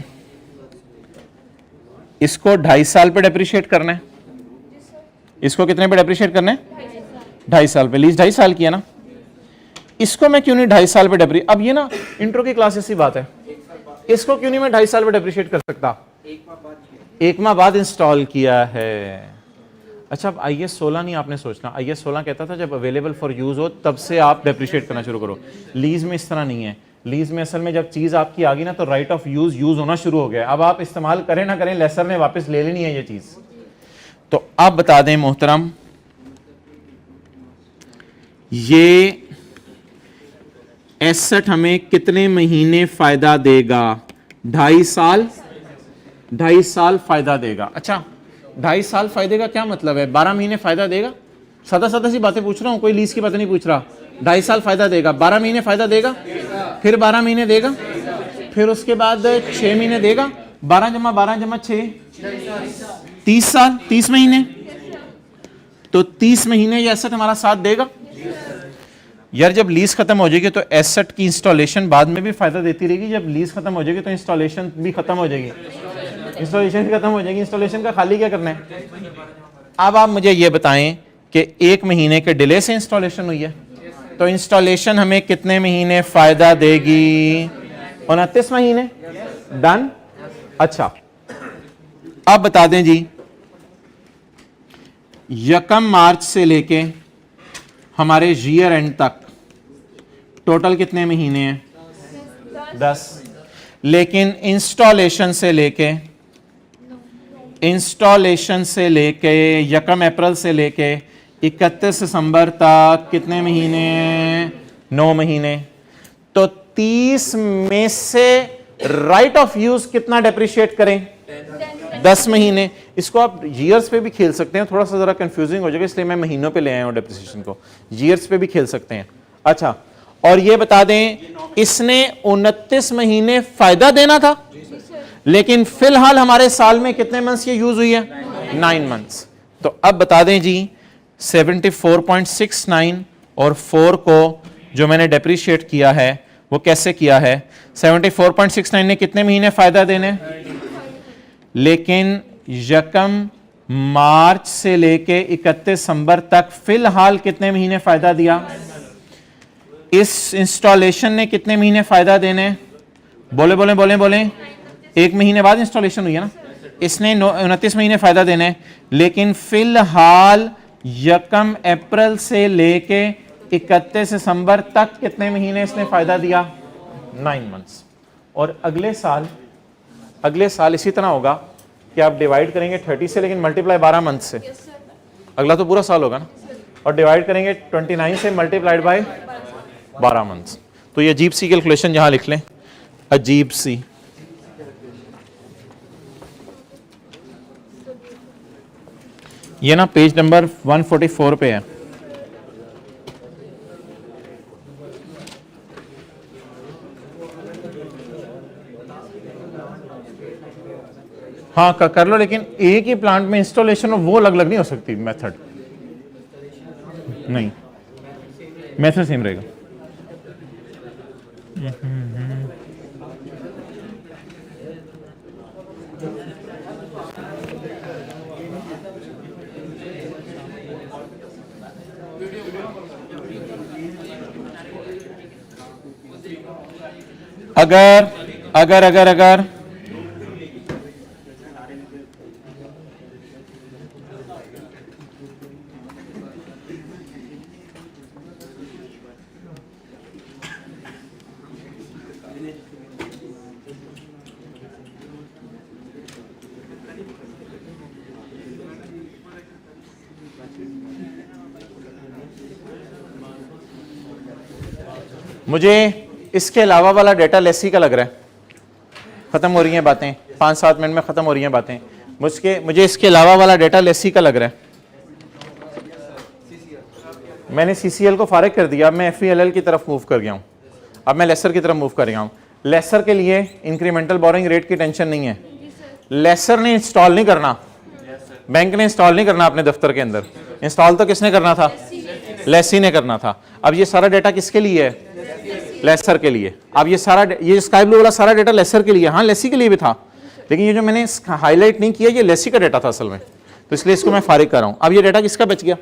इसको 2.5 साल पे डेप्रिशिएट करना है। इसको कितने पे डेप्रिशिएट करना है? 2.5 साल पे। लीज 2.5 साल की है ना, इसको मैं क्यों नहीं 2.5 साल पे डेप्री, अब ये ना इंट्रो की क्लास ऐसी बात है, इसको क्यों नहीं मैं 2.5 साल पे डेप्रिशिएट कर सकता? 1 माह बाद इंस्टॉल किया है। अच्छा, अब IAS 16 नहीं आपने सोचना। IAS 16 कहता था जब अवेलेबल फॉर यूज हो तब से आप डेप्रिशिएट करना शुरू करो। लीज में इस तरह नहीं है। लीज में असल में जब चीज आपकी आ गई ना, तो राइट ऑफ यूज होना शुरू हो गया। अब आप इस्तेमाल करें ना करें, लेसर ने वापस ले लेनी है ये चीज। तो आप बता दें मोहतरम, ये एसेट हमें कितने महीने फायदा देगा? 2.5 साल। 2.5 साल फायदा देगा। अच्छा, 2.5 साल फायदे का क्या मतलब है? 12 महीने फायदा देगा। सादा सादा सी बातें पूछ रहा हूं, कोई लीज की बातें नहीं पूछ रहा। 2.5 साल फायदा देगा, 12 महीने फायदा देगा, फिर 12 महीने देगा, फिर उसके बाद 6 महीने देगा। 12 जमा 12 जमा 6 30 साल, 30 महीने। तो 30 महीने ये एसेट हमारा साथ देगा। यार जब लीज खत्म हो जाएगी तो एसेट की इंस्टॉलेशन बाद में भी फायदा देती रहेगी। जब लीज खत्म हो जाएगी तो इंस्टॉलेशन भी खत्म हो जाएगी। इंस्टॉलेशन खत्म हो जाएगी, इंस्टॉलेशन का खाली क्या करना है? अब आप मुझे ये बताएं कि 1 महीने के डिले से इंस्टॉलेशन हुई है, तो इंस्टॉलेशन हमें कितने महीने फायदा देगी? 29 महीने, डन। अच्छा, अब बता दें जी, यकम मार्च से लेके हमारे ईयर एंड तक टोटल कितने महीने हैं? 10। लेकिन इंस्टॉलेशन से लेके यकम अप्रैल से लेके 31 दिसंबर तक कितने महीने हैं? 9 महीने। तो 30 में से राइट ऑफ यूज कितना डेप्रिशिएट करें? 10 महीने। इसको आप ईयर्स पे भी खेल सकते हैं, थोड़ा सा जरा कंफ्यूजिंग हो जाएगा, इसलिए मैं महीनों पे ले आया हूं डेप्रिसिएशन को। ईयर्स पे भी खेल सकते हैं। अच्छा, और ये बता दें, इसने 29 महीने फायदा देना था, लेकिन फिलहाल हमारे साल में कितने मंथ्स ये यूज हुई है? 9 मंथ्स। तो अब बता दें जी, 74.69 और 4 को जो मैंने डेप्रिशिएट किया है वो कैसे किया है? 74.69 ने कितने महीने फायदा देने? लेकिन यकम मार्च से लेके 31 दिसंबर तक फिलहाल कितने महीने फायदा दिया? इस इंस्टॉलेशन ने कितने महीने फायदा देने? बोले बोले बोले बोले 1 महीने बाद इंस्टॉलेशन हुई है ना, इसने 29 महीने फायदा देने। लेकिन फिलहाल यकम अप्रैल से लेके 31 दिसंबर तक कितने महीने इसने फायदा दिया? 9 मंथ्स। और अगले साल इसी तरह होगा कि आप डिवाइड करेंगे 30 से, लेकिन मल्टीप्लाई 12 मंथ से। अगला तो पूरा साल होगा ना, और डिवाइड करेंगे 29 से मल्टीप्लाइड बाय 12 मंथ्स। तो ये अजीब सी कैलकुलेशन यहां लिख लें, अजीब सी। ये ना पेज नंबर 144 पे है। हाँ कर लो, लेकिन एक ही प्लांट में इंस्टॉलेशन वो अलग अलग नहीं हो सकती मेथड, नहीं मेथड सेम रहेगा। अगर अगर अगर अगर मुझे इसके अलावा वाला डेटा लेसी का लग रहा है, खत्म हो रही हैं बातें, 5-7 मिनट में खत्म हो रही हैं बातें। मुझे इसके अलावा वाला डेटा लेसी का लग रहा है। मैंने सीसीएल को फारिग कर दिया, अब मैं एफईएलएल की तरफ मूव कर गया हूं, अब मैं लेसर की तरफ मूव कर गया हूं। लेसर के लिए इंक्रीमेंटल बोरिंग रेट की टेंशन नहीं है, लेसर ने इंस्टॉल नहीं करना, बैंक ने इंस्टॉल नहीं करना अपने दफ्तर के अंदर, इंस्टॉल तो किसने करना था, लेसी ने करना था। अब ये सारा डेटा किसके लिए है, लेसर के लिए। अब ये सारा, ये स्काई ब्लू वाला सारा डेटा लेसर के लिए, हाँ लेसी के लिए भी था, लेकिन ये जो मैंने हाईलाइट नहीं किया ये लेसी का डेटा था असल में, तो इसलिए इसको मैं फारिग कर रहा हूं। अब ये डेटा किसका बच गया,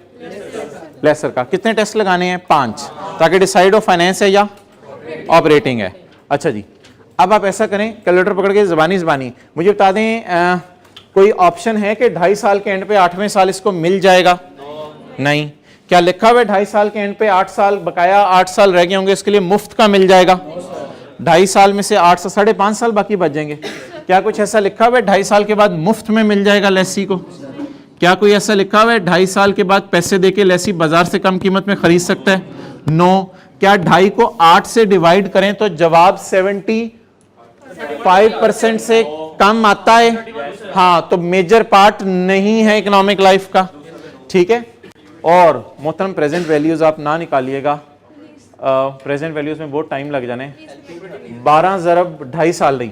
लेसर का। कितने टेस्ट लगाने हैं, 5, ताकि डिसाइड ऑफ फाइनेंस है या ऑपरेटिंग है। अच्छा जी, अब आप ऐसा करें, कैलकुलेटर पकड़ के ज़बानी मुझे बता दें, कोई ऑप्शन है कि 2.5 साल के एंड पे 8वें साल इसको मिल जाएगा? नहीं। क्या लिखा हुआ है 2.5 साल के एंड पे 8 साल बकाया 8 साल रह गए होंगे, इसके लिए मुफ्त का मिल जाएगा? 2.5 साल में से 8 साल 5.5 साल बाकी बच जाएंगे। क्या कुछ ऐसा लिखा हुआ है 2.5 साल के बाद मुफ्त में मिल जाएगा लेसी को? क्या कोई ऐसा लिखा हुआ है 2.5 साल के बाद पैसे देके लेसी बाजार से कम कीमत में खरीद सकता है? नो। क्या 2.5 को 8 से डिवाइड करें तो जवाब 75% से कम आता है? हाँ, तो मेजर पार्ट नहीं है इकोनॉमिक लाइफ का, ठीक है। और मोहतरम प्रेजेंट वैल्यूज आप ना निकालिएगा, प्रेजेंट वैल्यूज में बहुत टाइम लग जाने। 12 ज़रब 2.5 साल नहीं,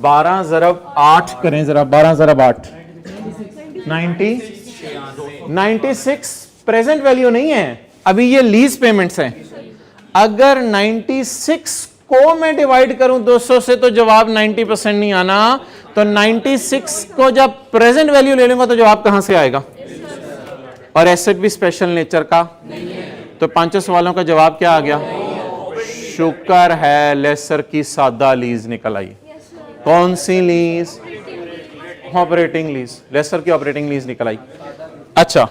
12 ज़रब 8 करें जरा, 12 ज़रब 8 96 प्रेजेंट वैल्यू नहीं है, अभी ये लीज पेमेंट्स हैं। अगर 96 को मैं डिवाइड करूं 200 से तो जवाब 90% नहीं आना, तो 96 को जब प्रेजेंट वैल्यू ले लूंगा तो जवाब कहां से आएगा? और एसेट भी स्पेशल नेचर का, तो 5 सवालों का जवाब क्या आ गया? शुक्र है लेसर की सादा लीज निकल आई। कौन सी लीज? ऑपरेटिंग लीज, लेसर की ऑपरेटिंग लीज निकल आई। अच्छा,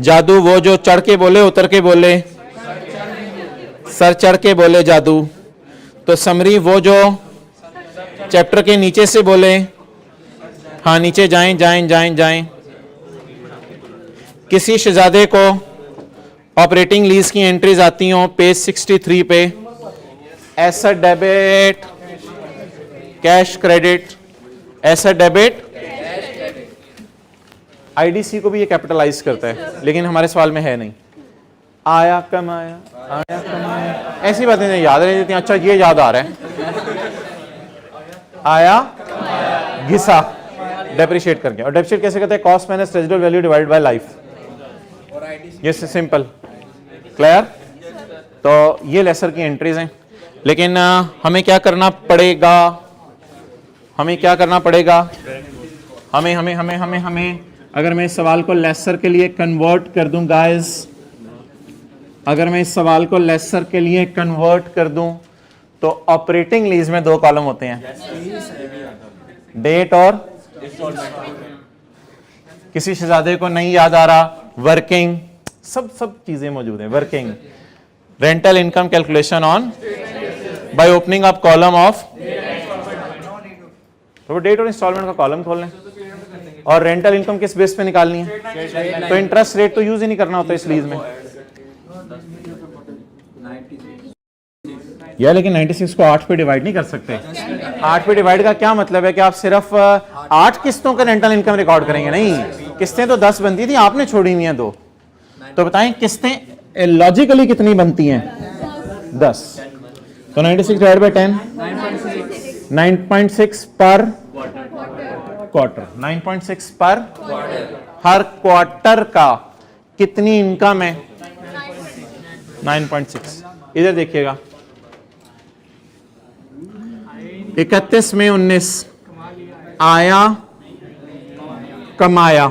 जादू वो जो चढ़ के बोले उतर के बोले, सर चढ़ के बोले जादू, तो समरी वो जो चैप्टर के नीचे से बोले, हाँ नीचे जाएं जाएं जाएं जाएं। किसी शहजादे को ऑपरेटिंग लीज की एंट्रीज आती हो पेज 63 पे, asset debit, cash credit, asset debit, IDC को भी ये कैपिटलाइज करता है, लेकिन हमारे सवाल में है नहीं। आया कमाया, आया कमाया, ऐसी बातें नहीं याद रह जाती। अच्छा ये याद आ रहा है, आया घिसा, डेप्रिशिएट कर गया। और डेप्रिशिएट कैसे करते हैं? Cost minus residual value divided by life. ये सिंपल, क्लियर। तो ये लेसर की एंट्रीज हैं, लेकिन हमें क्या करना पड़ेगा? हमें क्या करना पड़ेगा? हमें हमें हमें हमें हमें अगर मैं इस सवाल को लेसर के लिए कन्वर्ट कर दूं गाइस, अगर मैं इस सवाल को लेसर के लिए कन्वर्ट कर दूं तो ऑपरेटिंग लीज में 2 कॉलम होते हैं, डेट और किसी शहजादे को नहीं याद आ रहा, वर्किंग, सब चीजें मौजूद हैं। Working, rental income calculation on by opening up column of, तो डेट और इंस्टॉलमेंट का कॉलम खोल लें। और रेंटल इनकम किस बेस पे निकालनी है? तो इंटरेस्ट रेट तो यूज ही नहीं करना होता इस लीज में या, लेकिन 96 को 8 पे डिवाइड नहीं कर सकते। 8 पे डिवाइड का क्या मतलब है कि आप सिर्फ 8 किस्तों का रेंटल इनकम रिकॉर्ड करेंगे? नहीं, किस्तें तो 10 बनती थी, आपने छोड़ी हुई हैं 2। तो बताएं किस्तें लॉजिकली कितनी बनती हैं? 10। तो 96 डिवाइड बाय 10 9.6 पर क्वार्टर। 9.6 पर हर क्वार्टर का कितनी इनकम है? 9.6। इधर देखिएगा, 31 में 19 आया कमाया,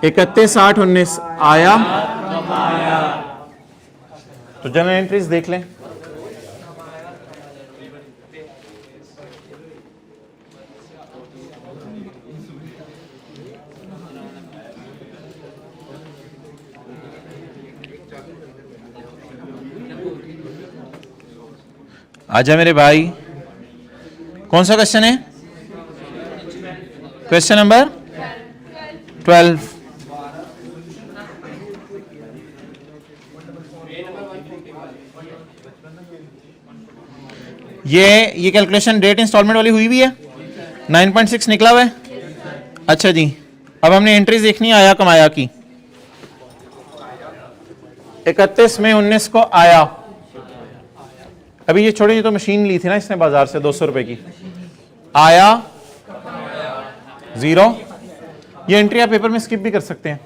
31 8 19 आया कमाया। तो जनरल एंट्रीज देख लें। आजा मेरे भाई, कौन सा क्वेश्चन है? Question number 12। ये कैलकुलेशन डेट इंस्टॉलमेंट वाली हुई भी है, 9.6 निकला हुआ है। अच्छा जी, अब हमने एंट्रीज देखनी है आया कमाया की। 31 में 19 को आया, अभी ये छोड़े, ये तो मशीन ली थी ना इसने बाजार से 200 रुपए की। आया 0। ये एंट्री आप पेपर में स्किप भी कर सकते हैं,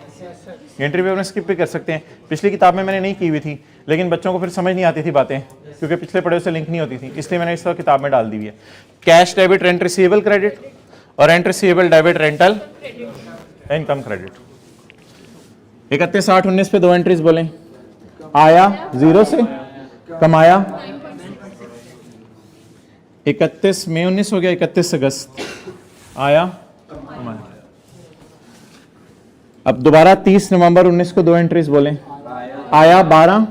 ये एंट्री पेपर में स्किप भी कर सकते हैं। पिछली किताब में मैंने नहीं की हुई थी, लेकिन बच्चों को फिर समझ नहीं आती थी बातें, क्योंकि पिछले पढ़े से लिंक नहीं होती थी, इसलिए मैंने इस तरह किताब में डाल दी हुई है। Cash debit rent receivable credit और rent receivable debit rental income credit. 31 8 19 पे 2 एंट्रीज बोलें। आया 0 से, कमाया 31 में 19 हो गया, 31 अगस्त आया कमाया। अब दोबारा 30 नवंबर 19 को 2 एंट्रीज बोलें। आया 12,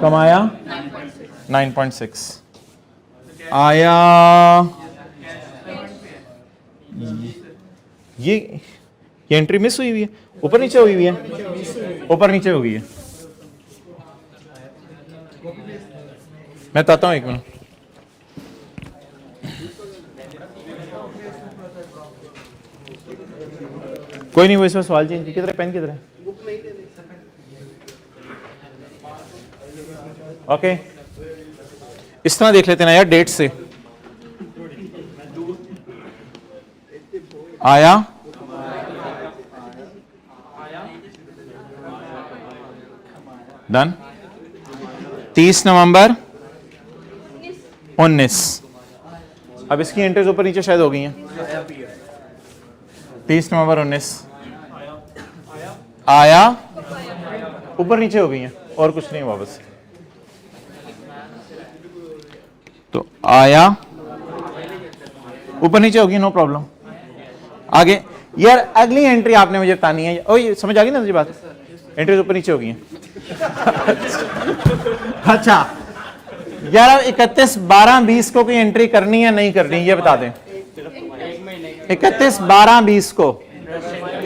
कमाया 9.6। आया ये एंट्री मिस हुई है, ऊपर नीचे हुई है, ऊपर नीचे हुई है। मैं बताता हूं, एक मिनट। कोई नहीं, वो इसमें सवाल चेंज। किधर है पेन, किधर है? ओके, इस तरह देख लेते ना यार, डेट से। आया डन। 30 नवंबर 19। अब इसकी एंट्रीज ऊपर नीचे शायद हो गई हैं। 30 नवंबर 19 आया, ऊपर नीचे हो गई हैं, और कुछ नहीं वापस। तो आया ऊपर नीचे होगी, नो प्रॉब्लम। आगे यार, अगली एंट्री आपने मुझे बतानी है। ओ, ये समझ आ गई ना मुझे बात? एंट्रीज ऊपर नीचे हो गई हैं। अच्छा यार, 31 12 20 को कोई एंट्री करनी है नहीं करनी, ये बता दें। 31 12 20 को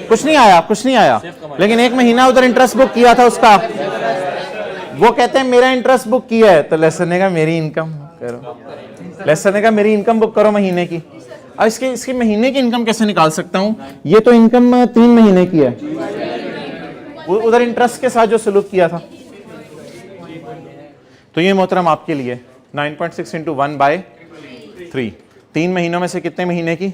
कुछ नहीं आया, कुछ नहीं आया, लेकिन 1 महीना उधर इंटरेस्ट बुक किया था उसका। वो कहते हैं मेरा इंटरेस्ट बुक किया है, तो लेसन ने कहा मेरी इनकम करो, लेसन ने कहा मेरी इनकम बुक करो महीने की। अब इसकी महीने की इनकम कैसे निकाल सकता हूं? ये तो इनकम 3 महीने की है, उधर इंटरेस्ट के साथ जो सलूक किया था। तो ये मोहतरम आपके लिए 9.6 इंटू 1/3, 3 महीनों में से कितने महीने की?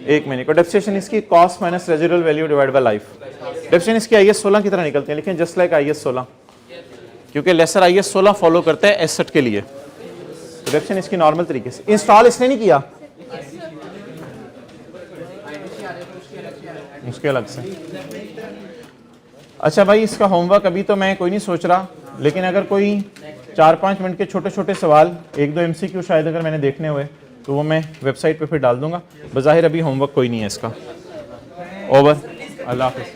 1 महीने को। डेप्रिसिएशन इसकी cost minus residual value divide by life. Depreciation इसकी IAS 16 की तरह निकलते हैं, लेकिन जस्ट लाइक IAS 16, क्योंकि लेसर IAS 16 फॉलो करता है एसेट के लिए। तो डेप्रिसिएशन इसकी नॉर्मल तरीके से। इंस्टॉल इसने नहीं किया, उसके अलग से। अच्छा भाई, इसका होमवर्क अभी तो मैं कोई नहीं सोच रहा, लेकिन अगर कोई 4-5 मिनट के छोटे छोटे सवाल, 1-2 MCQ शायद अगर मैंने देखने हुए, तो वो मैं वेबसाइट पे फिर डाल दूंगा। बज़ाहिर अभी होमवर्क कोई नहीं है इसका। ओवर। अल्लाह हाफ़िज़।